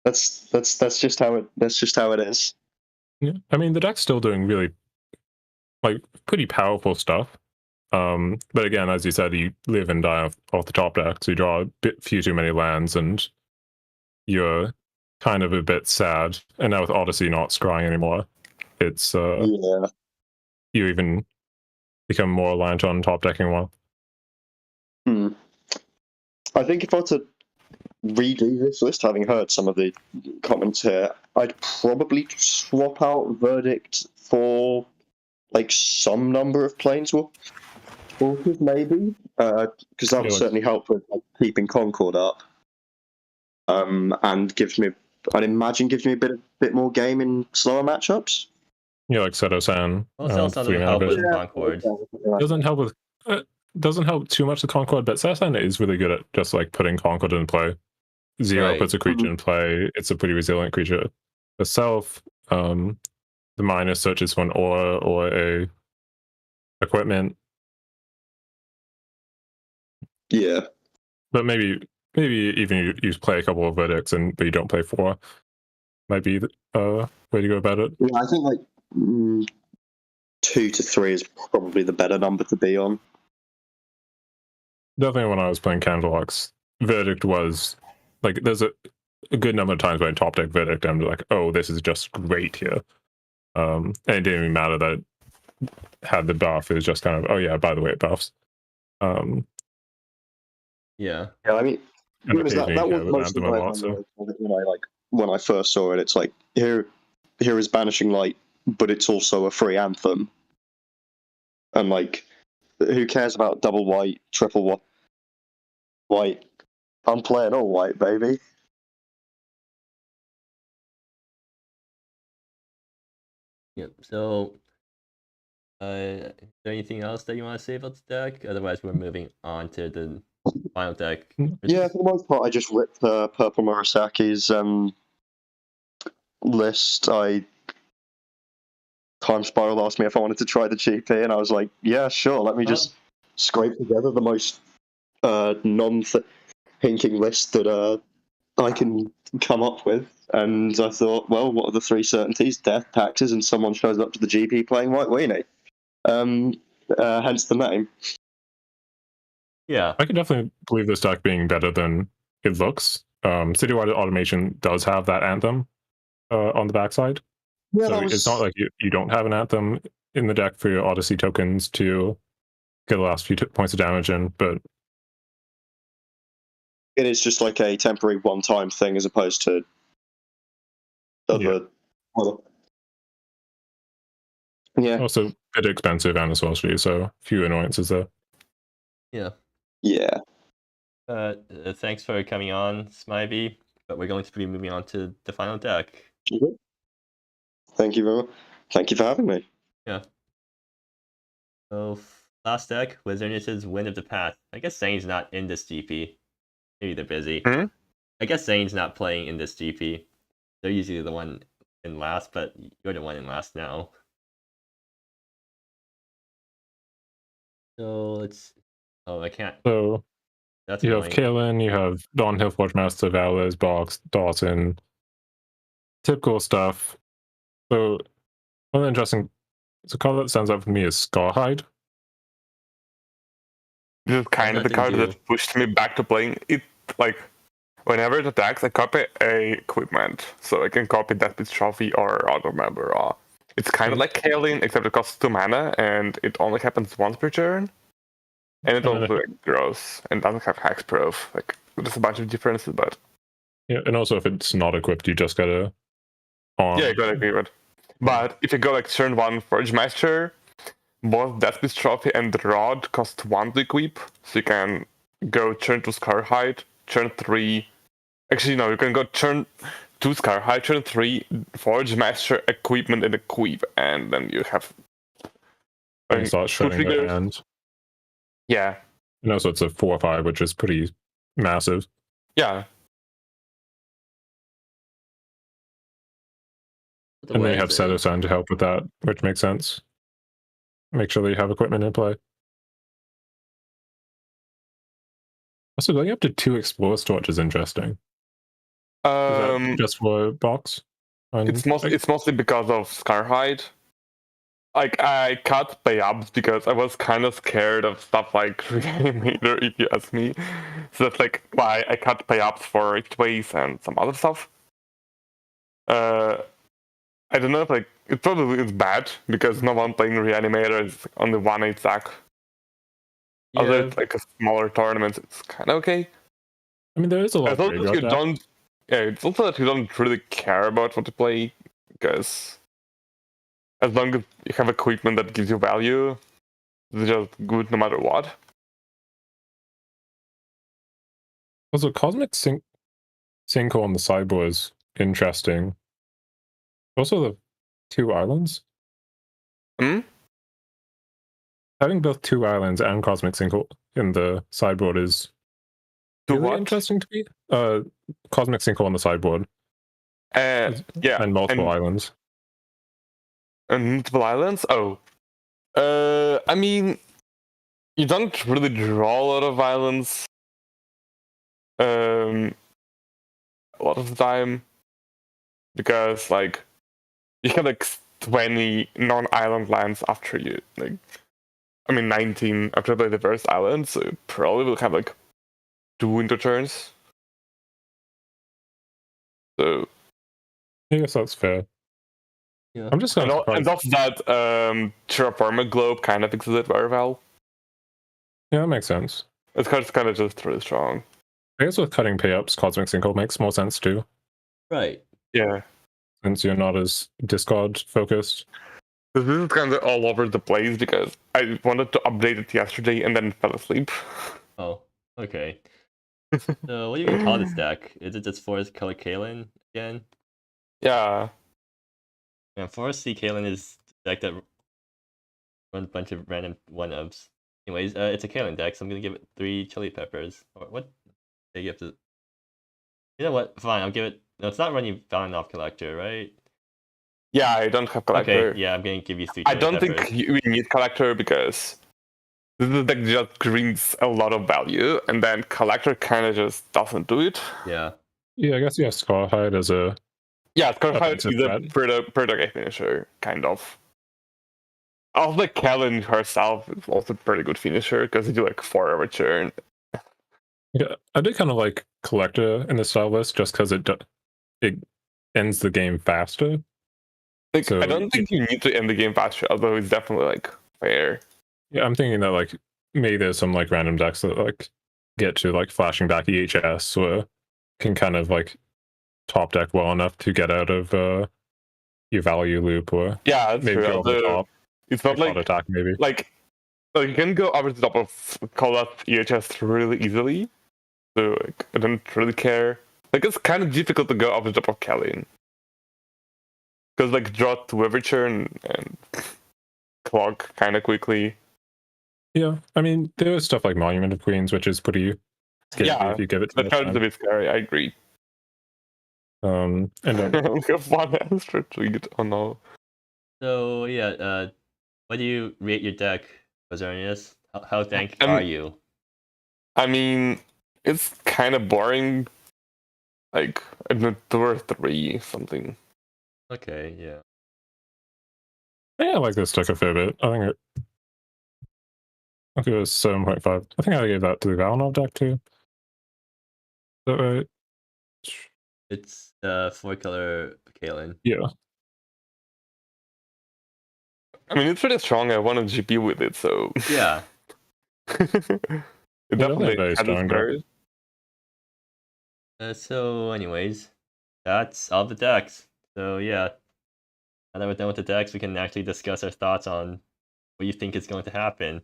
just how it is. Yeah, I mean the deck's still doing really like pretty powerful stuff. But again, as you said, you live and die off the top deck, so you draw few too many lands, and you're kind of a bit sad. And now with Odyssey not scrying anymore, it's Yeah. you even become more reliant on top decking well. I think if I were to redo this list, having heard some of the comments here, I'd probably swap out Verdict for like some number of Planeswalkers, maybe, because that would certainly help with like, keeping Concord up, and gives me, I'd imagine, gives me a bit more game in slower matchups. Yeah, like Seto-san. Well, Seto-san doesn't help with Concord. Doesn't help too much the Concord, but Seto-san is really good at just like putting Concord in play. Zero Right. puts a creature in play. It's a pretty resilient creature. Itself, the minus searches for an aura or a equipment. Yeah. But maybe even you play a couple of verdicts but you don't play 4. Might be the way to go about it. Yeah, I think like 2 to 3 is probably the better number to be on. Definitely when I was playing Candlebox, Verdict was like there's a good number of times when I top deck Verdict I'm like, oh, this is just great here. And it didn't even matter that it had the buff. It was just kind of, oh yeah, by the way, it buffs. Yeah. Yeah, I mean, And that was mostly when I first saw it. It's like here is Banishing Light, but it's also a free Anthem. And like, who cares about double white, triple white? I'm playing all white, baby. Yep. So, is there anything else that you want to say about the deck? Otherwise, we're moving on to the final deck. Yeah, for the most part, I just ripped Purplemurasaki's list. Time Spiral asked me if I wanted to try the GP, and I was like, yeah, sure, let me just scrape together the most non-thinking list that I can come up with. And I thought, well, what are the 3 certainties? Death, taxes, and someone shows up to the GP playing White Weenie. Hence the name. Yeah. I can definitely believe this deck being better than it looks. Citywide Automation does have that Anthem on the backside. Yeah, So it's not like you don't have an Anthem in the deck for your Odyssey tokens to get the last few points of damage in, but it is just like a temporary one-time thing as opposed to other. Yeah. Also a bit expensive and a sorcery, so few annoyances there. Yeah. Yeah. Thanks for coming on, Smivey. But we're going to be moving on to the final deck. Thank you very much. Thank you for having me. Yeah. So last deck, Wizzerinus' Wind of the Path. I guess Zane's not in this GP. Maybe they're busy. I guess Zane's not playing in this GP. They're usually the one in last, but you're the one in last now. So let's. Oh, I can't. So That's you annoying. have Kaelin, you have Dawnhill Forgemaster, Valors, Box, Dawson. Typical stuff. So one interesting. The card that stands out for me is Scarhide. This is kind of the card that pushed me back to playing it. Like, whenever it attacks, I copy a equipment. So I can copy Deathbit's Trophy or Auto Member. It's kind of like Kaelin, except it costs 2 mana, and it only happens once per turn. And it also grows, and doesn't have Hexproof. Like, there's a bunch of differences, but... Yeah, and also if it's not equipped, you just gotta... Yeah, you gotta equip it. But if you go like turn 1 Forgemaster, both Deathbit's Trophy and the Rod cost 1 to equip, so you can go turn 2 Scarhide, turn 3... Actually, no, you can go turn 2 Scarhide, turn 3 Forgemaster, equipment, and equip, and then you have... And start shredding their hand. Yeah. And also it's a 4/5, which is pretty massive. Yeah. And they have Sedosan to help with that, which makes sense. Make sure that you have equipment in play. Also, going up to 2 Explorer Torch is interesting. Is that just for box? It's mostly because of Scarhide. Like, I cut payups because I was kind of scared of stuff like Reanimator, if you ask me. So that's like why I cut payups for Riftways and some other stuff. I don't know if like it probably is bad because no one playing Reanimator is only 1/8 stack. Yeah. Although it's like a smaller tournament, it's kind of okay. I mean, there is a lot of you don't. Yeah, it's also that you don't really care about what to play because as long as you have equipment that gives you value, it's just good no matter what. Also, Cosmic Sinkhole on the sideboard is interesting. Also, the 2 islands. Having both 2 islands and Cosmic Sinkhole in the sideboard is really interesting to me. Cosmic Sinkhole on the sideboard. Yeah. And multiple islands. And multiple islands? Oh. I mean, you don't really draw a lot of islands. A lot of the time. Because, like, you have like 20 non-island lands after you, like, I mean 19 after you play the first island, so you probably will have like 2 winter turns. So I guess that's fair. Yeah. I'm just kind of and off that, Terraforming Globe kind of fixes it very well. Yeah, that makes sense. It's kind of just really strong. I guess with cutting payups, Cosmic Sinkhole makes more sense too. Right. Yeah. Since you're not as discard focused. This is kind of all over the place because I wanted to update it yesterday and then fell asleep. Oh, okay. So what do you even call this deck? Is it just Forest Color Kaelin again? Yeah. Yeah, Forest Sea Kaelin is the deck that runs a bunch of random 1-ups. Anyways, it's a Kaelin deck, so I'm gonna give it 3 chili peppers. Or what? They give to. You know what? Fine, I'll give it. No, it's not running Villainyless Collector, right? Yeah, I don't have Collector. Okay, yeah, I'm gonna give you 3 chili I don't peppers. think we need Collector because this is a deck that just brings a lot of value, and then Collector kind of just doesn't do it. Yeah. Yeah, I guess you have Scarhide as a... Yeah, Scarhide is a threat. Predator finisher, kind of. Also, like Kellen herself is also a pretty good finisher because you do like 4 every turn. Yeah, I did kind of like Collector in the style list just because it ends the game faster. Like, So, I don't think you need to end the game faster, although it's definitely like fair. Yeah, I'm thinking that like maybe there's some like random decks that like get to like flashing back EHS or can kind of like top deck well enough to get out of your value loop or Yeah, that's maybe true. go over the Although top. it's not like Attack maybe. you can go over the top of Call Up EHS really easily. So like, I don't really care. Like it's kind of difficult to go over the top of Kellen. Because like draw 2 every turn and clock kind of quickly. Yeah, I mean there is stuff like Monument of Queens, which is pretty scary Yeah, if you give it to that card is a bit scary, I agree. And then We have 1 extra tweet. Oh no. So yeah, what do you rate your deck, Wizzerinus? How dank are you? I mean, it's kind of boring. Like, I don't know, 2 or 3 something. Okay, yeah. yeah, I like this deck a fair bit. I think it was 7.5. I think I gave that to the Gaolo deck too. Is that right? It's 4-color Kalen. Yeah. I mean, it's pretty strong. I won a GP with it, so. Yeah. It definitely very had its strong deck. merit. So anyways, that's all the decks. So yeah, now that we're done with the decks, we can actually discuss our thoughts on what you think is going to happen.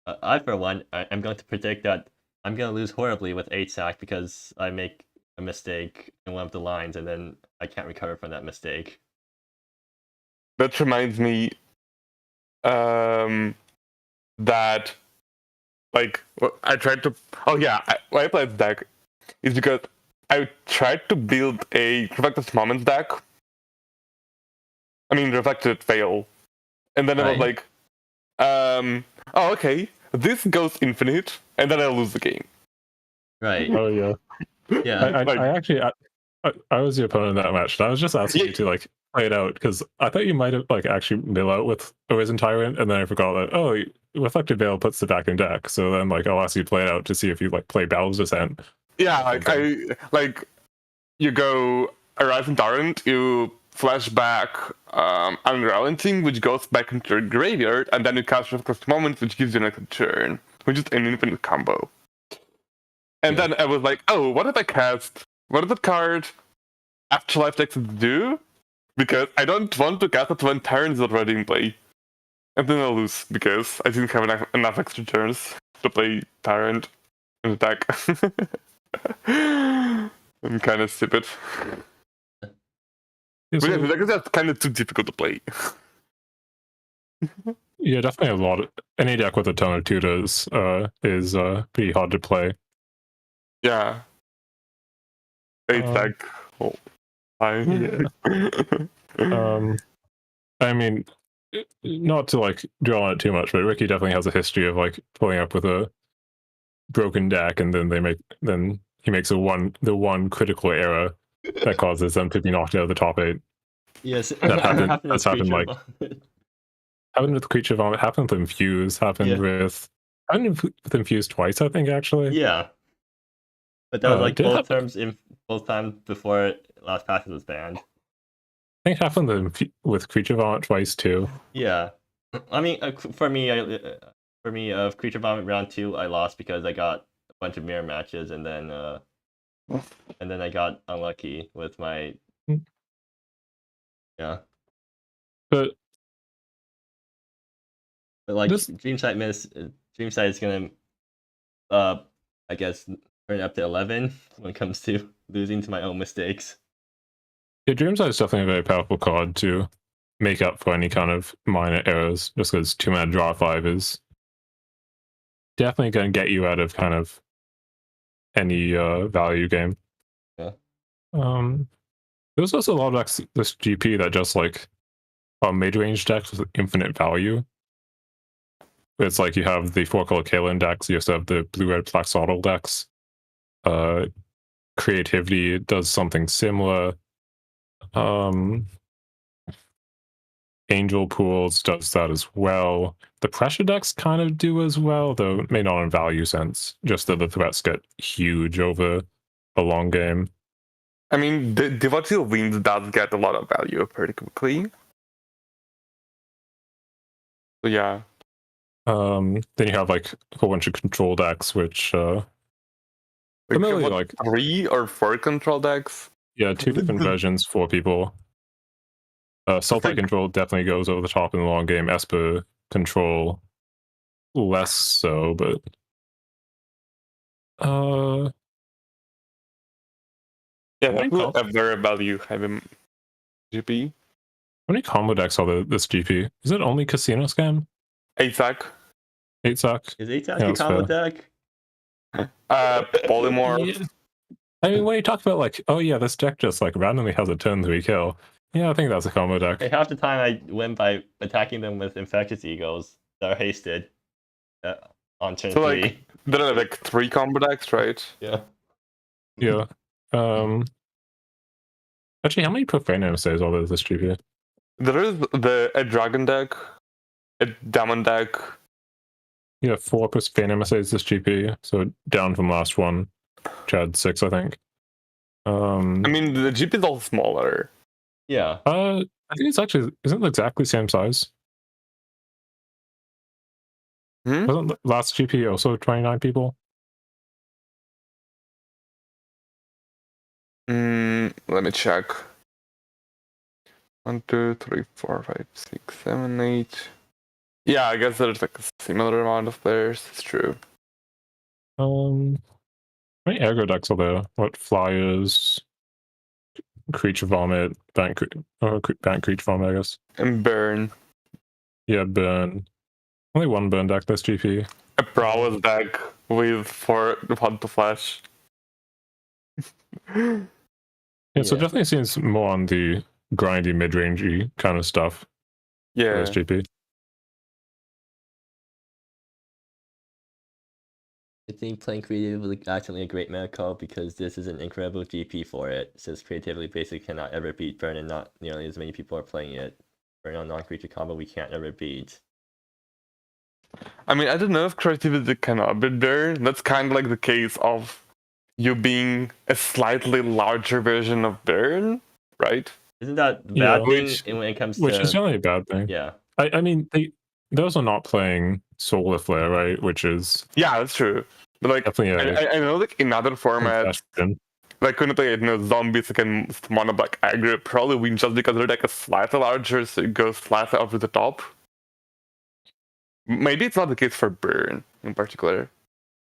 I, for one, I'm going to predict that I'm going to lose horribly with 8-sack because I make a mistake in one of the lines and then I can't recover from that mistake. That reminds me that, like, I tried to. Oh, yeah, why I played this deck is because I tried to build a Reflected Moments deck. I mean, Reflected Fail. And then I was like, oh, okay, this goes infinite, and then I lose the game. Right. Oh yeah. Yeah. I actually I was the opponent in that match. And I was just asking you to like play it out because I thought you might have like actually mill out with Arisen Tyrant, and then I forgot that Reflected Veil puts the back in deck. So then like I'll ask you to play it out to see if you like play Battle's Descent. Yeah, you go Arisen Tyrant, you flash back Unrelenting, which goes back into your graveyard, and then you cast Reflected Moments, which gives you an extra turn, which is an infinite combo. And then I was like, oh, what did I cast? What did the card Afterlife Texas do? Because I don't want to cast it when Tyrant is already in play. And then I'll lose, because I didn't have enough extra turns to play Tyrant in attack. I'm kind of stupid. Yeah, But so, yeah, the deck is just kind of too difficult to play. yeah, definitely a lot of any deck with a ton of tutors is pretty hard to play. Yeah. It's like, oh, Yeah. I mean, not to like draw on it too much, but Ricky definitely has a history of like pulling up with a broken deck, and then he makes the one critical error that causes them to be knocked out of the top 8. Yes. That's happened like happened with Creature Vomit, happened with Infuse, happened with Infuse twice, I think actually. Yeah. But that was like both times before Last Passage was banned. I think it happened with Creature Vomit twice too. Yeah. I mean, for me, Creature Vomit round 2, I lost because I got a bunch of mirror matches, and then I got unlucky with my. Yeah. But like Dreamside is gonna, I guess, turn up to 11 when it comes to losing to my own mistakes. Yeah, Dreamside is definitely a very powerful card to make up for any kind of minor errors, just because 2-mana draw 5 is definitely going to get you out of kind of any value game. Yeah. There's also a lot of decks this GP that just like are mid-range decks with infinite value. It's like you have the 4-color Kalen decks, you also have the blue-red Plaxolotl decks. Creativity does something similar. Angel Pools does that as well. The pressure decks kind of do as well, though may not in value sense. Just that the threats get huge over a long game. I mean, the Devoteal Winds does get a lot of value pretty quickly. So yeah. Then you have like a whole bunch of control decks, which Like, Familiar, what, like 3 or 4 control decks? yeah, 2 different versions for people. Sultai like- control definitely goes over the top in the long game. Esper control less so, but Yeah, many definitely comp- a very value heavy GP. how many combo decks are there this GP? Is it only Casino Scam? 8-sack. 8 sack? Is 8 Yeah, a that's combo fair. deck? Polymorph. Yeah. I mean, when you talk about like, oh yeah, this deck just like randomly has a turn 3 kill. Yeah, I think that's a combo deck. Hey, half the time I win by attacking them with Infectious Eagles that are hasted on turn So, 3. like, there are like 3 combo decks, right? Yeah. Yeah. Actually, how many profane emissaries are there this GP? There is a dragon deck, a demon deck. Yeah, 4 profane emissaries this GP, so down from last one. Which had 6, I think. I mean, the GP is all smaller. Yeah. I think it's actually isn't it exactly the same size. Wasn't the last GP also 29 people? Let me check. 1, 2, 3, 4, 5, 6, 7, 8. Yeah, I guess there's like a similar amount of players. It's true. How many aggro decks are there? What Fliers, Creature Vomit, Bant Creature Vomit, I guess. And burn. Yeah, Burn. Only one Burn deck this GP. A Prowess deck with 4 Hunt to Flash. Yeah, so Yeah. definitely seems more on the grindy, mid-rangey kind of stuff for Yeah. this GP. I think playing creative is actually a great meta call because this is an incredible GP for it, since creatively basically cannot ever beat Burn and not nearly as many people are playing it. Burn on non-creature combo we can't ever beat. I mean, I don't know if creativity cannot be burn. That's kind of like the case of you being a slightly larger version of burn, right? Isn't that the Yeah. bad thing when it comes to... Which is generally a bad thing. Yeah. I mean, those are not playing Solar Flare, right? Which is Yeah, that's true. But like, definitely a I know like in other formats, confession. like when you play zombies against mono black aggro, probably win just because their deck is slightly larger, so it goes slightly over the top. Maybe it's not the case for burn in particular.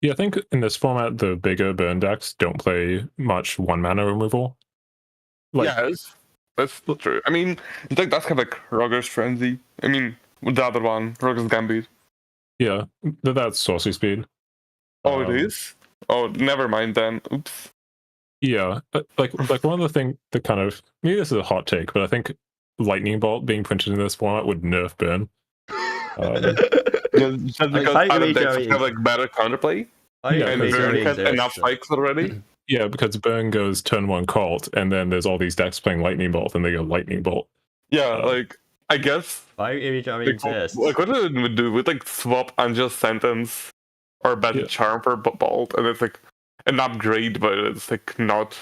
Yeah, I think in this format, the bigger burn decks don't play much 1 mana removal. Like, Yes, that's true. I mean, like that's kind of like Roger's Frenzy. I mean, the other one, Roger's Gambit. yeah, that's sorcery speed. Oh, it is? Oh, never mind then. Oops. Yeah, like one of the things that kind of, maybe this is a hot take, but I think Lightning Bolt being printed in this format would nerf burn. Just because Fire other Rage decks already have like better counterplay, Yeah, and because burn already has enough spikes already. Yeah, because burn goes turn 1 cult, and then there's all these decks playing Lightning Bolt, and they go Lightning Bolt. Yeah, like I guess Fire Rage already exists. like what would we do? We'd like swap Unjust Sentence or Bad Yeah. Charm for Bolt, and it's like an upgrade, but it's like not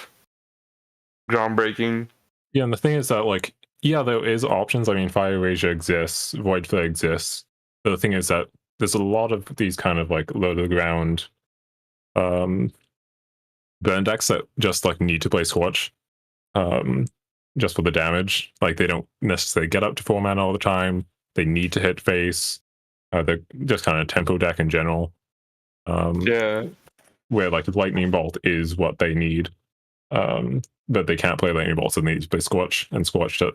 groundbreaking. Yeah, and the thing is that, like, yeah, there is options. I mean, Fire Erasure exists, Void Flare exists. But the thing is that there's a lot of these kind of like low to the ground burn decks that just like need to play Scorch just for the damage. Like, they don't necessarily get up to 4 mana all the time. They need to hit face. They're just kind of tempo deck in general. Yeah. Where like Lightning Bolt is what they need. But they can't play Lightning Bolt, so they need to play Scorch, and Scorch that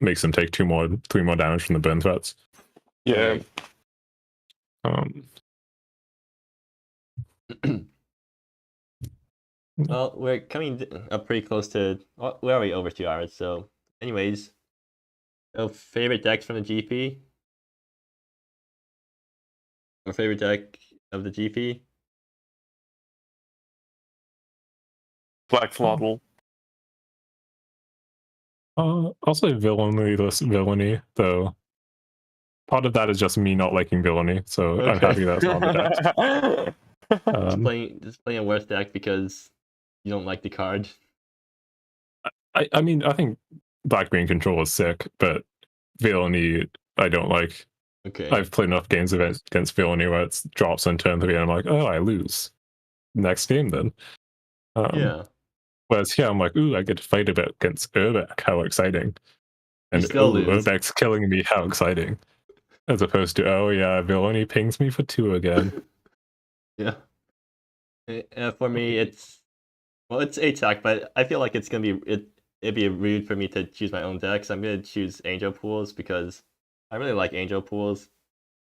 makes them take 3 more damage from the burn threats. Yeah. Well, we're coming up pretty close to... Well, we're already over 2 hours, so... Anyways. So, favorite decks from the GP? Or favorite deck of the GP? Plaxolotl. I'll say villainyless villainy, though. Part of that is just me not liking villainy, so I'm happy that's on the deck. Just playing a worse deck because you don't like the card. I mean, I think black-green control is sick, but villainy I don't like. Okay. I've played enough games against villainy where it drops on turn 3 and I'm like, oh, I lose. Next game then. Yeah. Whereas here I'm like, ooh, I get to fight a bit against Urbeck, how exciting. And still ooh, lose. Urbeck's killing me, how exciting. As opposed to, oh yeah, villainy pings me for 2 again. Yeah. For me, it's attack, but I feel like it's gonna be it'd be rude for me to choose my own deck, so I'm gonna choose Angel Pools because I really like Angel Pools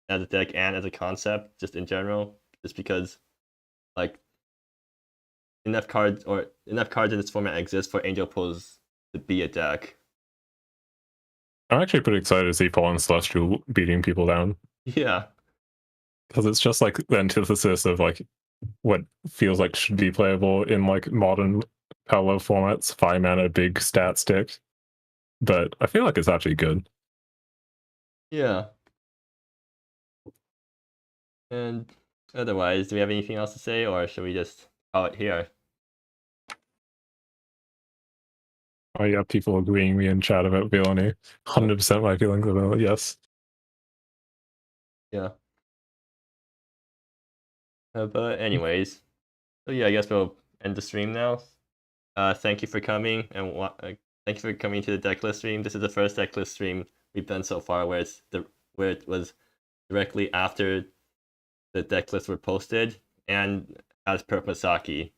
as a deck and as a concept, just in general. Just because, like, enough cards in this format exist for Angel Pools to be a deck. I'm actually pretty excited to see Fallen Celestial beating people down. Yeah. Because it's just like the antithesis of like what feels like should be playable in like modern parallel formats, 5 mana, big stat stick. But I feel like it's actually good. Yeah. And otherwise, do we have anything else to say, or should we just call it here? Oh yeah, people agreeing with me in chat about villainy. 100% my feelings about it, yes. Yeah. But anyways, so yeah, I guess we'll end the stream now. Thank you for coming, and thank you for coming to the decklist stream. This is the first decklist stream we've done so far where it was directly after the decklists were posted and as Purplemurasaki.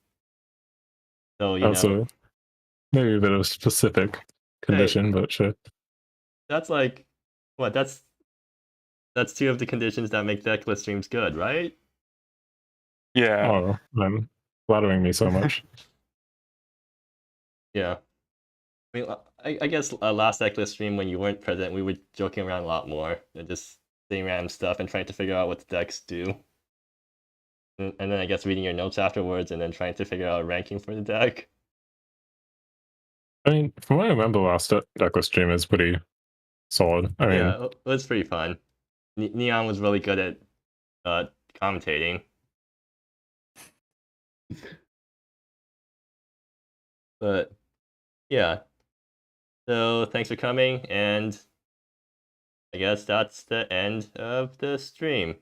So Also, maybe a bit of a specific condition, but sure. That's like what? That's 2 of the conditions that make decklist streams good, right? Yeah. Oh, I'm flattering me so much. Yeah. I mean, I guess last decklist stream when you weren't present, we were joking around a lot more and just saying random stuff and trying to figure out what the decks do. And then I guess reading your notes afterwards and then trying to figure out a ranking for the deck. I mean, from what I remember, last decklist stream is pretty solid. I mean, yeah, it was pretty fun. Neon was really good at commentating. But yeah. So thanks for coming, and I guess that's the end of the stream.